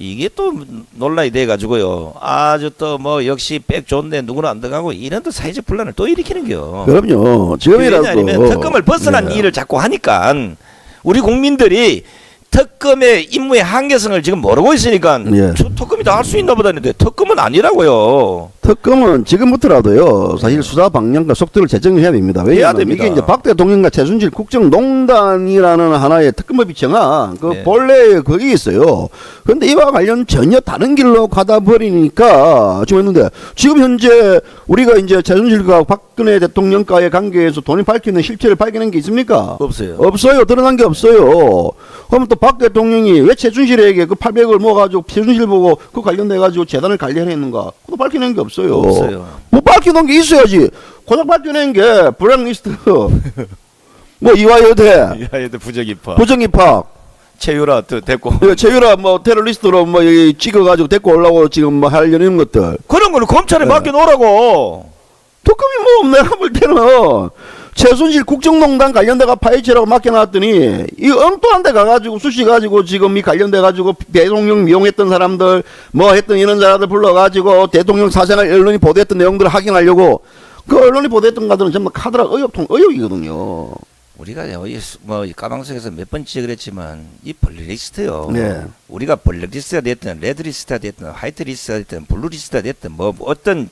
Speaker 2: 이게 또 논란이 돼가지고요. 아주 또 뭐 역시 백 좋은데 누구는 안 들어가고 이런 또 사회적 분란을 또 일으키는겨.
Speaker 1: 그럼요. 지금이라도
Speaker 2: 왜냐하면 특검을 벗어난
Speaker 1: 예.
Speaker 2: 일을 자꾸 하니까 우리 국민들이 특검의 임무의 한계성을 지금 모르고 있으니까
Speaker 1: 예.
Speaker 2: 특검이 다 할 수 있나 보다는데 특검은 아니라고요.
Speaker 1: 특검은 지금부터라도요, 사실 수사 방향과 속도를 재정해야 됩니다.
Speaker 2: 해야
Speaker 1: 왜냐하면
Speaker 2: 됩니다.
Speaker 1: 이게 이제 박 대통령과 최순실 국정농단이라는 하나의 특검법이 정한 그
Speaker 2: 네.
Speaker 1: 본래 그게 있어요. 그런데 이와 관련 전혀 다른 길로 가다 버리니까 지금 했는데 지금 현재 우리가 이제 최순실과 박근혜 대통령과의 관계에서 돈이 밝히는 실체를 밝히는 게 있습니까?
Speaker 2: 없어요.
Speaker 1: 없어요. 드러난 게 없어요. 그러면 또 박 대통령이 왜 최순실에게 그 800을 모아가지고 최순실 보고 그 관련돼가지고 재단을 관리했는가? 그것도 밝히는 게 없어요.
Speaker 2: 없어요.
Speaker 1: 뭐 밝혀놓은 게 있어야지. 고작 밝혀낸 게 블랙리스트. 뭐 이화여대,
Speaker 2: 야얘도 부적 입학.
Speaker 1: 부정 입학,
Speaker 2: 최유라 또 됐고.
Speaker 1: 최유라 뭐 테러리스트로 뭐 찍어가지고 데리고 오려고 지금 뭐 하려는 것들.
Speaker 2: 그런 거는 검찰에
Speaker 1: 네.
Speaker 2: 맡겨놓으라고.
Speaker 1: 특검이 뭐 내가 볼 때는 최순실 국정농단 관련돼가 파헤치라고 맡겨놨더니 이 엉뚱한 데 가가지고 수시 가지고 지금 이 관련돼가지고 대통령 미용했던 사람들 뭐 했던 이런 사람들 불러가지고 대통령 사생활 언론이 보도했던 내용들을 확인하려고 그 언론이 보도했던 것들은 전부 카드라 의혹이거든요.
Speaker 2: 우리가 뭐 까방송에서 몇 번 지적했지만 이 블랙리스트요.
Speaker 1: 네.
Speaker 2: 우리가 블랙리스트가 됐든 레드리스트가 됐든 화이트리스트가 됐든 블루리스트가 됐든 뭐 어떤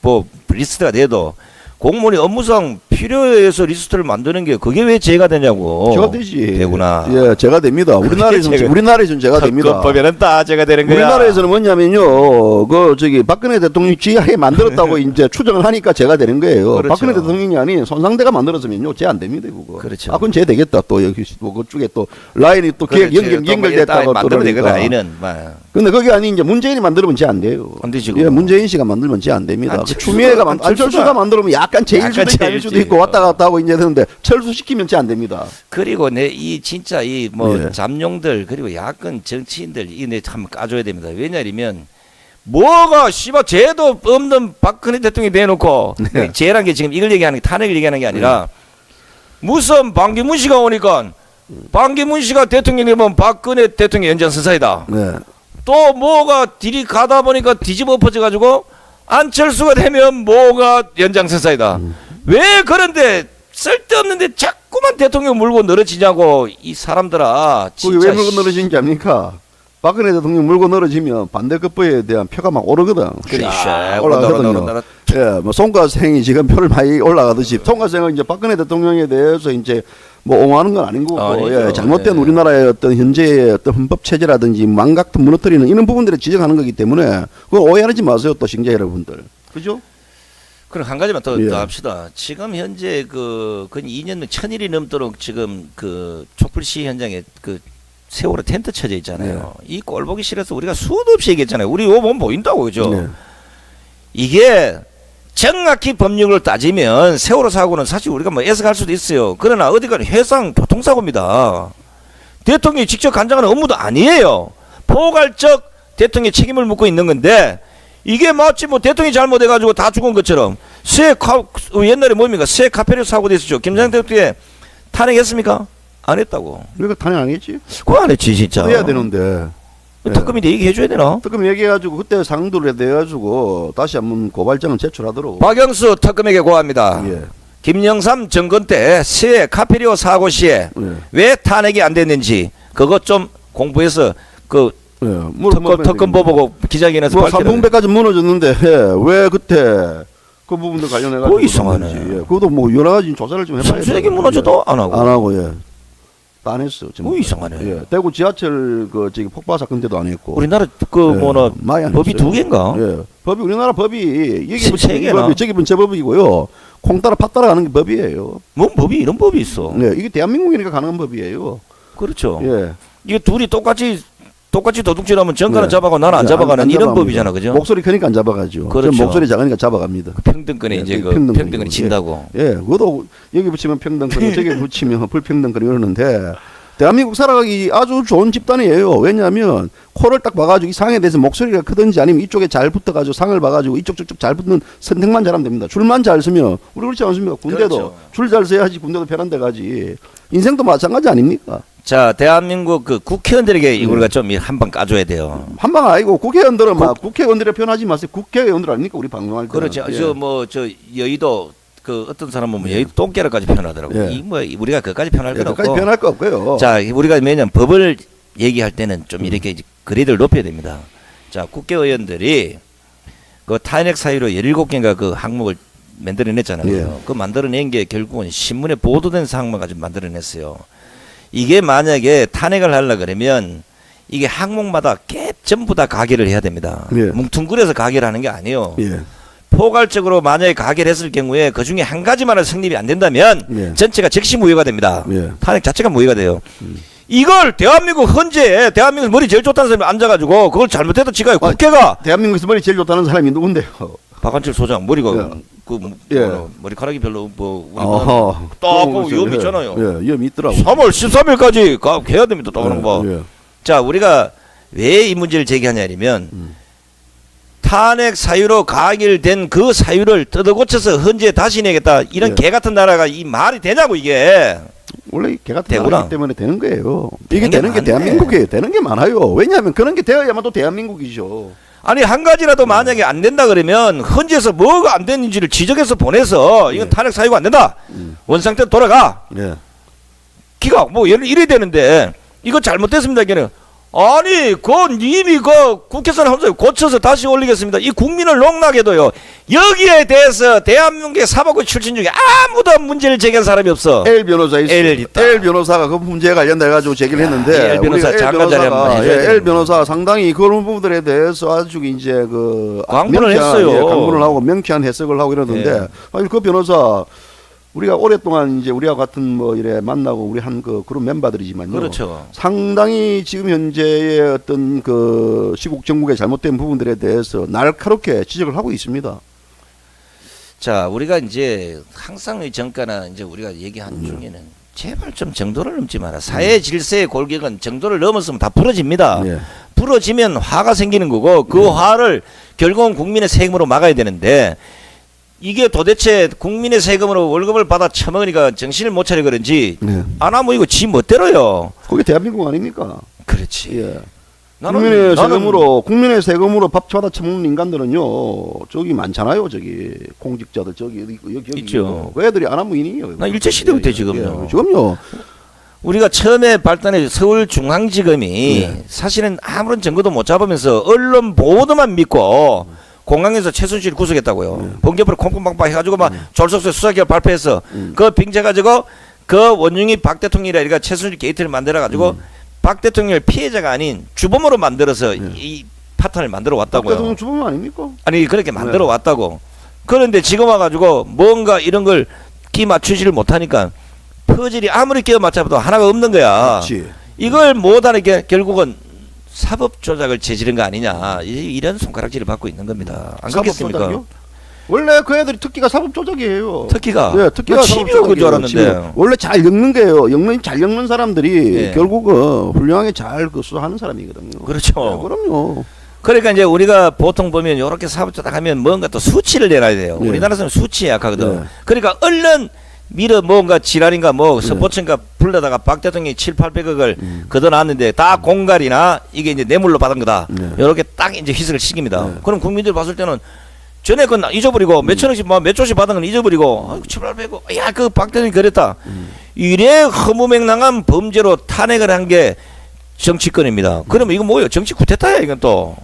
Speaker 2: 뭐 리스트가 돼도 공무원이 업무상 필요해서 리스트를 만드는 게 그게 왜 죄가 되냐고.
Speaker 1: 제가 되지.
Speaker 2: 되구나.
Speaker 1: 예, 제가 됩니다. 우리나라에서는 제가 됩니다.
Speaker 2: 특검법에는 다 죄가 되는 거야.
Speaker 1: 우리나라에서는 뭐냐면요, 그 저기 박근혜 대통령이 지하에 만들었다고 이제 추정을 하니까 죄가 되는 거예요.
Speaker 2: 그렇죠.
Speaker 1: 박근혜 대통령이 아닌 손상대가 만들었으면요, 죄 안 됩니다, 그거.
Speaker 2: 그렇죠.
Speaker 1: 아, 그건 죄 되겠다. 또 여기 또 그쪽에 또 라인이 또 연결됐다고 또
Speaker 2: 만들면 되거든.
Speaker 1: 그러니까.
Speaker 2: 아이는
Speaker 1: 근데 그게 아니 이제 문재인이 만들면 죄 안 돼요.
Speaker 2: 안 되지, 그거.
Speaker 1: 예, 문재인 씨가 만들면 죄 안 됩니다.
Speaker 2: 안철수가-
Speaker 1: 추미애가 안철수가 만들면 약간 제일
Speaker 2: 약간
Speaker 1: 수도 있고 수도 있고 왔다 갔다 하고 이제 되는데 철수시키면 죄 안 됩니다.
Speaker 2: 그리고 내 이 진짜 이 뭐
Speaker 1: 예.
Speaker 2: 잠룡들 그리고 야권 정치인들 이내 한번 까줘야 됩니다. 왜냐하면 뭐가 씨발 죄도 없는 박근혜 대통령이 내놓고
Speaker 1: 네.
Speaker 2: 죄란 게 지금 이걸 얘기하는 게 탄핵을 얘기하는 게 아니라 무슨 반기문 씨가 오니까 반기문 씨가 대통령이 되면 박근혜 대통령 연장선상이다.
Speaker 1: 네.
Speaker 2: 또 뭐가 딜이 가다 보니까 뒤집어 엎어져 가지고 안철수가 되면 뭐가 연장선상이다. 왜 그런데 쓸데없는데 자꾸만 대통령 물고 늘어지냐고 이 사람들아.
Speaker 1: 그게
Speaker 2: 진짜
Speaker 1: 왜 물고 늘어지는지 압니까? 박근혜 대통령 물고 늘어지면 반대급부에 대한 표가 막 오르거든.
Speaker 2: 그래,
Speaker 1: 쫙
Speaker 2: 샥
Speaker 1: 올라가거든요. 예, 뭐 송가생이 지금 표를 많이 올라가듯이 송가생은 이제 박근혜 대통령에 대해서 이제 뭐 옹호하는 건 아닌 거고,
Speaker 2: 아니죠.
Speaker 1: 예, 잘못된
Speaker 2: 예.
Speaker 1: 우리나라의 어떤 현재의 어떤 헌법 체제라든지 망각 무너뜨리는 이런 부분들을 지적하는 거기 때문에 그거 오해하지 마세요, 또 시청자 여러분들. 그죠?
Speaker 2: 그럼 한 가지만 더,
Speaker 1: 예.
Speaker 2: 더 합시다. 지금 현재 근 2년 1000일이 넘도록 지금 그 촛불 시위 현장에 그 세월호 텐트 쳐져 있잖아요. 이 꼴 보기 싫어서 우리가 수도 없이 얘기했잖아요. 우리 요 보면 보인다고 그죠?
Speaker 1: 네.
Speaker 2: 이게 정확히 법률을 따지면 세월호 사고는 사실 우리가 뭐 애석할 수도 있어요. 그러나 어디가는 해상 교통사고입니다. 대통령이 직접 간장하는 업무도 아니에요. 포괄적 대통령의 책임을 묻고 있는 건데 이게 마치 뭐 대통령이 잘못해가지고 다 죽은 것처럼 옛날에 뭡니까? 새 카페류 사고 됐었죠. 김장태 대통령 탄핵했습니까? 안 했다고.
Speaker 1: 그러니까 탄핵 안 했지?
Speaker 2: 그거 안 했지 진짜.
Speaker 1: 해야 되는데.
Speaker 2: 특검이 내 얘기해줘야 되나?
Speaker 1: 특검 얘기해가지고 그때 상도를 내가지고 다시 한번 고발장을 제출하도록.
Speaker 2: 박영수 특검에게 고합니다.
Speaker 1: 예.
Speaker 2: 김영삼 정권 때 새 카페리오 사고 시에
Speaker 1: 예.
Speaker 2: 왜 탄핵이 안 됐는지 그것 좀 공부해서 그
Speaker 1: 예.
Speaker 2: 특검 보고 기자회견에서
Speaker 1: 뭐
Speaker 2: 밝히라.
Speaker 1: 3분배까지 무너졌는데 왜 그때 그 부분도 관련해가지고
Speaker 2: 그거 이상하네.
Speaker 1: 그런지, 예. 그것도 뭐 여러 가지 조사를 좀 해봐야
Speaker 2: 순수하게
Speaker 1: 돼요.
Speaker 2: 무너져도 안 하고.
Speaker 1: 안 하고 예. 안 했어.
Speaker 2: 그거 이상하네.
Speaker 1: 예. 대구 지하철 그 지금 폭파 사건 때도 안 했고.
Speaker 2: 우리나라 그
Speaker 1: 예.
Speaker 2: 뭐나
Speaker 1: 많이 안
Speaker 2: 법이
Speaker 1: 했어요.
Speaker 2: 2개인가?
Speaker 1: 예. 법이 우리나라 법이 여기
Speaker 2: 세 개나?
Speaker 1: 법이 저기 문체법이고요. 콩 따라 팥 따라 가는 게 법이에요.
Speaker 2: 뭔 법이 이런 법이 있어.
Speaker 1: 네, 이게 대한민국이니까 가능한 법이에요.
Speaker 2: 그렇죠.
Speaker 1: 예.
Speaker 2: 이게 둘이 똑같이 도둑질하면 정가는
Speaker 1: 네.
Speaker 2: 잡아가고 나는 안
Speaker 1: 네,
Speaker 2: 잡아가는 이런
Speaker 1: 잡아갑니다.
Speaker 2: 법이잖아, 그죠?
Speaker 1: 목소리 크니까 안 잡아가죠.
Speaker 2: 그렇죠.
Speaker 1: 전 목소리 작으니까 잡아갑니다.
Speaker 2: 평등권에
Speaker 1: 예,
Speaker 2: 이제 그
Speaker 1: 평등권이고.
Speaker 2: 평등권이 진다고.
Speaker 1: 예, 그것도 여기 붙이면 평등권, 저기 붙이면 불평등권 이러는데 대한민국 살아가기 아주 좋은 집단이에요. 왜냐하면 코를 딱 봐가지고 이 상에 대해서 목소리가 크든지 아니면 이쪽에 잘 붙어가지고 상을 봐가지고 이쪽 저쪽 잘 붙는 선택만 잘하면 됩니다. 줄만 잘 서면 우리 그렇지 않습니까? 군대도
Speaker 2: 그렇죠.
Speaker 1: 줄 잘 서야지 군대도 편한 데 가지. 인생도 마찬가지 아닙니까?
Speaker 2: 자, 대한민국 그 국회의원들에게 우리가 좀 한 방 까줘야 돼요.
Speaker 1: 한방 아니고 국회의원들은 막 국회의원들의 표현하지 마세요. 국회의원들 아닙니까? 우리 방송할 때.
Speaker 2: 그렇죠.
Speaker 1: 예.
Speaker 2: 저 여의도 그 어떤 사람은 뭐 여의도 똥개라까지 표현하더라고.
Speaker 1: 예.
Speaker 2: 이 뭐 우리가 그까지 표현할 건
Speaker 1: 여기까지
Speaker 2: 없고.
Speaker 1: 표현할 거 없고요.
Speaker 2: 자, 우리가 매년 법을 얘기할 때는 좀 이렇게 그레이드를 높여야 됩니다. 자, 국회의원들이 그 탄핵 사유로 17개인가 그 항목을 만들어냈잖아요.
Speaker 1: 예.
Speaker 2: 그 만들어낸 게 결국은 신문에 보도된 사항만 가지고 만들어냈어요. 이게 만약에 탄핵을 하려 그러면 이게 항목마다 전부 다 가결을 해야 됩니다.
Speaker 1: 예.
Speaker 2: 뭉뚱그려서 가결하는 게 아니에요.
Speaker 1: 예.
Speaker 2: 포괄적으로 만약에 가결했을 경우에 그 중에 한 가지만은 성립이 안 된다면
Speaker 1: 예.
Speaker 2: 전체가 즉시 무효가 됩니다.
Speaker 1: 예.
Speaker 2: 탄핵 자체가 무효가 돼요. 이걸 대한민국 헌재에 대한민국 머리 제일 좋다는 사람이 앉아가지고 그걸 잘못해도 지가 국회가
Speaker 1: 대한민국에서 머리 제일 좋다는 사람이 누군데요?
Speaker 2: 박한철 소장 머리가
Speaker 1: 예.
Speaker 2: 예.
Speaker 1: 예.
Speaker 2: 머리카락이 별로 뭐
Speaker 1: 어허.
Speaker 2: 딱 위험이 있잖아요.
Speaker 1: 예, 위험이 있더라고.
Speaker 2: 3월 13일까지 해야 됩니다. 딱 그런 거 봐.
Speaker 1: 예.
Speaker 2: 자, 우리가 왜 이 문제를 제기하냐면 탄핵 사유로 가결된 그 사유를 뜯어고쳐서 헌재에 다시 내겠다. 이런
Speaker 1: 예.
Speaker 2: 개 같은 나라가 이 말이 되냐고 이게.
Speaker 1: 원래 개 같은
Speaker 2: 되구나.
Speaker 1: 나라이기 때문에 되는 거예요. 이게
Speaker 2: 되는 게
Speaker 1: 되는 게
Speaker 2: 많네.
Speaker 1: 대한민국이에요. 되는 게 많아요. 왜냐하면 그런 게 되어야만 또 대한민국이죠.
Speaker 2: 아니 한 가지라도 만약에 안 된다 그러면 헌재에서 뭐가 안 됐는지를 지적해서 보내서 이건
Speaker 1: 예.
Speaker 2: 탄핵 사유가 안 된다. 원상태로 돌아가.
Speaker 1: 예.
Speaker 2: 기각 뭐 이래 되는데 이거 잘못됐습니다. 이게는 아니 그 님이 그 국회의원 헌재 고쳐서 다시 올리겠습니다. 이 국민을 농락해도요. 여기에 대해서 대한민국의 사법부 출신 중에 아무도 문제를 제기한 사람이 없어.
Speaker 1: L 변호사 있어.
Speaker 2: L 있다.
Speaker 1: L 변호사가 그 문제에 관련돼 가지고 제기를 했는데
Speaker 2: L 변호사
Speaker 1: 우리가
Speaker 2: 잠깐 자리 한번 해줘야
Speaker 1: L
Speaker 2: 되는데.
Speaker 1: 변호사 상당히 그런 부분들에 대해서 아주 이제 그
Speaker 2: 광분을
Speaker 1: 명쾌한,
Speaker 2: 했어요.
Speaker 1: 예, 광분을 하고 명쾌한 해석을 하고 이러는데
Speaker 2: 예.
Speaker 1: 아니 그 변호사 우리가 오랫동안 이제 우리와 같은 뭐 이래 만나고 우리 한 그 그룹 멤버들이지만요.
Speaker 2: 그렇죠.
Speaker 1: 상당히 지금 현재의 어떤 그 시국 정국의 잘못된 부분들에 대해서 날카롭게 지적을 하고 있습니다.
Speaker 2: 자, 우리가 이제 항상 의 정가나 이제 우리가 얘기하는 중에는 제발 좀 정도를 넘지 마라. 사회 질서의 골격은 정도를 넘었으면 다 부러집니다.
Speaker 1: 예.
Speaker 2: 부러지면 화가 생기는 거고 그 화를 결국은 국민의 세금으로 막아야 되는데 이게 도대체 국민의 세금으로 월급을 받아 처먹으니까 정신을 못 차려 그런지
Speaker 1: 네.
Speaker 2: 안 하면 이거 지 멋대로요.
Speaker 1: 그게 대한민국 아닙니까?
Speaker 2: 그렇지.
Speaker 1: 예. 국민의 세금으로 밥 받아 처먹는 인간들은요 저기 많잖아요. 저기 공직자들 저기 여기
Speaker 2: 있죠.
Speaker 1: 그 애들이 안 하면 인이에요.
Speaker 2: 나 일제시대부터 지금요.
Speaker 1: 지금요.
Speaker 2: 우리가 처음에 발단해 서울중앙지검이 사실은 아무런 증거도 못 잡으면서 언론 보도만 믿고 공항에서 최순실을 구속했다고요. 번개불 콩콩빵빵 해가지고 막 졸속서 수사기획 발표해서 그 빙자가지고 그 원흉이 박 대통령이라 최순실 게이트를 만들어가지고 박 대통령을 피해자가 아닌 주범으로 만들어서 이 파탄을 만들어 왔다고요.
Speaker 1: 대통령 주범 아닙니까?
Speaker 2: 아니 그렇게 만들어 왔다고. 그런데 지금 와가지고 뭔가 이런 걸 끼 맞추지를 못하니까 퍼즐이 아무리 끼워 맞춰도 하나가 없는 거야.
Speaker 1: 그렇지.
Speaker 2: 이걸 못하는 게 결국은 사법 조작을 저지른 거 아니냐 이런 손가락질을 받고 있는 겁니다. 안 그렇겠습니까?
Speaker 1: 조작이요? 원래 그 애들이 특기가 사법 조작이에요.
Speaker 2: 특기가
Speaker 1: 예, 특기가
Speaker 2: 나 취미로 그줄 알았는데
Speaker 1: 지금 원래 잘 엮는 게요. 잘 엮는 사람들이
Speaker 2: 예.
Speaker 1: 결국은 훌륭하게 잘 그 수사하는 사람이거든요.
Speaker 2: 그렇죠.
Speaker 1: 예, 그럼요.
Speaker 2: 그러니까 이제 우리가 보통 보면 이렇게 사법 조작하면 뭔가 또 수치를 내놔야 돼요.
Speaker 1: 예.
Speaker 2: 우리나라 사람 수치에 약하거든.
Speaker 1: 예.
Speaker 2: 그러니까 얼른 밀어 뭔가 지랄인가 뭐 스포츠인가 불러다가 박 대통령이 700~800억을 걷어놨는데 다 공갈이나 이게 이제 뇌물로 받은 거다. 이렇게 딱 이제 희석을 시킵니다. 그럼 국민들 봤을 때는 전에 그건 잊어버리고 몇천억씩 몇 조씩 받은 건 잊어버리고 700~800억 야 그 박 대통령이 그랬다. 이래 허무맹랑한 범죄로 탄핵을 한 게 정치권입니다. 그러면 이건 뭐예요? 정치 쿠데타야 이건 또.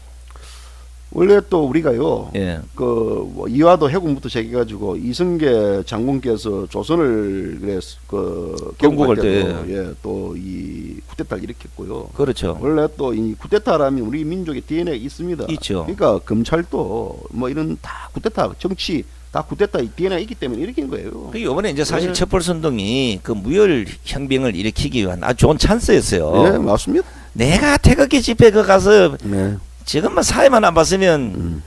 Speaker 1: 원래 또 우리가요.
Speaker 2: 예.
Speaker 1: 뭐 이화도 해군부터 제기가지고 이성계 장군께서 조선을 그래서 그
Speaker 2: 건국할
Speaker 1: 개국할 때도
Speaker 2: 때.
Speaker 1: 예, 또 이 쿠데타를 일으켰고요.
Speaker 2: 그렇죠.
Speaker 1: 원래 또 이 쿠데타라면 우리 민족의 DNA가 있습니다.
Speaker 2: 있죠.
Speaker 1: 그러니까 검찰도 뭐 이런 다 쿠데타 정치 다 쿠데타 DNA가 있기 때문에 일으킨 거예요.
Speaker 2: 이번에 이제 사실
Speaker 1: 예.
Speaker 2: 첩벌선동이 그 무혈 혁명을 일으키기 위한 아주 좋은 찬스였어요.
Speaker 1: 예, 맞습니다.
Speaker 2: 내가 태극기 집회 그 가서
Speaker 1: 네.
Speaker 2: 지금만 사회만 안 봤으면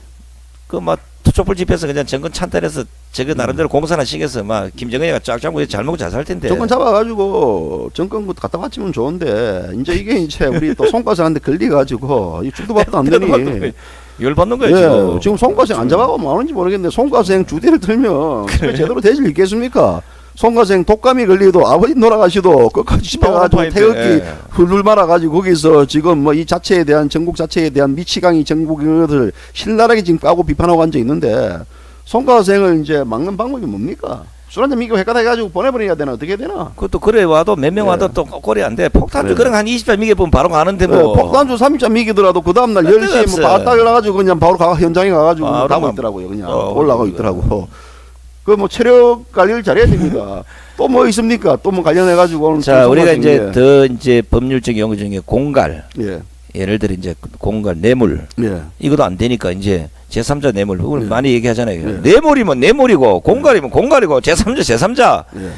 Speaker 2: 그 막 촛불 집회에서 그냥 정권 찬탈해서 저거 나름대로 공사나 시켜서 막 김정은이가 쫙 잡고 잘 먹고 잘 살 텐데.
Speaker 1: 정권 잡아가지고 정권부터 갖다 바치면 좋은데 이제 이게 이제 우리 또 송과생한테 걸려가지고 이 주도 밥도 안 되니.
Speaker 2: 열받는 거예요
Speaker 1: 예, 지금 송과생 안 잡아가면 뭐 하는지 모르겠는데 송과생 주대를 들면 그게 제대로 되질 있겠습니까? 송과생 독감이 걸리도 아버지 돌아가시도 끝까지 집에가지고 태극기
Speaker 2: 예.
Speaker 1: 훌훌 말아가지고 거기서 지금 뭐 이 자체에 대한 전국 자체에 대한 미치광이 전국을 신랄하게 지금 까고 비판하고 앉아 있는데 송과생을 이제 막는 방법이 뭡니까? 술 한잔 미겨 헷가다 해가지고 보내버려야 되나 어떻게 되나?
Speaker 2: 그것도 그래 와도 몇 명 와도
Speaker 1: 네.
Speaker 2: 또 꼴이 안 돼. 폭탄주
Speaker 1: 네.
Speaker 2: 그런 한 20잔 미겨보면 바로 가는데
Speaker 1: 네,
Speaker 2: 뭐.
Speaker 1: 폭탄주 30잔 미기더라도 그 다음날
Speaker 2: 할
Speaker 1: 10시에
Speaker 2: 데가
Speaker 1: 뭐
Speaker 2: 없어요.
Speaker 1: 바딱 일어나가지고 그냥 바로 현장에 가가지고
Speaker 2: 바로
Speaker 1: 가고
Speaker 2: 막-
Speaker 1: 있더라고요. 그냥
Speaker 2: 어,
Speaker 1: 올라가고
Speaker 2: 그거.
Speaker 1: 있더라고. 그 뭐 체력 관리를 잘해야 됩니다. 또 뭐 있습니까? 또 뭐 관련해가지고 오늘
Speaker 2: 자
Speaker 1: 또
Speaker 2: 우리가
Speaker 1: 소개하신
Speaker 2: 이제 더 이제 법률적 용어 중에 공갈
Speaker 1: 게,
Speaker 2: 예를 들어 이제 공갈 뇌물
Speaker 1: 예,
Speaker 2: 이것도 안 되니까 이제 제3자 뇌물 오늘
Speaker 1: 네.
Speaker 2: 많이 얘기하잖아요.
Speaker 1: 네.
Speaker 2: 뇌물이면 뇌물이고 공갈이면 공갈이고 제3자 제3자
Speaker 1: 예.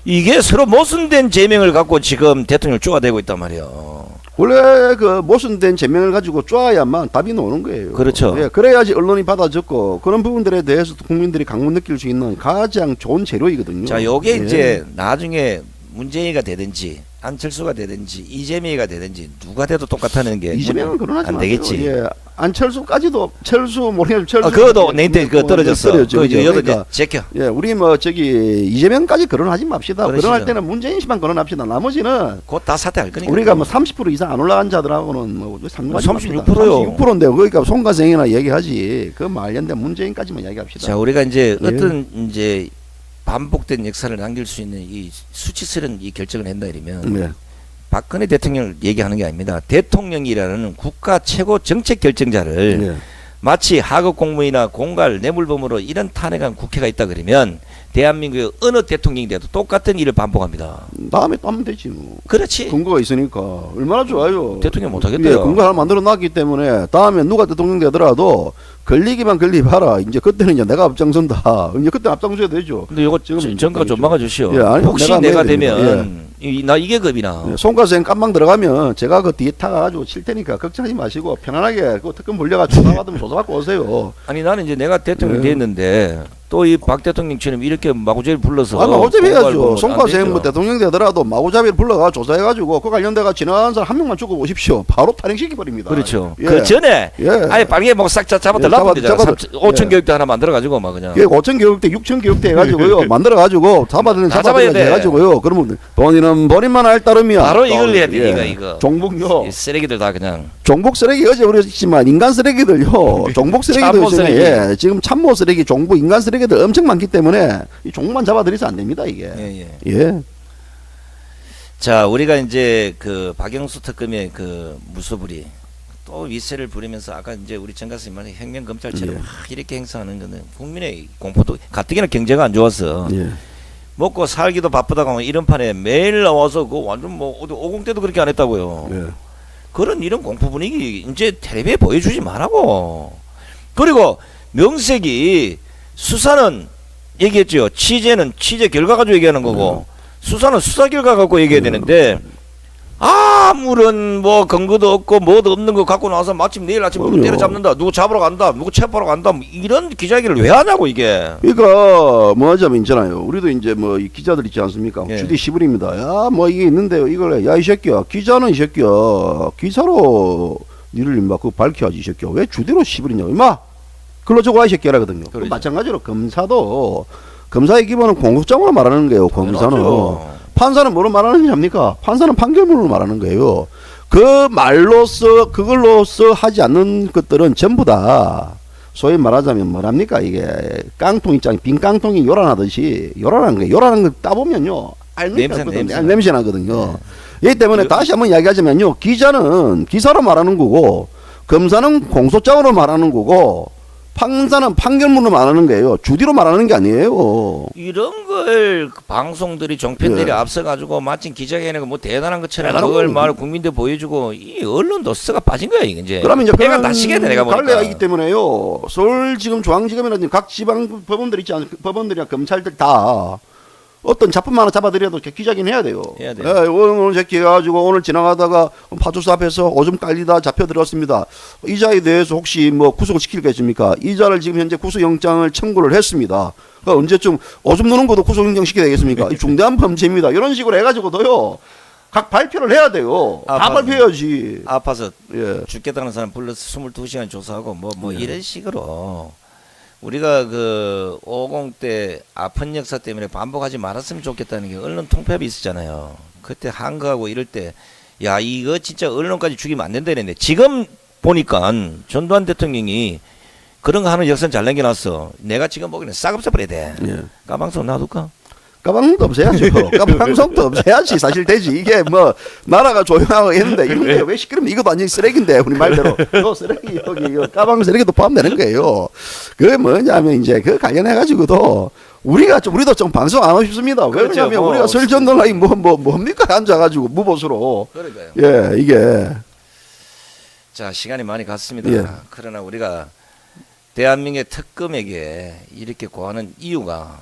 Speaker 2: 이게 서로 모순된 제명을 갖고 지금 대통령을 쪼아대고 있단 말이에요.
Speaker 1: 원래 그 모순된 제명을 가지고 쪼아야만 답이 나오는 거예요.
Speaker 2: 그렇죠.
Speaker 1: 예, 그래야지 언론이 받아줬고 그런 부분들에 대해서도 국민들이 강문 느낄 수 있는 가장 좋은 재료이거든요.
Speaker 2: 자, 요게
Speaker 1: 예.
Speaker 2: 이제 나중에 문재인이가 되든지 안철수가 되든지 이재명이가 되든지 누가 돼도 똑같다는 게
Speaker 1: 이재명은 그러나지
Speaker 2: 안
Speaker 1: 마세요.
Speaker 2: 되겠지.
Speaker 1: 예, 안철수까지도 철수 모르겠 철수.
Speaker 2: 그거도 내인테 그 떨어졌어.
Speaker 1: 떨어졌죠.
Speaker 2: 그 여도 이제
Speaker 1: 그러니까
Speaker 2: 제껴.
Speaker 1: 예, 우리 뭐 저기 이재명까지 거론하지 맙시다.
Speaker 2: 그러시죠.
Speaker 1: 거론할 때는 문재인 씨만 거론합시다. 나머지는
Speaker 2: 곧 다 사퇴할 거니까.
Speaker 1: 우리가 뭐 30% 이상 안 올라간 자들하고는 뭐 상관이
Speaker 2: 36%요.
Speaker 1: 36%인데 그러니까 송가생이나 얘기하지. 그 관련된 문재인까지만 얘기합시다.
Speaker 2: 자, 우리가 이제
Speaker 1: 예.
Speaker 2: 어떤 이제 반복된 역사를 남길 수 있는 이 수치스러운 이 결정을 한다 이러면
Speaker 1: 네.
Speaker 2: 박근혜 대통령을 얘기하는 게 아닙니다. 대통령이라는 국가 최고 정책 결정자를
Speaker 1: 네.
Speaker 2: 마치 하급 공무원이나 공갈 뇌물범으로 이런 탄핵한 국회가 있다 그러면 대한민국의 어느 대통령이 돼도 똑같은 일을 반복합니다.
Speaker 1: 다음에 또 하면 되지 뭐.
Speaker 2: 그렇지.
Speaker 1: 근거가 있으니까 얼마나 좋아요.
Speaker 2: 대통령 못하겠대요.
Speaker 1: 예, 근거 하나 만들어 놨기 때문에 다음에 누가 대통령 되더라도 걸리기만 걸리봐라. 이제 그때는 이제 내가 앞장선다. 이제 그때 앞장서야 되죠.
Speaker 2: 근데 이거
Speaker 1: 지금
Speaker 2: 정가 좀 막아주시오.
Speaker 1: 예, 아니,
Speaker 2: 혹시
Speaker 1: 내가
Speaker 2: 내가
Speaker 1: 내야 됩니다.
Speaker 2: 되면 나 이게 겁이나.
Speaker 1: 예, 송가생 깜방 들어가면 제가 그 뒤에 타가지고 칠 테니까 걱정하지 마시고 편안하게 그 특검 불려가 조사받으면 조사받고 오세요.
Speaker 2: 아니 나는 이제 내가 대통령
Speaker 1: 네.
Speaker 2: 됐는데 또 이 박 대통령처럼 이렇게 마구잡이 불러서
Speaker 1: 아, 마구잡이
Speaker 2: 공갈
Speaker 1: 해야죠.
Speaker 2: 보면
Speaker 1: 송가생
Speaker 2: 안
Speaker 1: 뭐
Speaker 2: 되죠.
Speaker 1: 대통령 되더라도 마구잡이를 불러가 조사해가지고 그 관련돼가 지나간 사람 한 명만 죽고 오십시오. 바로 탄핵시켜버립니다.
Speaker 2: 그렇죠.
Speaker 1: 예.
Speaker 2: 그 전에
Speaker 1: 예.
Speaker 2: 아예 빨개 뭐싹 잡아들
Speaker 1: 예,
Speaker 2: 놔두면 되잖아.
Speaker 1: 잡아들-
Speaker 2: 5천
Speaker 1: 예.
Speaker 2: 교육대 하나 만들어가지고 막 그냥.
Speaker 1: 예, 5천 교육대, 6천 교육대 해가지고요. 만들어가지고 잡아들는
Speaker 2: 다 잡아야 돼.
Speaker 1: 해가지고요. 그러면 본인은 본인만 알 따름이야.
Speaker 2: 바로 이걸 해야 돼.
Speaker 1: 예.
Speaker 2: 이거.
Speaker 1: 종북요.
Speaker 2: 이 쓰레기들 다 그냥.
Speaker 1: 종북 쓰레기 어제 우리 했지만 인간 쓰레기들요. 종북 쓰레기도
Speaker 2: 참모
Speaker 1: 있어요.
Speaker 2: 쓰레기.
Speaker 1: 예, 지금 참모 쓰레기, 종북, 인간 쓰레기들 엄청 많기 때문에 이 종북만 잡아들이서 안 됩니다 이게.
Speaker 2: 예.
Speaker 1: 예.
Speaker 2: 자, 우리가 이제 그 박영수 특검의 그 무소불위 또 위세를 부리면서 아까 이제 우리 정 교수님 말한 혁명 검찰처럼
Speaker 1: 예.
Speaker 2: 막 이렇게 행사하는 거는 국민의 공포도 가뜩이나 경제가 안 좋아서
Speaker 1: 예.
Speaker 2: 먹고 살기도 바쁘다고 하면 이런 판에 매일 나와서 그 완전 뭐 어디 50 때도 그렇게 안 했다고요.
Speaker 1: 예.
Speaker 2: 그런 이런 공포 분위기 이제 텔레비에 보여주지 말라고. 그리고 명색이 수사는 얘기했죠. 취재는 취재 결과 가지고 얘기하는 거고 수사는 수사 결과 갖고 얘기해야 되는데 아무런 뭐 근거도 없고 뭐도 없는 거 갖고 나와서 마침 내일 아침 누구
Speaker 1: 그럼요.
Speaker 2: 때려잡는다, 누구 잡으러 간다, 누구 체포하러 간다, 뭐 이런 기자회견을 왜 하냐고 이게.
Speaker 1: 그러니까 뭐 하자면 있잖아요. 우리도 이제 뭐 이 기자들 있지 않습니까?
Speaker 2: 예.
Speaker 1: 주디 시불입니다. 야, 뭐 이게 있는데요. 이걸 야 이 새끼야. 기자는 이 새끼야. 기사로 니를 임마 그거 밝혀야지 이 새끼야. 왜 주디로 시불이냐? 임마. 글로 적어와 이 새끼라거든요.
Speaker 2: 그러죠.
Speaker 1: 마찬가지로 검사도 검사의 기본은 공소장으로 말하는 거예요. 검사는.
Speaker 2: 그렇죠.
Speaker 1: 판사는 뭐로 말하는지 압니까? 판사는 판결문으로 말하는 거예요. 그 말로써 그걸로써 하지 않는 것들은 전부 다 소위 말하자면 뭐랍니까 이게 깡통 있잖아요. 빈 깡통이 요란하듯이 요란한 거예요. 요란한 거 따보면요 알맹이가 없거든요. 냄새 나거든요. 이 때문에 다시 한번 이야기하자면요. 기자는 기사로 말하는 거고 검사는 공소장으로 말하는 거고 판사는 판결문으로 말하는 거예요. 주디로 말하는 게 아니에요.
Speaker 2: 이런 걸 방송들이 종편들이
Speaker 1: 예.
Speaker 2: 앞서가지고 마침 기자회견에 뭐 대단한 것처럼
Speaker 1: 대단한
Speaker 2: 그걸
Speaker 1: 거는-
Speaker 2: 말 국민들 보여주고 이 언론도 썩어 빠진 거야 이제.
Speaker 1: 그러면 이제
Speaker 2: 내가
Speaker 1: 그런
Speaker 2: 다시겠네 내가 보니까.
Speaker 1: 관례가 있기 때문에요. 서울지검 중앙지검이라든지 각 지방 법원들 있지 않 법원들이나 검찰들 다 어떤 작품 하나 잡아들여도 기자긴 해야 돼요.
Speaker 2: 해야 돼요.
Speaker 1: 예, 오늘 제기 해가지고 오늘 지나가다가 파출소 앞에서 오줌 깔리다 잡혀들었습니다. 이자에 대해서 혹시 뭐 구속을 시키겠습니까? 이자를 지금 현재 구속영장을 청구를 했습니다. 그러니까 언제쯤 오줌 누는 것도 구속영장 시켜야 되겠습니까? 이 중대한 범죄입니다. 이런 식으로 해가지고도요. 각 발표를 해야 돼요. 다
Speaker 2: 맞아요.
Speaker 1: 발표해야지.
Speaker 2: 아파서
Speaker 1: 예.
Speaker 2: 죽겠다는 사람 불러서 22시간 조사하고 뭐
Speaker 1: 네.
Speaker 2: 이런 식으로 우리가 그 50대 아픈 역사 때문에 반복하지 말았으면 좋겠다는 게 언론 통폐합이 있었잖아요. 그때 한거하고 이럴 때 야 이거 진짜 언론까지 죽이면 안 된다 이랬는데 지금 보니까 전두환 대통령이 그런 거 하는 역사는 잘 남겨놨어. 내가 지금 보기에는 싹 없애버려야 돼.
Speaker 1: 예.
Speaker 2: 까방송 놔둘까?
Speaker 1: 까방송도 없애야죠. 까방송도 없애야지 사실 되지. 이게 뭐 나라가 조용하고 했는데 이런데 왜 시끄러면 이것도 완전히 쓰레기인데 우리 말대로 요 쓰레기 여기 요 까방 쓰레기도 포함되는 거예요. 그게 뭐냐면 이제 그 관련해 가지고도 우리도 좀 방송 안 하고 싶습니다. 왜
Speaker 2: 그렇죠.
Speaker 1: 그러냐면
Speaker 2: 뭐
Speaker 1: 우리가 설전놀라이 뭡니까 앉아가지고 무보수로
Speaker 2: 그러니까요.
Speaker 1: 예 이게
Speaker 2: 자, 시간이 많이 갔습니다.
Speaker 1: 예.
Speaker 2: 그러나 우리가 대한민국의 특검에게 이렇게 고하는 이유가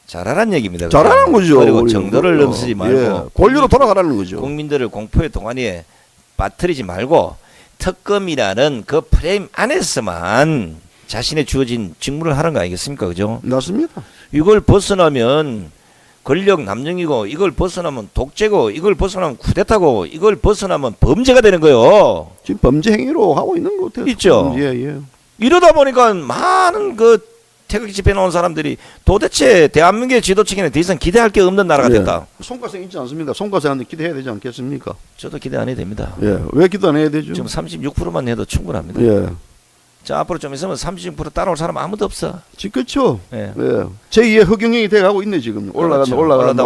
Speaker 2: 잘하란 얘기입니다.
Speaker 1: 잘하는 거죠.
Speaker 2: 그리고
Speaker 1: 우리
Speaker 2: 정도를
Speaker 1: 그거.
Speaker 2: 넘쓰지 말고
Speaker 1: 예, 권리로 돌아가라는 거죠.
Speaker 2: 국민들을 공포의 동아리에 빠뜨리지 말고 특검이라는 그 프레임 안에서만 자신의 주어진 직무를 하는 거 아니겠습니까? 그죠?
Speaker 1: 맞습니다.
Speaker 2: 이걸 벗어나면 권력 남용이고 이걸 벗어나면 독재고 이걸 벗어나면 쿠데타고 이걸 벗어나면 범죄가 되는 거예요.
Speaker 1: 지금 범죄 행위로 하고 있는 것 같아요.
Speaker 2: 있죠.
Speaker 1: 예.
Speaker 2: 이러다 보니까 많은 그 태극기 집회 나온 사람들이 도대체 대한민국의 지도층에는 더 이상 기대할 게 없는 나라가
Speaker 1: 예.
Speaker 2: 됐다.
Speaker 1: 송가생 있지 않습니까? 송가생한테 기대해야 되지 않겠습니까?
Speaker 2: 저도 기대 안 해도 됩니다.
Speaker 1: 예. 왜 기대 안 해야 되죠?
Speaker 2: 지금 36%만 해도 충분합니다.
Speaker 1: 예.
Speaker 2: 자, 앞으로 좀 있으면 36% 따라올 사람 아무도 없어.
Speaker 1: 그렇죠.
Speaker 2: 예.
Speaker 1: 예. 제2의 흑영행이 돼가고 있네 지금.
Speaker 2: 그렇죠.
Speaker 1: 올라간다.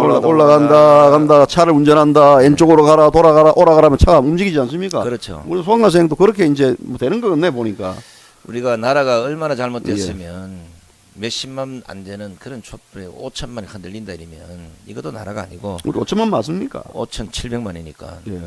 Speaker 1: 간다. 차를 운전한다. 왼쪽으로 가라. 돌아가라. 오라가라면 차가 움직이지 않습니까?
Speaker 2: 그렇죠.
Speaker 1: 우리 송가생도 그렇게 이제 뭐 되는 거 같네 보니까.
Speaker 2: 우리가 나라가 얼마나 잘못됐으면 몇십만 안 되는 그런 촛불에 5천만이 흔들린다 이러면 이것도 나라가 아니고
Speaker 1: 우리 5천만 맞습니까?
Speaker 2: 5,700만이니까
Speaker 1: 예.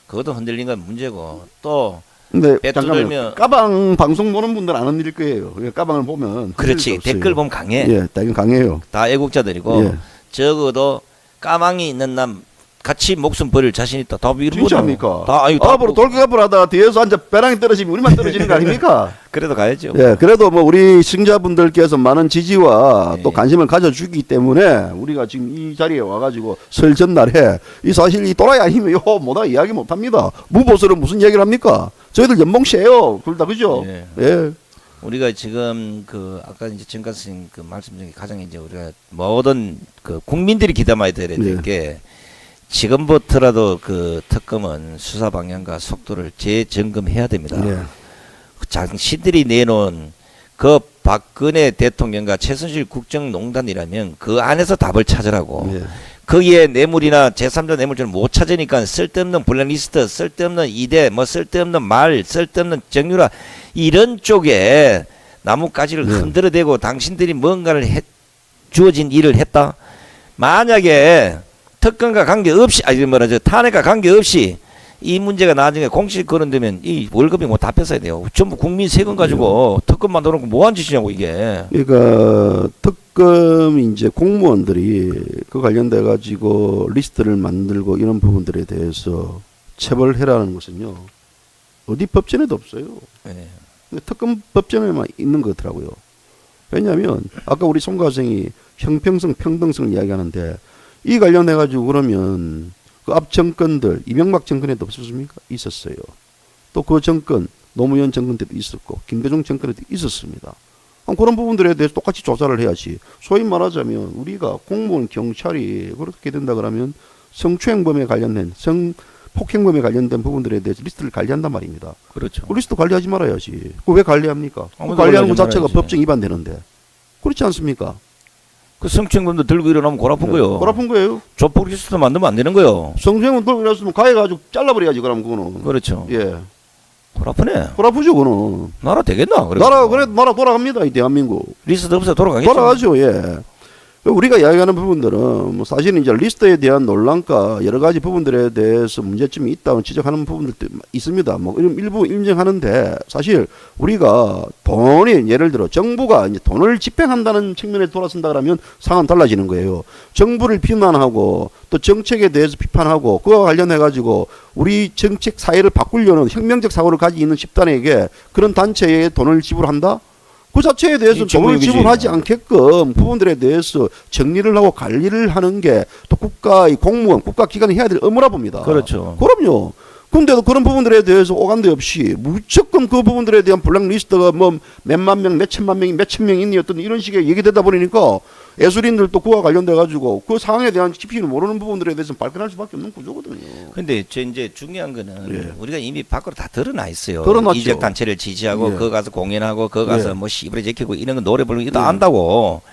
Speaker 2: 그것도 흔들린 건 문제고 또
Speaker 1: 근데
Speaker 2: 배
Speaker 1: 잠깐만
Speaker 2: 두들면-
Speaker 1: 까방 방송 보는 분들 안 흔들릴 거예요. 까방을 보면
Speaker 2: 그렇지
Speaker 1: 흔들릴 수
Speaker 2: 댓글
Speaker 1: 없어요.
Speaker 2: 보면 강해.
Speaker 1: 예, 댓글 강해요.
Speaker 2: 다 애국자들이고
Speaker 1: 예.
Speaker 2: 적어도 까망이 있는 남 같이 목숨 버릴 자신 있다. 다 이런
Speaker 1: 진짜입니까?
Speaker 2: 다 아유 다
Speaker 1: 앞으로 돌격합을 하다가 뒤에서 앉아 벼랑이 떨어지면 우리만 떨어지는 거 아닙니까?
Speaker 2: 그래도 가야죠.
Speaker 1: 예, 그래도 뭐 우리 시청자분들께서 많은 지지와
Speaker 2: 예.
Speaker 1: 또 관심을 가져주기 때문에 우리가 지금 이 자리에 와가지고 설 전날에 이 사실 이 또라이 아니면 요 뭐다 이야기 못합니다. 무보수는 무슨 얘기를 합니까? 저희들 연봉 세요. 둘 다 그죠?
Speaker 2: 예.
Speaker 1: 예.
Speaker 2: 우리가 지금 그 아까 이제 정관 선생님 그 말씀 중에 가장 이제 우리가 모든 그 국민들이 기담아야 될
Speaker 1: 예.
Speaker 2: 게 지금부터라도 그 특검은 수사 방향과 속도를 재점검해야 됩니다.
Speaker 1: 예.
Speaker 2: 당신들이 내놓은 그 박근혜 대통령과 최순실 국정농단이라면 그 안에서 답을 찾으라고.
Speaker 1: 예.
Speaker 2: 거기에 뇌물이나 제3자 뇌물죄를 못 찾으니까 쓸데없는 블랙리스트, 쓸데없는 이대, 뭐 쓸데없는 말, 쓸데없는 정유라 이런 쪽에 나뭇가지를
Speaker 1: 네.
Speaker 2: 흔들어대고 당신들이 뭔가를 주어진 일을 했다. 만약에 특검과 관계없이 아니 뭐라죠 탄핵과 관계없이 이 문제가 나중에 공식 거론되면 이 월급이 뭐 다 뺏어야 돼요. 전부 국민 세금 가지고 특검 만들어놓고 뭐한 짓이냐고 이게.
Speaker 1: 그러니까 특검 이제 공무원들이 그 관련돼 가지고 리스트를 만들고 이런 부분들에 대해서 처벌해라는 것은요 어디 법전에도 없어요.
Speaker 2: 네.
Speaker 1: 특검 법전에만 있는 거더라고요. 왜냐하면 아까 우리 송가생이 형평성, 평등성을 이야기하는데 이 관련해 가지고 그러면 그 앞 정권들 이명박 정권에도 없었습니까? 있었어요. 또 그 정권 노무현 정권 때도 있었고 김대중 정권 때도 있었습니다. 그런 부분들에 대해서 똑같이 조사를 해야지. 소위 말하자면 우리가 공무원 경찰이 그렇게 된다 그러면 성추행범에 관련된 성폭행범에 관련된 부분들에 대해서 리스트를 관리한단 말입니다.
Speaker 2: 그렇죠.
Speaker 1: 그 리스트 관리하지 말아야지. 그거 왜 관리합니까? 그
Speaker 2: 아무도
Speaker 1: 관리하는 것
Speaker 2: 관리하지
Speaker 1: 자체가
Speaker 2: 말아야지.
Speaker 1: 법정 위반되는데. 그렇지 않습니까?
Speaker 2: 그 성추행범도 들고 일어나면 골아픈 거요.
Speaker 1: 골아픈 거예요.
Speaker 2: 조폭 리스트 만들면 안 되는 거요.
Speaker 1: 성추행은 돌고 일어났으면 가해가지고 잘라버려야지 그럼 그거는.
Speaker 2: 그렇죠.
Speaker 1: 예.
Speaker 2: 골아프네.
Speaker 1: 골아프죠 그거는.
Speaker 2: 나라 되겠나?
Speaker 1: 나라 돌아갑니다 이 대한민국.
Speaker 2: 리스트 없어 돌아가겠죠.
Speaker 1: 돌아가죠. 예. 우리가 이야기하는 부분들은 뭐 사실은 이제 리스트에 대한 논란과 여러 가지 부분들에 대해서 문제점이 있다고 지적하는 부분들도 있습니다. 뭐 일부 인정하는데 사실 우리가 돈이 예를 들어 정부가 이제 돈을 집행한다는 측면에 돌아선다 그러면 상황은 달라지는 거예요. 정부를 비난하고 또 정책에 대해서 비판하고 그와 관련해 가지고 우리 정책 사회를 바꾸려는 혁명적 사고를 가지고 있는 집단에게 그런 단체에 돈을 지불한다? 그 자체에 대해서 돈을 지불하지 않게끔 부분들에 대해서 정리를 하고 관리를 하는 게 또 국가의 공무원, 국가기관이 해야 될 의무라 봅니다.
Speaker 2: 그렇죠.
Speaker 1: 그럼요. 근데도 그런 부분들에 대해서 오간데 없이 무조건 그 부분들에 대한 블랙리스트가 뭐 몇만 명, 몇천만 명이 몇천 명이 있니 어떤 이런 식의 얘기되다 보니까 예술인들도 그와 관련돼 가지고 그 상황에 대한 깊이를 모르는 부분들에 대해서 발끈할 수밖에 없는 구조거든요.
Speaker 2: 근데 저 이제 중요한 거는
Speaker 1: 예.
Speaker 2: 우리가 이미 밖으로 다 드러나 있어요.
Speaker 1: 드러났죠.
Speaker 2: 이적 단체를 지지하고
Speaker 1: 예.
Speaker 2: 그거 가서 공연하고 그거 가서
Speaker 1: 예.
Speaker 2: 뭐 시부레 제키고 이런 거 노래 부르고 이거 다
Speaker 1: 예.
Speaker 2: 안다고.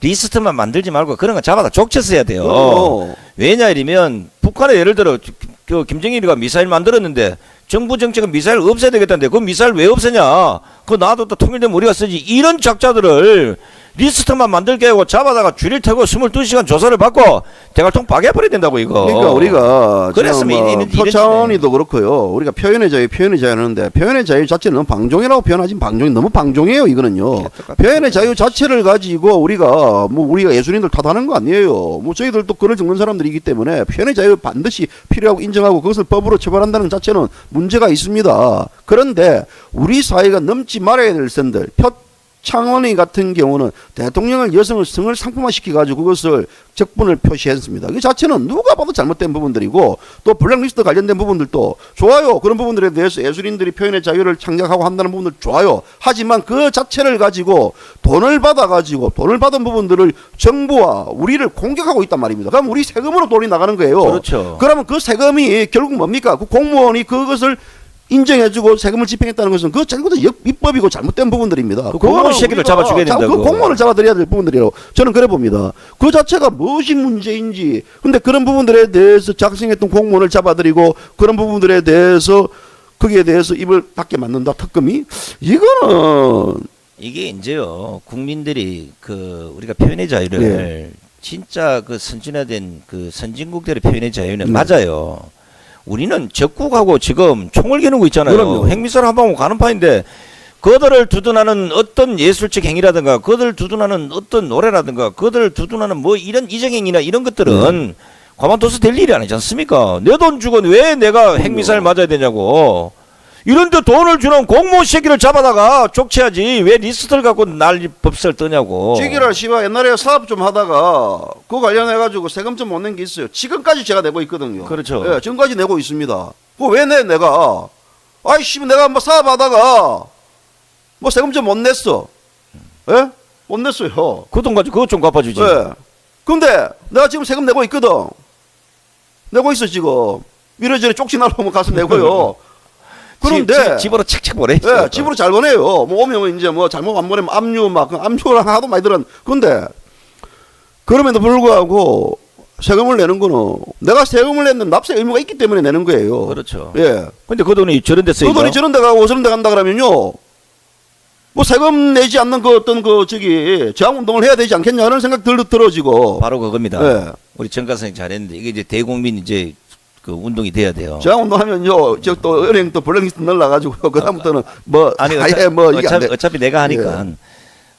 Speaker 2: 리스트만 만들지 말고 그런 거 잡아다 족쳤어야 돼요.
Speaker 1: 어.
Speaker 2: 왜냐 이러면 북한에 예를 들어 그 김정일이가 미사일 만들었는데 정부 정책은 미사일 없애야 되겠다는데 그 미사일 왜 없애냐? 그거 놔둬도 통일되면 우리가 쓰지. 이런 작자들을 리스트만 만들게 하고 잡아다가 줄일 테고 22시간 조사를 받고 대갈통 파괴해버려야 된다고 이거.
Speaker 1: 그러니까 우리가
Speaker 2: 그랬으면
Speaker 1: 지금 표창원이도 그렇고요. 우리가 표현의 자유 하는데 표현의 자유 자체는 너무 방종이라고 표현하지 방종이 너무 방종이에요 이거는요. 표현의 자유 자체를 가지고 우리가 예술인들 탓하는 거 아니에요. 뭐 저희들도 글을 적는 사람들이기 때문에 표현의 자유 반드시 필요하고 인정하고 그것을 법으로 처벌한다는 자체는 문제가 있습니다. 그런데 우리 사회가 넘지 말아야 될 선들 창원이 같은 경우는 대통령을 여성을 성을 상품화시켜가지고 그것을 적분을 표시했습니다. 그 자체는 누가 봐도 잘못된 부분들이고 또 블랙리스트 관련된 부분들도 좋아요. 그런 부분들에 대해서 예술인들이 표현의 자유를 창작하고 한다는 부분들 좋아요. 하지만 그 자체를 가지고 돈을 받은 부분들을 정부와 우리를 공격하고 있단 말입니다. 그럼 우리 세금으로 돈이 나가는 거예요.
Speaker 2: 그렇죠.
Speaker 1: 그러면 그 세금이 결국 뭡니까? 그 공무원이 그것을 인정해주고 세금을 집행했다는 것은 그 잘못된 입법이고 잘못된 부분들입니다.
Speaker 2: 그 공무원 새끼를 잡아주게 된다고.
Speaker 1: 그 공무원을 잡아들여야 될 부분들이라고 저는 그래 봅니다. 그 자체가 무엇이 문제인지. 근데 그런 부분들에 대해서 작성했던 공무원을 잡아들이고 그런 부분들에 대해서 거기에 대해서 입을 닫게 만든다 특검이 이거는
Speaker 2: 이게 이제요 국민들이 그 우리가 표현의 자유를 진짜 그 선진화된 그 선진국들의 표현의 자유는 맞아요. 우리는 적국하고 지금 총을 겨누고 있잖아요.
Speaker 1: 그럼요.
Speaker 2: 핵미사일 한 방울 가는 판인데 그들을 두둔하는 어떤 예술적 행위라든가 그들을 두둔하는 어떤 노래라든가 그들을 두둔하는 뭐 이런 이정행위나 이런 것들은 가만둬서 될 일이 아니지 않습니까? 내 돈 주고 왜 내가 핵미사일 맞아야 되냐고. 이런데 돈을 주는 공무원 새끼를 잡아다가 족쳐야지 왜 리스트를 갖고 난리 법설 뜨냐고.
Speaker 1: 지기라 씨와 옛날에 사업 좀 하다가 그거 관련해가지고 세금 좀 못 낸 게 있어요. 지금까지 제가 내고 있거든요.
Speaker 2: 그렇죠.
Speaker 1: 예, 지금까지 내고 있습니다. 그거 왜 내 내가? 아이씨 내가 뭐 사업하다가 뭐 세금 좀 못 냈어. 예? 못 냈어요.
Speaker 2: 그 돈 가지고 그것 좀 갚아주지.
Speaker 1: 예. 근데 내가 지금 세금 내고 있거든. 내고 있어 지금. 이래저래 쪽지나로 가서 내고요. 그런데
Speaker 2: 집으로 책책 보내.
Speaker 1: 예, 집으로 잘 보내요. 뭐 오면 이제 뭐 잘못 안 보내면 압류 막 압류랑 하도 많이 들은. 근데 그럼에도 불구하고 세금을 내는 거는 내가 세금을 내는 납세 의무가 있기 때문에 내는 거예요.
Speaker 2: 그렇죠.
Speaker 1: 예.
Speaker 2: 근데 그 돈이 저런 데 쓰이고.
Speaker 1: 그 돈이 저런 데 가고 저런 데 간다 그러면요. 뭐 세금 내지 않는 그 어떤 그 저항 운동을 해야 되지 않겠냐는 생각 들어지고.
Speaker 2: 바로 그겁니다.
Speaker 1: 예.
Speaker 2: 우리 정가 선생님 잘했는데 이게 이제 대국민 이제 그 운동이 돼야 돼요.
Speaker 1: 저항 운동하면요. 저 또 은행 또 블랙리스트 넣어가지고 그다음부터는 뭐
Speaker 2: 아니
Speaker 1: 아예 뭐 이게 안 돼.
Speaker 2: 어차피 내가 하니까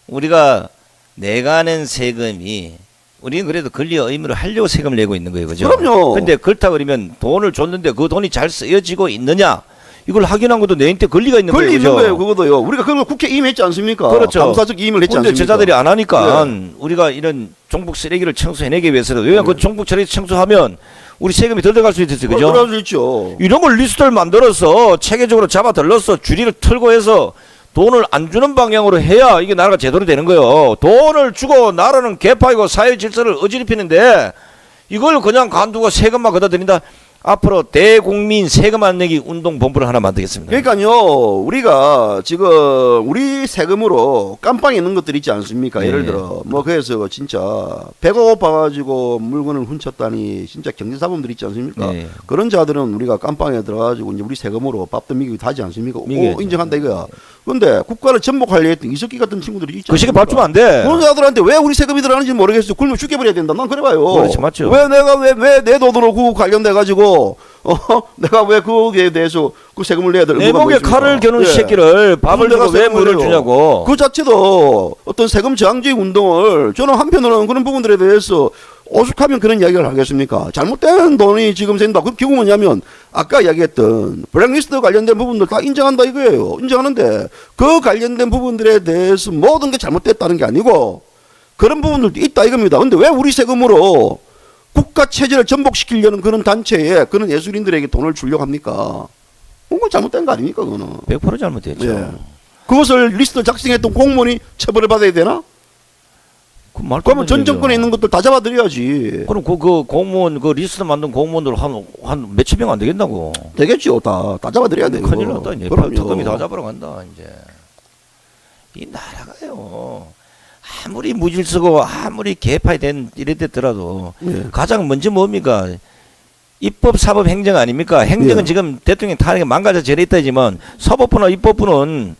Speaker 2: 우리가 내가는 세금이 우리는 그래도 권리와 의무를 하려고 세금을 내고 있는 거예요, 그죠?
Speaker 1: 그럼요.
Speaker 2: 근데 그렇다 그러면 돈을 줬는데 그 돈이 잘 쓰여지고 있느냐? 이걸 확인한 것도 내한테 권리가 있는 거예요,
Speaker 1: 권리 있는
Speaker 2: 그죠?
Speaker 1: 거예요, 그것도요. 우리가 그걸 국회 임했지 않습니까?
Speaker 2: 그렇죠.
Speaker 1: 감사적 임을 했지
Speaker 2: 근데
Speaker 1: 않습니까?
Speaker 2: 제자들이 안 하니까 우리가 이런 종북 쓰레기를 청소해내기 위해서는 왜냐면 그 종북 쓰레기 청소하면 우리 세금이 덜 들어갈 수 있어요, 그죠?
Speaker 1: 그럴 수 있죠.
Speaker 2: 이런 걸 리스트를 만들어서 체계적으로 잡아 들러서 주리를 틀고 해서 돈을 안 주는 방향으로 해야 이게 나라가 제대로 되는 거예요. 돈을 주고 나라는 개파이고 사회 질서를 어지럽히는데 이걸 그냥 간두고 세금만 걷어들인다. 앞으로 대국민 세금 안 내기 운동 본부를 하나 만들겠습니다.
Speaker 1: 그러니까요, 우리가 지금 우리 세금으로 깜빵에 있는 것들 있지 않습니까?
Speaker 2: 네.
Speaker 1: 예를 들어 뭐 그래서 진짜 배가 고파가지고 물건을 훔쳤다니 진짜 경제사범들 있지 않습니까?
Speaker 2: 네.
Speaker 1: 그런 자들은 우리가 깜빵에 들어가지고 이제 우리 세금으로 밥도 미기도 하지 않습니까?
Speaker 2: 미겨야죠.
Speaker 1: 인정한다 이거야. 근데 국가를 전복하려 했던 이석기 같은 친구들이 있지
Speaker 2: 그 시기
Speaker 1: 않습니까?
Speaker 2: 밥 주면 안 돼.
Speaker 1: 그런 자들한테 왜 우리 세금이 들어가는지 모르겠어요. 굶어 죽여버려야 된다. 난 그래봐요.
Speaker 2: 그렇지, 맞죠.
Speaker 1: 왜 내가 왜 내 돈으로 그 관련돼가지고 내가 왜 그거에 대해서 그 세금을 내야 될
Speaker 2: 내
Speaker 1: 의무가
Speaker 2: 목에
Speaker 1: 있습니까?
Speaker 2: 칼을 겨눈
Speaker 1: 예.
Speaker 2: 새끼를 밥을
Speaker 1: 내가
Speaker 2: 주고 왜
Speaker 1: 세금을
Speaker 2: 물을
Speaker 1: 내요.
Speaker 2: 주냐고.
Speaker 1: 그 자체도 어떤 세금 저항주의 운동을 저는 한편으로는 그런 부분들에 대해서 오죽하면 그런 이야기를 하겠습니까? 잘못된 돈이 지금 생긴다. 그 결국 뭐냐면 아까 이야기했던 블랙리스트 관련된 부분들 다 인정한다 이거예요. 인정하는데 그 관련된 부분들에 대해서 모든 게 잘못됐다는 게 아니고 그런 부분들도 있다 이겁니다. 근데 왜 우리 세금으로 국가 체제를 전복시키려는 그런 단체에 그런 예술인들에게 돈을 주려고 합니까? 그건 잘못된 거 아닙니까 그거는?
Speaker 2: 100% 잘못됐죠.
Speaker 1: 예. 그것을 리스트 작성했던 공무원이 처벌을 받아야 되나?
Speaker 2: 그 말도 안
Speaker 1: 그러면 전
Speaker 2: 되는
Speaker 1: 정권에 있는 것들 다 잡아들여야지.
Speaker 2: 그럼 그 공무원 그 리스트 만든 공무원들 한 몇천 명 안 되겠다고.
Speaker 1: 되겠죠. 다 잡아들여야 돼요.
Speaker 2: 큰일 났다 이제.
Speaker 1: 그럼요.
Speaker 2: 특검이 다 잡으러 간다 이제. 이 나라가요. 아무리 무질서고 아무리 개파이 된 이랬더라도
Speaker 1: 예.
Speaker 2: 가장 먼저 뭡니까? 입법, 사법, 행정 아닙니까? 행정은
Speaker 1: 예.
Speaker 2: 지금 대통령 탄핵에 망가져 저래 있다지만 사법부나 입법부는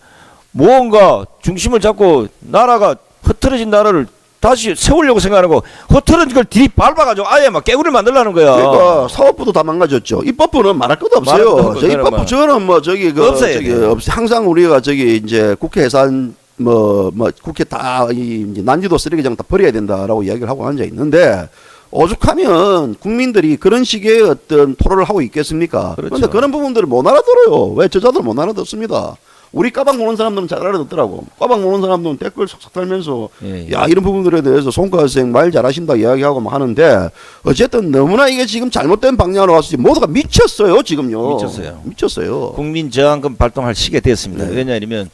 Speaker 2: 무언가 중심을 잡고 나라가 흐트러진 나라를 다시 세우려고 생각하고 흐트러진 걸 들이밟아가지고 아예 막 깨구리를 만들라는 거야.
Speaker 1: 그러니까 사법부도 다 망가졌죠. 입법부는 말할 것도
Speaker 2: 말할
Speaker 1: 없어요.
Speaker 2: 것도
Speaker 1: 저
Speaker 2: 없어요.
Speaker 1: 입법부 저는 뭐 저기 그
Speaker 2: 없어야
Speaker 1: 저기
Speaker 2: 돼요.
Speaker 1: 항상 우리가 저기 이제 국회 예산 뭐 국회 다 이제 난지도 쓰레기장 다 버려야 된다라고 이야기를 하고 앉아 있는데 오죽하면 국민들이 그런 식의 어떤 토론을 하고 있겠습니까?
Speaker 2: 그렇죠.
Speaker 1: 그런데 그런 부분들을 못 알아들어요. 왜 저자들 못 알아듣습니다. 우리 까방 모는 사람들은 잘 알아듣더라고. 까방 모는 사람들은 댓글 쏙쏙 달면서
Speaker 2: 예, 예.
Speaker 1: 야 이런 부분들에 대해서 송가 선생 말 잘하신다 이야기하고 막 하는데 어쨌든 너무나 이게 지금 잘못된 방향으로 와서 모두가 미쳤어요 지금요. 미쳤어요.
Speaker 2: 국민 저항금 발동할 시기가 됐습니다.
Speaker 1: 네.
Speaker 2: 왜냐하면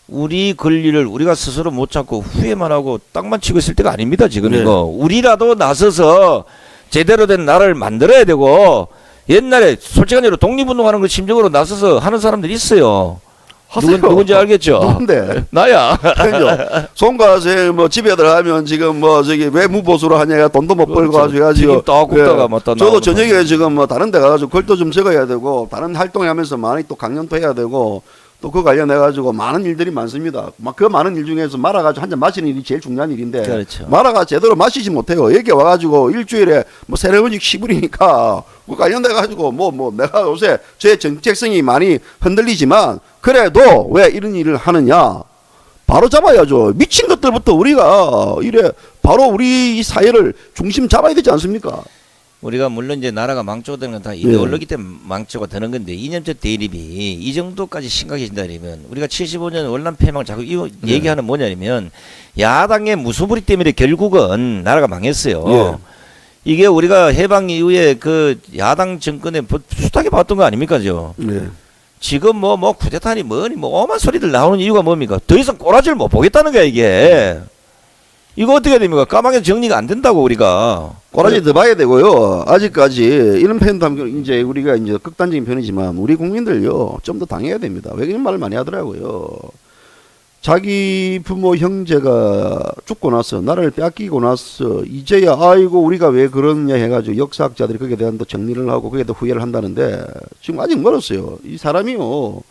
Speaker 2: 우리 권리를 우리가 스스로 못 잡고 후회만 하고 땅만 치고 있을 때가 아닙니다. 지금
Speaker 1: 네.
Speaker 2: 이거 우리라도 나서서 제대로 된 나라를 만들어야 되고 옛날에 솔직한 얘기로 독립운동하는 거 심정으로 나서서 하는 사람들이 있어요.
Speaker 1: 하세요.
Speaker 2: 누군지 알겠죠?
Speaker 1: 누군데?
Speaker 2: 나야.
Speaker 1: 송가 선생 뭐 집에 들어가면 지금 뭐 저기 왜 무보수로 하냐 돈도 못 벌고
Speaker 2: 그렇죠.
Speaker 1: 가지고 해야지.
Speaker 2: 튀김 또 굽다가 뭐 또
Speaker 1: 저도
Speaker 2: 나오는
Speaker 1: 저녁에
Speaker 2: 거죠.
Speaker 1: 지금 뭐 다른 데 가가지고 글도 좀 적어야 되고 다른 활동하면서 많이 또 강연도 해야 되고 또 그 관련해 가지고 많은 일들이 많습니다. 막 그 많은 일 중에서 말아가지고 한 잔 마시는 일이 제일 중요한 일인데
Speaker 2: 그렇죠.
Speaker 1: 말아가 제대로 마시지 못해요. 여기 와가지고 일주일에 뭐 세레모니 10일이니까 그 관련돼 가지고 뭐 내가 요새 제 정책성이 많이 흔들리지만 그래도 왜 이런 일을 하느냐? 바로 잡아야죠. 미친 것들부터 우리가 이래 바로 우리 이 사회를 중심 잡아야 되지 않습니까?
Speaker 2: 우리가 물론 이제 나라가 망조가 되는 건 다
Speaker 1: 예.
Speaker 2: 이데올로기 때문에 망조가 되는 건데 이념적 대립이 이 정도까지 심각해진다면 우리가 75년 월남 폐망을 자꾸 얘기하는 뭐냐면 야당의 무소불위 때문에 결국은 나라가 망했어요.
Speaker 1: 예.
Speaker 2: 이게 우리가 해방 이후에 그 야당 정권에 수탁해 봤던 거 아닙니까, 죠?
Speaker 1: 네.
Speaker 2: 지금 뭐 쿠데타니 뭐니 뭐 엄한 소리들 나오는 이유가 뭡니까? 더 이상 꼬라지를 못 보겠다는 거야 이게. 이거 어떻게 됩니까? 까마귀 정리가 안 된다고 우리가.
Speaker 1: 꼬라지 더 봐야 되고요. 아직까지 이런 편도 이제 우리가 이제 극단적인 편이지만 우리 국민들요 좀 더 당해야 됩니다. 왜 이런 말을 많이 하더라고요. 자기 부모 형제가 죽고 나서 나라를 뺏기고 나서 이제야 아이고 우리가 왜 그러냐 해가지고 역사학자들이 거기에 대한 또 정리를 하고 거기에 대 후회를 한다는데 지금 아직 멀었어요. 이 사람이요.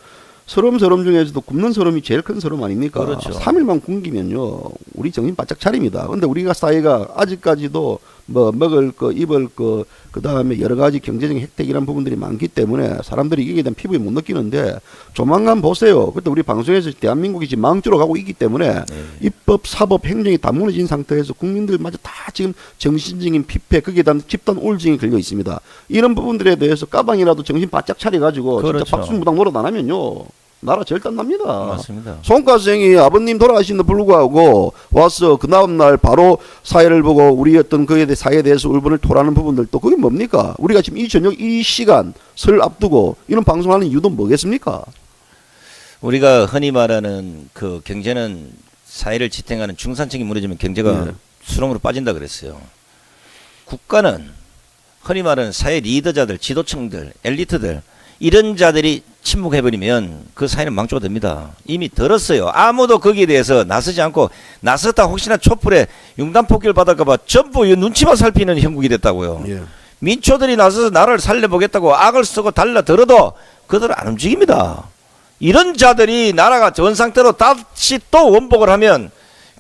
Speaker 1: 서름 중에서도 굽는 서름이 제일 큰 서름 아닙니까?
Speaker 2: 그렇죠.
Speaker 1: 3일만 굶기면요 우리 정신 바짝 차립니다. 근데 우리가 사회가 아직까지도 뭐 먹을 거 입을 거 그다음에 여러 가지 경제적인 혜택이란 부분들이 많기 때문에 사람들이 이게 대한 피부에 못 느끼는데 조만간 보세요. 그때 우리 방송에서 대한민국이 지금 망조로 가고 있기 때문에 입법 사법 행정이 다 무너진 상태에서 국민들마저 다 지금 정신적인 피폐 거기에 대한 집단 우울증이 걸려 있습니다. 이런 부분들에 대해서 까방이라도 정신 바짝 차려가지고
Speaker 2: 그렇죠.
Speaker 1: 진짜 박수무당 노릇 안 하면요 나라 절단납니다.
Speaker 2: 맞습니다.
Speaker 1: 송가 선생이 아버님 돌아가신 데 불구하고 와서 그 다음날 바로 사회를 보고 우리 어떤 그에 대해 사회에 대해서 울분을 토하는 부분들도 그게 뭡니까? 우리가 지금 이 저녁 이 시간 설 앞두고 이런 방송하는 이유도 뭐겠습니까?
Speaker 2: 우리가 흔히 말하는 그 경제는 사회를 지탱하는 중산층이 무너지면 경제가
Speaker 1: 네.
Speaker 2: 수렁으로 빠진다 그랬어요. 국가는 흔히 말하는 사회 리더자들, 지도층들, 엘리트들 이런 자들이 침묵해버리면 그 사회는 망조가 됩니다. 이미 들었어요. 아무도 거기에 대해서 나서지 않고 나섰다 혹시나 촛불에 융단폭격을 받을까봐 전부 눈치만 살피는 형국이 됐다고요.
Speaker 1: 예.
Speaker 2: 민초들이 나서서 나라를 살려보겠다고 악을 쓰고 달라들어도 그들은 안 움직입니다. 이런 자들이 나라가 전 상태로 다시 또 원복을 하면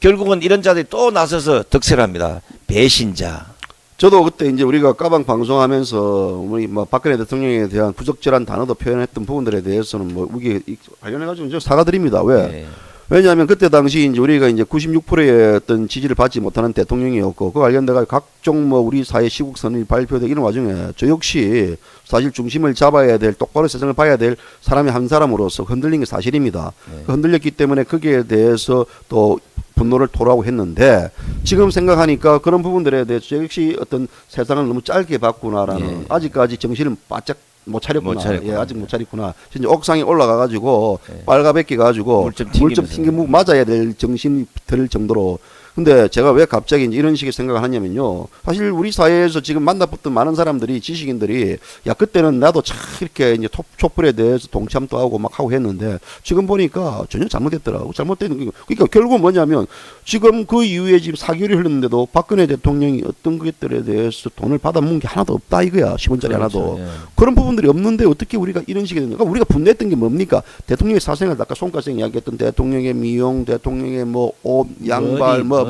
Speaker 2: 결국은 이런 자들이 또 나서서 득세를 합니다. 배신자.
Speaker 1: 저도 그때 이제 우리가 까방 방송하면서 우리 뭐 박근혜 대통령에 대한 부적절한 단어도 표현했던 부분들에 대해서는 뭐 이게 관련해가지고 저 사과드립니다. 왜?
Speaker 2: 네.
Speaker 1: 왜냐하면 그때 당시 이제 우리가 이제 96%의 어떤 지지를 받지 못하는 대통령이었고 그 관련돼가 각종 뭐 우리 사회 시국선언이 발표되고 이런 와중에 저 역시 사실 중심을 잡아야 될 똑바로 세상을 봐야 될 사람이 한 사람으로서 흔들린 게 사실입니다.
Speaker 2: 네.
Speaker 1: 흔들렸기 때문에 거기에 대해서 또 분노를 토로하고 했는데 지금 생각하니까 그런 부분들에 대해서 저 역시 어떤 세상을 너무 짧게 봤구나라는
Speaker 2: 예.
Speaker 1: 아직까지 정신을 바짝 못 차렸구나.
Speaker 2: 못 차렸구나.
Speaker 1: 예, 아직 못 차렸구나. 진짜 옥상에 올라가가지고
Speaker 2: 예.
Speaker 1: 빨가벗기 가지고
Speaker 2: 물좀
Speaker 1: 물좀
Speaker 2: 튕기면서.
Speaker 1: 튕겨 맞아야 될 정신이 들 정도로 근데 제가 왜 갑자기 이제 이런 식의 생각을 하냐면요. 사실 우리 사회에서 지금 만나봤던 많은 사람들이, 지식인들이, 야, 그때는 나도 참 이렇게 이제 촛불에 대해서 동참도 하고 막 하고 했는데, 지금 보니까 전혀 잘못됐더라고. 잘못된 게, 그러니까 결국 뭐냐면, 지금 그 이후에 지금 4개월이 흘렀는데도 박근혜 대통령이 어떤 것들에 대해서 돈을 받아먹은 게 하나도 없다 이거야. 10원짜리 하나도.
Speaker 2: 예.
Speaker 1: 그런 부분들이 없는데 어떻게 우리가 이런 식이 되는가? 우리가 분노했던 게 뭡니까? 대통령의 사생활, 아까 송가생 이야기했던 대통령의 미용, 대통령의 뭐 옷, 양발, 머리,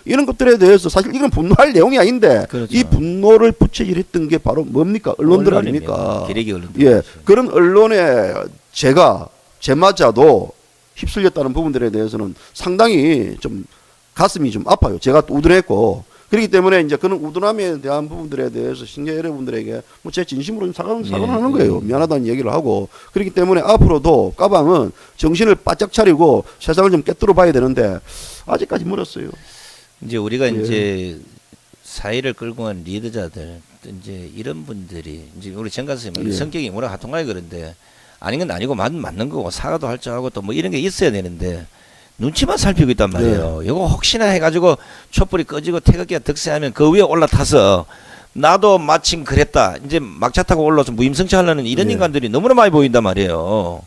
Speaker 1: 이런 것들에 대해서 사실 이건 분노할 내용이 아닌데
Speaker 2: 그렇죠.
Speaker 1: 이 분노를 부채질했던 게 바로 뭡니까? 언론들
Speaker 2: 언론입니다.
Speaker 1: 아닙니까?
Speaker 2: 기레기 언론들.
Speaker 1: 예, 그런 언론에 제마저도 휩쓸렸다는 부분들에 대해서는 상당히 좀 가슴이 좀 아파요. 제가 또 우둔했고. 그렇기 때문에 이제 그런 우둔함에 대한 부분들에 대해서 시청자 여러분들에게 뭐 제 진심으로 좀 사과를 하는 거예요. 미안하다는 얘기를 하고. 그렇기 때문에 앞으로도 까방은 정신을 바짝 차리고 세상을 좀 깨뜨려 봐야 되는데 아직까지 멀었어요.
Speaker 2: 이제 우리가
Speaker 1: 예.
Speaker 2: 이제 사회를 끌고 간 리더자들, 또 이제 이런 분들이 이제 우리 정가스님
Speaker 1: 예.
Speaker 2: 성격이 워낙 하통하게 그런데 아닌 건 아니고 맞는 거고 사과도 할 줄 알고 또 뭐 이런 게 있어야 되는데 눈치만 살피고 있단 말이에요. 이거 혹시나 해가지고 촛불이 꺼지고 태극기가 득세하면 그 위에 올라타서 나도 마침 그랬다. 이제 막차 타고 올라서 무임승차하려는 이런
Speaker 1: 예.
Speaker 2: 인간들이 너무나 많이 보인단 말이에요.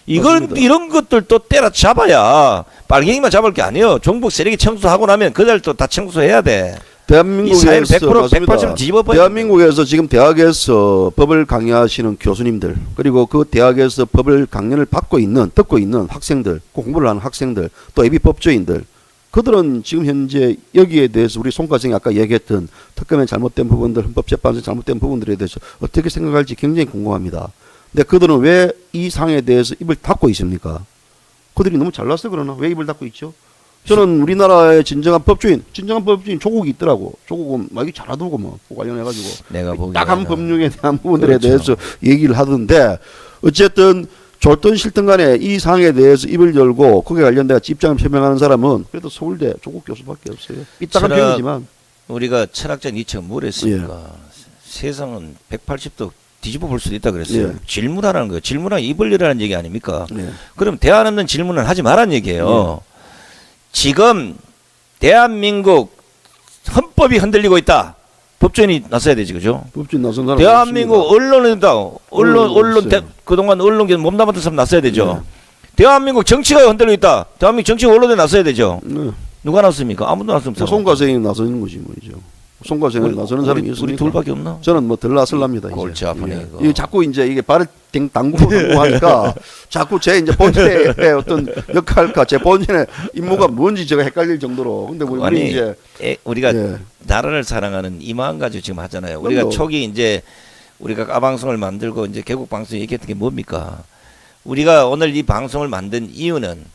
Speaker 1: 맞습니다.
Speaker 2: 이런 것들 또 때려잡아야 빨갱이만 잡을 게 아니에요. 종북 세력이 청소하고 나면 그들 또 다 청소해야 돼. 이 사회를
Speaker 1: 대한민국에서
Speaker 2: 100%
Speaker 1: 맞습니다.
Speaker 2: 100% 뒤집어버려.
Speaker 1: 대한민국에서 지금 대학에서 법을 강의하시는 교수님들, 그리고 그 대학에서 법을 강연을 듣고 있는 학생들, 그 공부를 하는 학생들, 또 예비 법조인들, 그들은 지금 현재 여기에 대해서 우리 송가생이 아까 얘기했던 특검의 잘못된 부분들, 헌법재판소의 잘못된 부분들에 대해서 어떻게 생각할지 굉장히 궁금합니다. 근데 그들은 왜 이 상에 대해서 입을 닫고 있습니까? 그들이 너무 잘났어 그러나 왜 입을 닫고 있죠? 저는 우리나라의 진정한 법조인 조국이 있더라고. 조국은 막 이게 잘하더고 뭐 관련해가지고
Speaker 2: 내가 보기에는
Speaker 1: 딱한 법률에 대한 부분들에
Speaker 2: 그렇죠.
Speaker 1: 대해서 얘기를 하던데 어쨌든 좋든 싫든 간에 이 사항에 대해서 입을 열고 거기에 관련된 입장을 표명하는 사람은 그래도 서울대 조국 교수밖에 없어요. 이따가
Speaker 2: 철학-
Speaker 1: 표현이지만
Speaker 2: 우리가 철학자 니체가 뭘 했습니까? 세상은 180도 뒤집어 볼 수도 있다 그랬어요.
Speaker 1: 예.
Speaker 2: 질문하라는 거예요. 질문하고 입을 열라는 얘기 아닙니까?
Speaker 1: 네.
Speaker 2: 그럼 대안 없는 질문을 하지 말라는 얘기예요. 지금 대한민국 헌법이 흔들리고 있다. 법조인이 나서야 되지, 그죠?
Speaker 1: 법조인 나선 사람
Speaker 2: 대한민국 언론이다. 언론
Speaker 1: 없어요.
Speaker 2: 그동안 언론계 몸담았던 사람 나서야 되죠.
Speaker 1: 네.
Speaker 2: 대한민국 정치가 흔들리고 있다. 대한민국 정치가 언론에 나서야 되죠.
Speaker 1: 네.
Speaker 2: 누가 나섭니까? 아무도 나섭니다.
Speaker 1: 송가생이 나서는 거지 뭐죠. 송가생이 나서는 사람이 있습니까?
Speaker 2: 우리 둘밖에 없나?
Speaker 1: 저는 뭐 덜 나설랍니다. 이제.
Speaker 2: 골치 아프네,
Speaker 1: 예.
Speaker 2: 이거.
Speaker 1: 이게 자꾸 이제 이게 발을 당구고 하니까 자꾸 제 이제 본인의 어떤 역할과 제 본인의 임무가 뭔지 제가 헷갈릴 정도로. 근데 우리
Speaker 2: 아니,
Speaker 1: 이제
Speaker 2: 우리가
Speaker 1: 예.
Speaker 2: 나라를 사랑하는 이 마음 가지고 지금 하잖아요. 우리가
Speaker 1: 그럼요.
Speaker 2: 초기 이제 우리가 까방송을 만들고 이제 개국 방송 얘기했던 게 뭡니까? 우리가 오늘 이 방송을 만든 이유는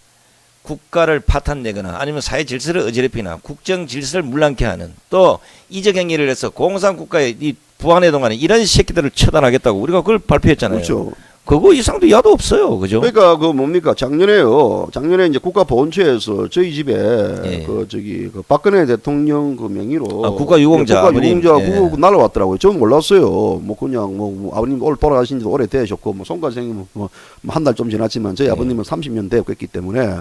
Speaker 2: 국가를 파탄내거나 아니면 사회 질서를 어지럽히나 국정 질서를 문란케 하는 또 이적 행위를 해서 공산국가의 이 부안에 동안에 이런 새끼들을 처단하겠다고 우리가 그걸 발표했잖아요.
Speaker 1: 그렇죠.
Speaker 2: 그거 이상도 야도 없어요. 그죠?
Speaker 1: 그러니까 그 뭡니까 작년에 이제 국가보훈처에서 저희 집에
Speaker 2: 예.
Speaker 1: 그 박근혜 대통령 그 명의로
Speaker 2: 아, 국가유공자 아버님.
Speaker 1: 국가유공자
Speaker 2: 예.
Speaker 1: 날아왔더라고요. 저는 몰랐어요. 뭐 그냥 뭐 아버님 올 돌아가신 지도 오래되셨고 뭐 송가생이 뭐 한 달 좀 지났지만 저희
Speaker 2: 예.
Speaker 1: 아버님은 30년 되었기 때문에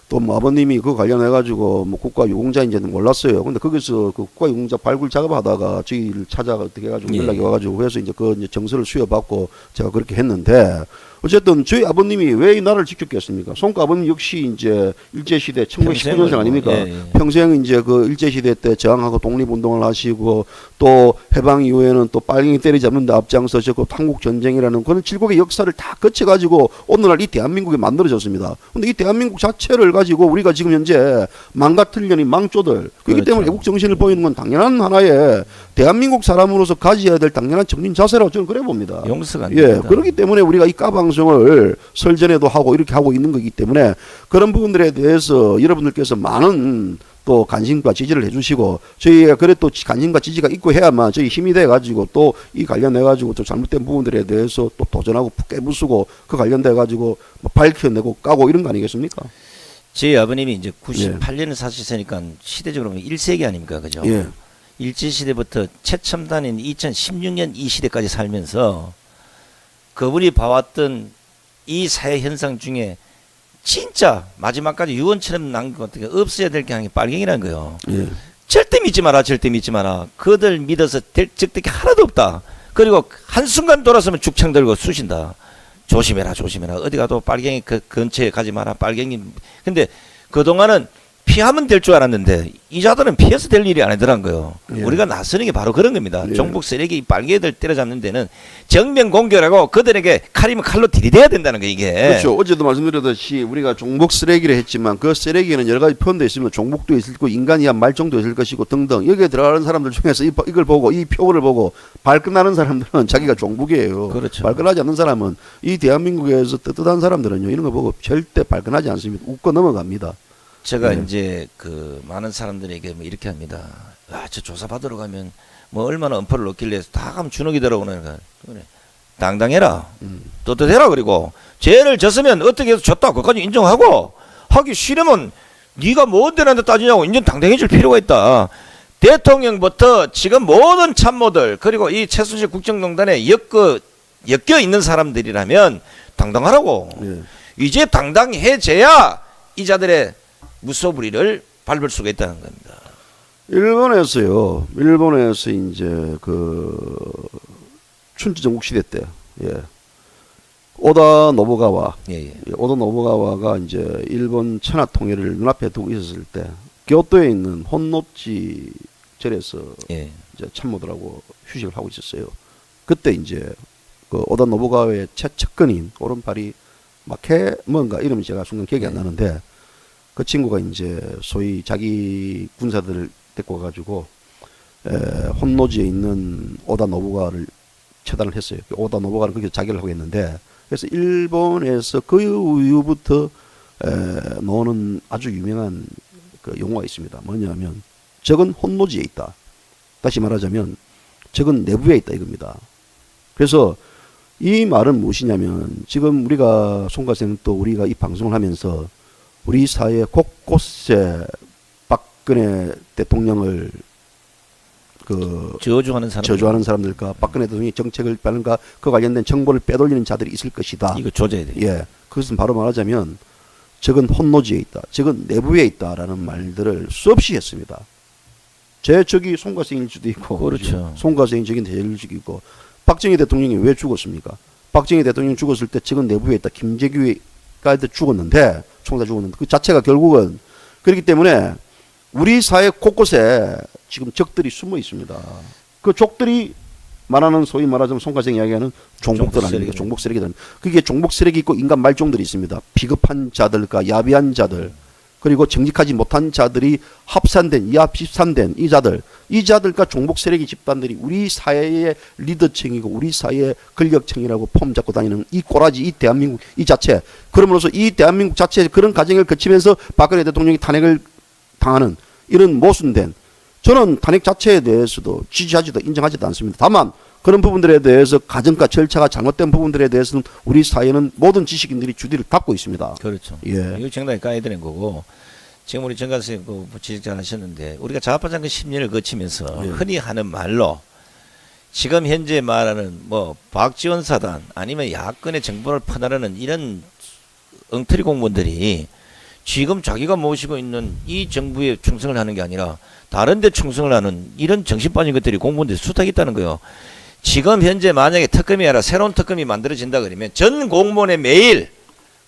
Speaker 1: 또 뭐 아버님이 그 관련해 가지고 뭐 국가유공자인지는 몰랐어요. 근데 거기서 그 국가유공자 발굴 작업하다가 저희를 찾아 어떻게 해가지고
Speaker 2: 예.
Speaker 1: 연락이 와가지고 해서 이제 그 이제 정서를 수여받고 제가 그렇게 했는데 어쨌든 저희 아버님이 왜 이 나라를 지켰겠습니까? 송가 아버님 역시 이제 일제시대 1919년생 아닙니까?
Speaker 2: 예, 예.
Speaker 1: 평생 이제 그 일제시대 때 저항하고 독립운동을 하시고 또 해방 이후에는 또 빨갱이 때리잡는 데 앞장서셨고 한국전쟁이라는 그런 질곡의 역사를 다 거쳐가지고 오늘날 이 대한민국이 만들어졌습니다. 근데 이 대한민국 자체를 가지고 우리가 지금 현재 망가뜨리려는 망조들 그렇기
Speaker 2: 그렇죠.
Speaker 1: 때문에 애국정신을 보이는 건 당연한 하나의 대한민국 사람으로서 가져야 될 당연한 정신 자세라고 저는 그래 봅니다.
Speaker 2: 용서가 안
Speaker 1: 예,
Speaker 2: 됩니다.
Speaker 1: 그렇기 때문에 우리가 이 까방송을 설전에도 하고 이렇게 하고 있는 거기 때문에 그런 부분들에 대해서 여러분들께서 많은 또 관심과 지지를 해주시고 저희가 그래 또 관심과 지지가 있고 해야만 저희 힘이 돼가지고 또 이 관련해가지고 또 잘못된 부분들에 대해서 또 도전하고 깨부수고 그 관련돼가지고 뭐 밝혀내고 까고 이런 거 아니겠습니까?
Speaker 2: 제 아버님이 이제 98년에 사셨으니까 시대적으로 보면 1세기 아닙니까? 그죠?
Speaker 1: 예.
Speaker 2: 일제시대부터 최첨단인 2016년 이 시대까지 살면서 그분이 봐왔던 이 사회 현상 중에 진짜 마지막까지 유언처럼 남긴 것 같은 게 없어야 될 게 아니라 빨갱이라는 거예요.
Speaker 1: 예.
Speaker 2: 절대 믿지 마라, 절대 믿지 마라. 그들 믿어서 될 적들이 하나도 없다. 그리고 한순간 돌아서면 죽창 들고 쑤신다. 조심해라, 조심해라. 어디 가도 빨갱이 그 근처에 가지 마라. 빨갱이. 근데 그동안은 피하면 될 줄 알았는데 이 자들은 피해서 될 일이 아니더란 거예요.
Speaker 1: 예.
Speaker 2: 우리가 나서는 게 바로 그런 겁니다.
Speaker 1: 예.
Speaker 2: 종북 쓰레기 빨갱이들 때려잡는 데는 정면 공격하고 그들에게 칼이면 칼로 들이대야 된다는 거 이게.
Speaker 1: 그렇죠. 어제도 말씀드렸듯이 우리가 종북 쓰레기를 했지만 그 쓰레기에는 여러 가지 표현도 있습니다. 종북도 있을 거고 인간이야 말종도 있을 것이고 등등. 여기에 들어가는 사람들 중에서 이걸 보고 이 표를 보고 발끈하는 사람들은 자기가 종북이에요.
Speaker 2: 그렇죠.
Speaker 1: 발끈하지 않는 사람은 이 대한민국에서 떳떳한 사람들은요 이런 거 보고 절대 발끈하지 않습니다. 웃고 넘어갑니다.
Speaker 2: 제가
Speaker 1: 네.
Speaker 2: 이제 그 많은 사람들에게 뭐 이렇게 합니다. 아, 저 조사 받으러 가면 뭐 얼마나 엄포를 넣길래 다 가면 주눅이더라고 그러니까 그래. 당당해라. 떳떳해라. 그리고 죄를 졌으면 어떻게 해서 졌다. 그것까지 인정하고 하기 싫으면 네가 뭔데 나한테 따지냐고 인정 당당해질 필요가 있다. 대통령부터 지금 모든 참모들 그리고 이 최순실 국정농단에 엮여 있는 사람들이라면 당당하라고.
Speaker 1: 예.
Speaker 2: 이제 당당해져야 이 자들의 무소불위를 밟을 수가 있다는 겁니다.
Speaker 1: 일본에서 이제 그 춘추 전국 시대 때, 예. 오다 노부가와,
Speaker 2: 예, 예.
Speaker 1: 오다 노부가와가 이제 일본 천하 통일을 눈앞에 두고 있었을 때, 교토에 있는 혼노치 절에서
Speaker 2: 예.
Speaker 1: 이제 참모들하고 휴식을 하고 있었어요. 그때 이제 그 오다 노부가와의 최측근인 오른팔이 뭔가 이름이 제가 순간 기억이 안 나는데, 그 친구가 이제 소위 자기 군사들을 데리고 가가지고 혼노지에 있는 오다 노부가를 처단을 했어요. 오다 노부가는 거기서 자결을 하고 있는데, 그래서 일본에서 그 이후부터 나오는 아주 유명한 그 용어가 있습니다. 뭐냐면 적은 혼노지에 있다. 다시 말하자면 적은 내부에 있다 이겁니다. 그래서 이 말은 무엇이냐면 지금 우리가 송가생 또 우리가 이 방송을 하면서 우리 사회 곳곳에 박근혜 대통령을 저주하는 사람들과 박근혜 대통령이 정책을 바른가 그 관련된 정보를 빼돌리는 자들이 있을 것이다.
Speaker 2: 이거 조져야 돼.
Speaker 1: 예, 그것은 바로 말하자면 적은 혼노지에 있다, 적은 내부에 있다라는 말들을 수없이 했습니다. 제 적이 송가생일 수도 있고,
Speaker 2: 그렇죠.
Speaker 1: 송가생이 적인 대일 수도 있고. 박정희 대통령이 왜 죽었습니까? 박정희 대통령이 죽었을 때 적은 내부에 있다. 김재규가 죽었는데, 총사 죽었는데 그 자체가 결국은 그렇기 때문에 우리 사회 곳곳에 지금 적들이 숨어 있습니다. 그 적들이 말하는 소위 말하자면 송가생 이야기하는 종북들 아닙니까? 종북 쓰레기들. 그게 종북 쓰레기 있고 인간 말종들이 있습니다. 비겁한 자들과 야비한 자들 그리고 정직하지 못한 자들이 합산된 이 자들과 종북 쓰레기 집단들이 우리 사회의 리더층이고 우리 사회의 권력층이라고 폼 잡고 다니는 이 꼬라지 이 대한민국 이 자체 그럼으로써 이 대한민국 자체에 그런 과정을 거치면서 박근혜 대통령이 탄핵을 당하는 이런 모순된 저는 탄핵 자체에 대해서도 지지하지도 인정하지도 않습니다. 다만 그런 부분들에 대해서 과정과 절차가 잘못된 부분들에 대해서는 우리 사회는 모든 지식인들이 주의를 갖고 있습니다.
Speaker 2: 그렇죠.
Speaker 1: 예.
Speaker 2: 이거 정당히 까야 되는 거고 지금 우리 정관 선생님 그 지적 잘 하셨는데 우리가 좌파 정권 10년을 거치면서
Speaker 1: 예.
Speaker 2: 흔히 하는 말로 지금 현재 말하는 뭐 박지원 사단 아니면 야권의 정보를 퍼나르는 이런 엉터리 공무원들이 지금 자기가 모시고 있는 이 정부에 충성을 하는 게 아니라 다른 데 충성을 하는 이런 정신 빠진 것들이 공무원들이 수탁 있다는 거예요. 지금 현재 만약에 특검이 아니라 새로운 특검이 만들어진다 그러면 전 공무원의 메일,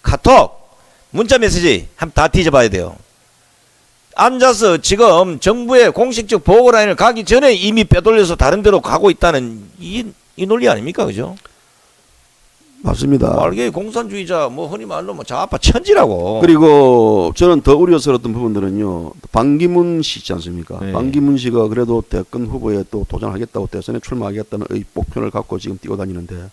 Speaker 2: 카톡, 문자 메시지 한번 다 뒤져봐야 돼요. 앉아서 지금 정부의 공식적 보고 라인을 가기 전에 이미 빼돌려서 다른 데로 가고 있다는 이 논리 아닙니까? 그죠?
Speaker 1: 맞습니다.
Speaker 2: 말게 공산주의자 뭐 흔히 말로 뭐 좌파 천지라고.
Speaker 1: 그리고 저는 더 우려스러웠던 부분들은요. 반기문 씨 있지 않습니까?
Speaker 2: 네.
Speaker 1: 반기문 씨가 그래도 대권 후보에 또 도전하겠다고 대선에 출마하겠다는 목표를 갖고 지금 뛰어다니는데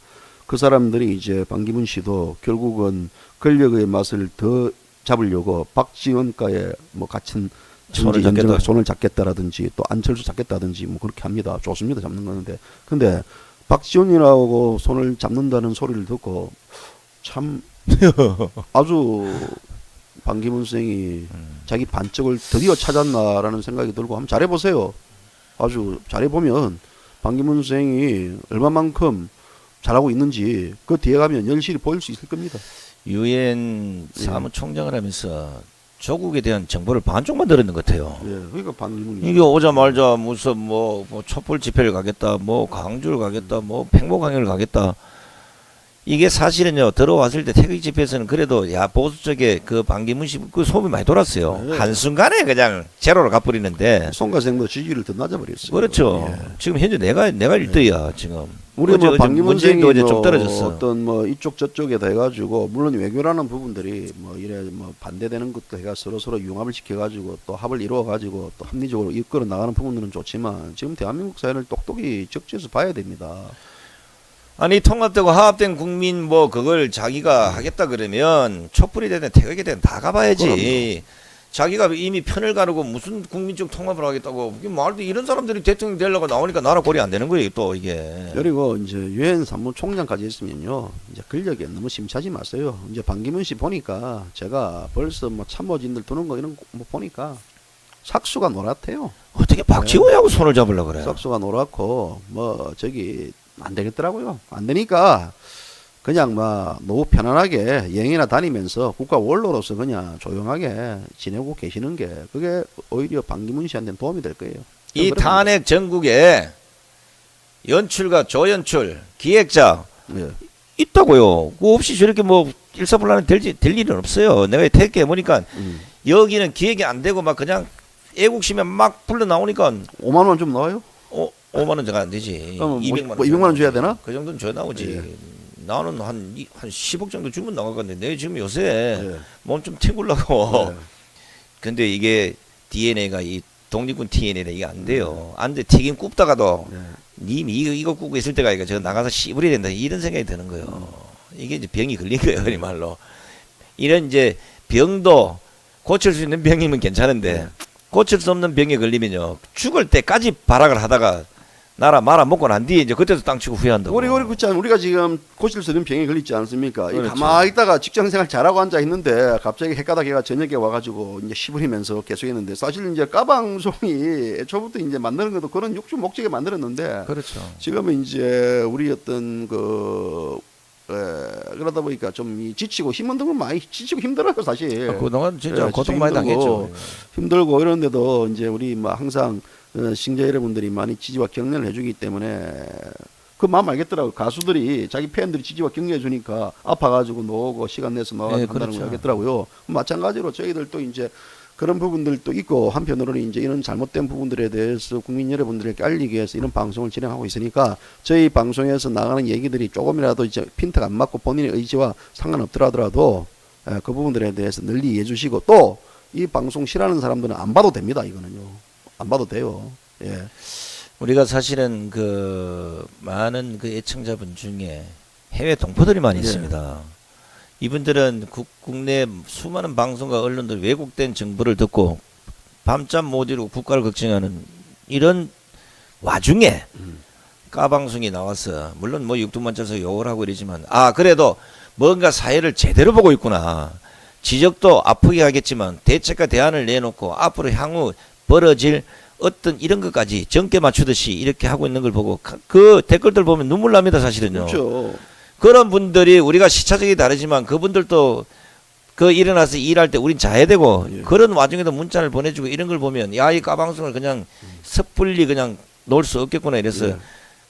Speaker 1: 그 사람들이 이제 반기문 씨도 결국은 권력의 맛을 더 잡으려고 박지원과의 뭐 같은 손을 잡겠다라든지 또 안철수 잡겠다든지 뭐 그렇게 합니다. 좋습니다. 잡는 거는데 근데 박지원이라고 손을 잡는다는 소리를 듣고 참 아주 반기문 선생이 자기 반쪽을 드디어 찾았나라는 생각이 들고 한번 잘해보세요. 아주 잘해보면 반기문 선생이 얼마만큼 잘하고 있는지 그 뒤에 가면 열실히 보일 수 있을 겁니다.
Speaker 2: 유엔 사무총장을 하면서 조국에 대한 정보를 반쪽만 들었는 것 같아요.
Speaker 1: 예, 그러니까 반기문이
Speaker 2: 이게 오자마자 무슨 뭐 촛불 집회를 가겠다, 뭐 광주를 가겠다, 뭐 팽보 강연을 가겠다. 이게 사실은요, 들어왔을 때 태극기 집회에서는 그래도 야 보수 쪽에 그 반기문 씨 그 소문이 많이 돌았어요.
Speaker 1: 네.
Speaker 2: 한순간에 그냥 제로로 가버리는데.
Speaker 1: 송가생도 지지율을 더 낮아버렸어요.
Speaker 2: 그렇죠.
Speaker 1: 예.
Speaker 2: 지금 현재 내가 1등이야 지금.
Speaker 1: 우리 뭐 반기문
Speaker 2: 문재인도
Speaker 1: 생이
Speaker 2: 이제 좀
Speaker 1: 뭐
Speaker 2: 떨어졌어.
Speaker 1: 어떤 뭐 이쪽 저쪽에 다 해가지고 물론 외교라는 부분들이 뭐 이래 뭐 반대되는 것도 해가 서로 융합을 시켜가지고 또 합을 이루어가지고 또 합리적으로 이끌어 나가는 부분들은 좋지만 지금 대한민국 사회를 똑똑히 적지에서 봐야 됩니다.
Speaker 2: 아니 통합되고 화합된 국민 뭐 그걸 자기가 하겠다 그러면 촛불이 되든 태극이 되든 다 가봐야지.
Speaker 1: 그럼요.
Speaker 2: 자기가 이미 편을 가르고 무슨 국민적 통합을 하겠다고 이게 말도 이런 사람들이 대통령 되려고 나오니까 나라 꼴이 안 되는 거예요 또 이게.
Speaker 1: 그리고 이제 유엔 사무총장까지 했으면요 이제 권력에 너무 심차지 마세요. 이제 반기문 씨 보니까 제가 벌써 뭐 참모진들 두는 거 이런 거 뭐 보니까 삭수가 노랗대요.
Speaker 2: 어떻게 박지호하고 손을 잡으려고 그래.
Speaker 1: 삭수가 노랗고 뭐 저기 안 되겠더라고요. 안 되니까 그냥 막 너무 편안하게 여행이나 다니면서 국가 원로로서 그냥 조용하게 지내고 계시는 게 그게 오히려 반기문 씨한테는 도움이 될 거예요.
Speaker 2: 이 탄핵 전국에 연출가 조연출 기획자
Speaker 1: 예.
Speaker 2: 있다고요. 그거 없이 저렇게 뭐 일사불란하게 될 일은 없어요. 내가 택해 보니까 여기는 기획이 안 되고 막 그냥 애국심에 막 불러 나오니까
Speaker 1: 5만 원 좀 나와요?
Speaker 2: 5만 원 제가 안 되지.
Speaker 1: 그럼
Speaker 2: 200만 원.
Speaker 1: 200만 원 줘야 되나?
Speaker 2: 그 정도는 줘야 나오지.
Speaker 1: 예.
Speaker 2: 나는 한 10억 정도 주면 나갈 건데 내가 지금 요새
Speaker 1: 예.
Speaker 2: 몸 좀 튕구려고.
Speaker 1: 예.
Speaker 2: 근데 이게 DNA가 이 독립군 DNA다 이게 안 돼요. 안 돼. 튀김 굽다가도
Speaker 1: 예.
Speaker 2: 님 이거 굽고 있을 때가 이거 저 나가서 씨부리 된다 이런 생각이 드는 거예요. 이게 이제 병이 걸린 거예요, 이 말로. 이런 이제 병도 고칠 수 있는 병이면 괜찮은데 고칠 수 없는 병에 걸리면요 죽을 때까지 발악을 하다가 나라 말아먹고 난 뒤에 이제 그때도 땅치고 후회한다고.
Speaker 1: 우리 그렇지 않 우리가 지금 고칠 수 있는 병에 걸리지 않습니까? 이
Speaker 2: 그렇죠.
Speaker 1: 가만히 있다가 직장생활 잘하고 앉아 있는데 갑자기 헷가닥해가 저녁에 와가지고 이제 시부리면서 계속했는데 사실 이제 까방송이 애초부터 이제 만드는 것도 그런 욕심 목적에 만들었는데
Speaker 2: 그렇죠.
Speaker 1: 지금은 이제 우리 어떤 그러다 보니까 좀 지치고 힘든 건 많이 지치고 힘들어요 사실.
Speaker 2: 그동안 진짜
Speaker 1: 예,
Speaker 2: 고통 많이
Speaker 1: 힘들고
Speaker 2: 당했죠.
Speaker 1: 힘들고 이런데도 이제 우리 뭐 항상 시청자 여러분들이 많이 지지와 격려를 해주기 때문에 그 마음 알겠더라고. 가수들이 자기 팬들이 지지와 격려해 주니까 아파가지고 나오고 시간 내서 나와서
Speaker 2: 네,
Speaker 1: 한다는
Speaker 2: 그렇죠.
Speaker 1: 걸 알겠더라고요. 마찬가지로 저희들도 이제 그런 부분들도 있고 한편으로는 이제 이런 잘못된 부분들에 대해서 국민 여러분들에게 알리기 위해서 이런 방송을 진행하고 있으니까 저희 방송에서 나가는 얘기들이 조금이라도 이제 핀트가 안 맞고 본인의 의지와 상관없더라도 그 부분들에 대해서 널리 이해해 주시고 또 이 방송 싫어하는 사람들은 안 봐도 됩니다. 이거는요. 안 봐도 돼요. 예.
Speaker 2: 우리가 사실은 그 많은 그 애청자분 중에 해외 동포들이 많이
Speaker 1: 예.
Speaker 2: 있습니다. 이분들은 국내 수많은 방송과 언론들 왜곡된 정보를 듣고 밤잠 못 이루고 국가를 걱정하는 이런 와중에 까방송이 나와서 물론 뭐 육두만쳐서 욕을 하고 이러지만 그래도 뭔가 사회를 제대로 보고 있구나. 지적도 아프게 하겠지만 대책과 대안을 내놓고 앞으로 향후 벌어질 어떤 이런 것까지 정께 맞추듯이 이렇게 하고 있는 걸 보고 그 댓글들 보면 눈물 납니다 사실은요.
Speaker 1: 그렇죠.
Speaker 2: 그런 분들이 우리가 시차적이 다르지만 그분들도 그 일어나서 일할 때 우린 자야 되고
Speaker 1: 예.
Speaker 2: 그런 와중에도 문자를 보내주고 이런 걸 보면 야 이 까방송을 그냥 섣불리 그냥 놓을 수 없겠구나 이래서
Speaker 1: 예.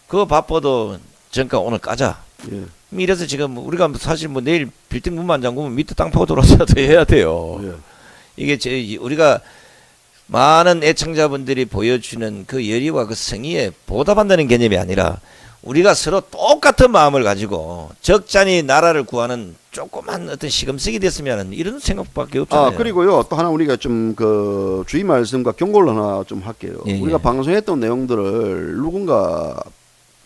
Speaker 2: 그거 바빠도 잠깐 오늘 까자.
Speaker 1: 예.
Speaker 2: 이래서 지금 우리가 사실 뭐 내일 빌딩 문만 잠그면 밑에 땅 파고 들어와서라도 해야 돼요.
Speaker 1: 예.
Speaker 2: 이게 우리가 많은 애청자분들이 보여주는 그 열의와 그 성의에 보답한다는 개념이 아니라 우리가 서로 똑같은 마음을 가지고 적잖이 나라를 구하는 조그만 어떤 시금석이 됐으면 이런 생각밖에 없잖아요.
Speaker 1: 그리고요 또 하나 우리가 좀 그 주의 말씀과 경고를 하나 좀 할게요.
Speaker 2: 예,
Speaker 1: 우리가
Speaker 2: 예.
Speaker 1: 방송했던 내용들을 누군가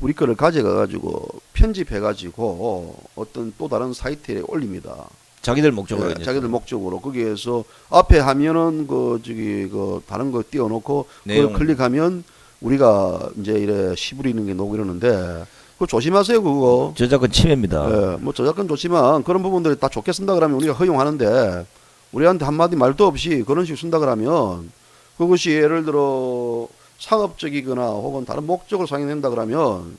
Speaker 1: 우리 거를 가져가 가지고 편집해 가지고 어떤 또 다른 사이트에 올립니다.
Speaker 2: 자기들 목적으로.
Speaker 1: 예,
Speaker 2: 이제
Speaker 1: 자기들 목적으로 거기에서 앞에 하면은 그 다른 거 띄워놓고 그걸
Speaker 2: 내용.
Speaker 1: 클릭하면 우리가 이제 이래 시부리는 게 나오고 이러는데 그거 조심하세요 그거.
Speaker 2: 저작권 침해입니다.
Speaker 1: 예, 뭐 저작권 좋지만 그런 부분들이 다 좋게 쓴다 그러면 우리가 허용하는데 우리한테 한마디 말도 없이 그런 식으로 쓴다 그러면 그것이 예를 들어 상업적이거나 혹은 다른 목적을 상행된다 그러면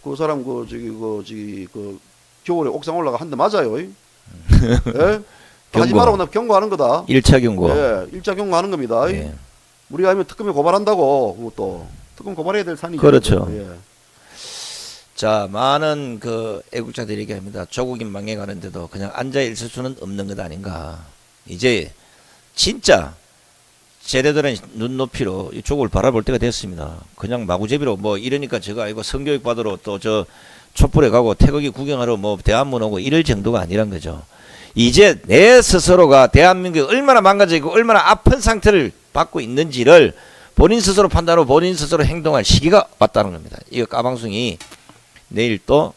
Speaker 1: 그 사람 그 겨울에 옥상 올라가 한 대 맞아요. 예? 하지
Speaker 2: 경고.
Speaker 1: 말라고 나 경고하는 거다.
Speaker 2: 1차 경고.
Speaker 1: 예, 1차 경고하는 겁니다.
Speaker 2: 예.
Speaker 1: 우리가 하면 특검에 고발한다고 그것도 특검 고발해야 될 산이죠.
Speaker 2: 그렇죠.
Speaker 1: 예.
Speaker 2: 자, 많은 그 애국자들이 얘기합니다. 조국인 망해가는데도 그냥 앉아 있을 수는 없는 것 아닌가. 이제 진짜 제대로된 눈높이로 이 조국을 바라볼 때가 됐습니다. 그냥 마구제비로 뭐 이러니까 제가 아이고 성교육 받으러 또 저 촛불에 가고 태극기 구경하러 뭐 대한문 오고 이럴 정도가 아니란 거죠. 이제 내 스스로가 대한민국이 얼마나 망가져 있고 얼마나 아픈 상태를 받고 있는지를 본인 스스로 판단하고 본인 스스로 행동할 시기가 왔다는 겁니다. 이거 까방송이 내일 또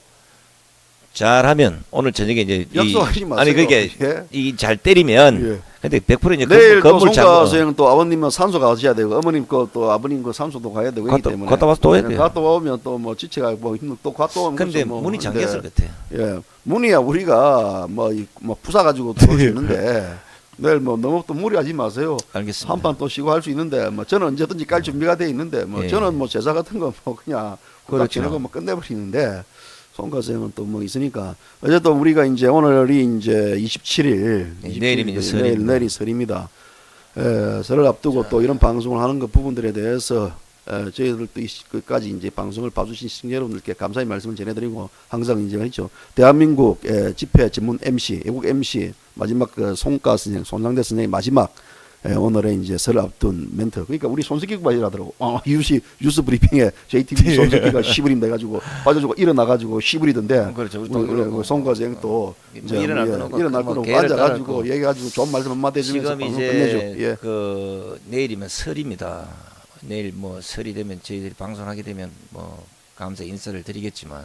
Speaker 2: 잘하면 오늘 저녁에 이제
Speaker 1: 약속하지 마세요.
Speaker 2: 아니 그게
Speaker 1: 예.
Speaker 2: 이 잘 때리면
Speaker 1: 예.
Speaker 2: 근데 100% 이제
Speaker 1: 내일 또
Speaker 2: 건물
Speaker 1: 송가
Speaker 2: 잠궈
Speaker 1: 선생 또 아버님은 산소 가셔야 되고 어머님 또 아버님 그 산소도 가야 되고 그렇기 때문에
Speaker 2: 갔다 와서 또 해야 돼요.
Speaker 1: 갔다 오면 또 뭐 지체가 뭐 힘들 또 갔다 오면
Speaker 2: 근데
Speaker 1: 뭐
Speaker 2: 문이
Speaker 1: 하는데,
Speaker 2: 잠겼을 것 같아요.
Speaker 1: 예, 문이야 우리가 뭐 부사 가지고 들어올 수 있는데 내일 뭐 너무 또 무리하지 마세요.
Speaker 2: 알겠습니다.
Speaker 1: 한판 또 쉬고 할 수 있는데 뭐 저는 언제든지 깔 준비가 돼 있는데 뭐
Speaker 2: 예.
Speaker 1: 저는 뭐 제사 같은 거 뭐 그냥 후딱
Speaker 2: 그렇죠.
Speaker 1: 지나고 뭐 끝내버리는데 송가 선생은 또 뭐 있으니까 어쨌든 우리가 이제 오늘이 이제 27일
Speaker 2: 네, 내일이면 이제 설입니다.
Speaker 1: 내일이 설입니다. 설을 앞두고 또 이런 방송을 하는 것 부분들에 대해서 저희들도 끝까지 이제 방송을 봐주신 시청자 여러분들께 감사의 말씀을 전해드리고 항상 이제 했죠. 대한민국 집회 전문 MC, 애국 MC 마지막 그 송가 선생, 손상대 선생의 마지막 오늘의 이제 설을 앞둔 멘트. 그러니까 우리 손석희 구바이라더라고. 뉴스 브리핑에 JTBC 손석희가 시부림 돼가지고 빠져주고 일어나가지고 시부리던데.
Speaker 2: 그렇죠.
Speaker 1: 우리 송가 선생 또
Speaker 2: 일어날
Speaker 1: 거놓고 앉아가지고 얘기해가지고 좋은 말씀 한마디 해주면서
Speaker 2: 지금
Speaker 1: 방송
Speaker 2: 이제
Speaker 1: 끝내죠. 예.
Speaker 2: 그 내일이면 설입니다. 내일 뭐 설이 되면 저희들이 방송하게 되면 뭐 감사 인사를 드리겠지만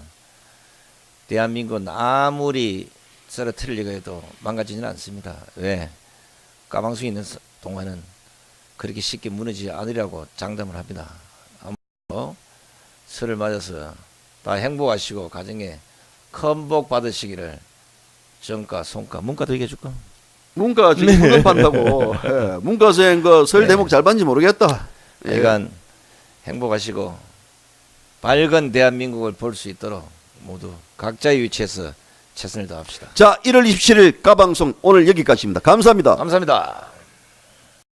Speaker 2: 대한민국은 아무리 쓰러뜨리려고 해도 망가지지는 않습니다. 왜? 까방송이 있는 동안은 그렇게 쉽게 무너지지 않으리라고 장담을 합니다. 아무쪼 설을 맞아서 다 행복하시고 가정에 큰 복 받으시기를 정가, 송가, 문가도 얘기해 줄까?
Speaker 1: 문과 지금 문을 판다고. 예. 문과 선생 그설
Speaker 2: 네.
Speaker 1: 대목 잘 봤는지 모르겠다. 예.
Speaker 2: 그러니까 행복하시고 밝은 대한민국을 볼 수 있도록 모두 각자의 위치에서 최선을 다합시다.
Speaker 1: 자, 1월 27일 까방송 오늘 여기까지입니다. 감사합니다.
Speaker 2: 감사합니다.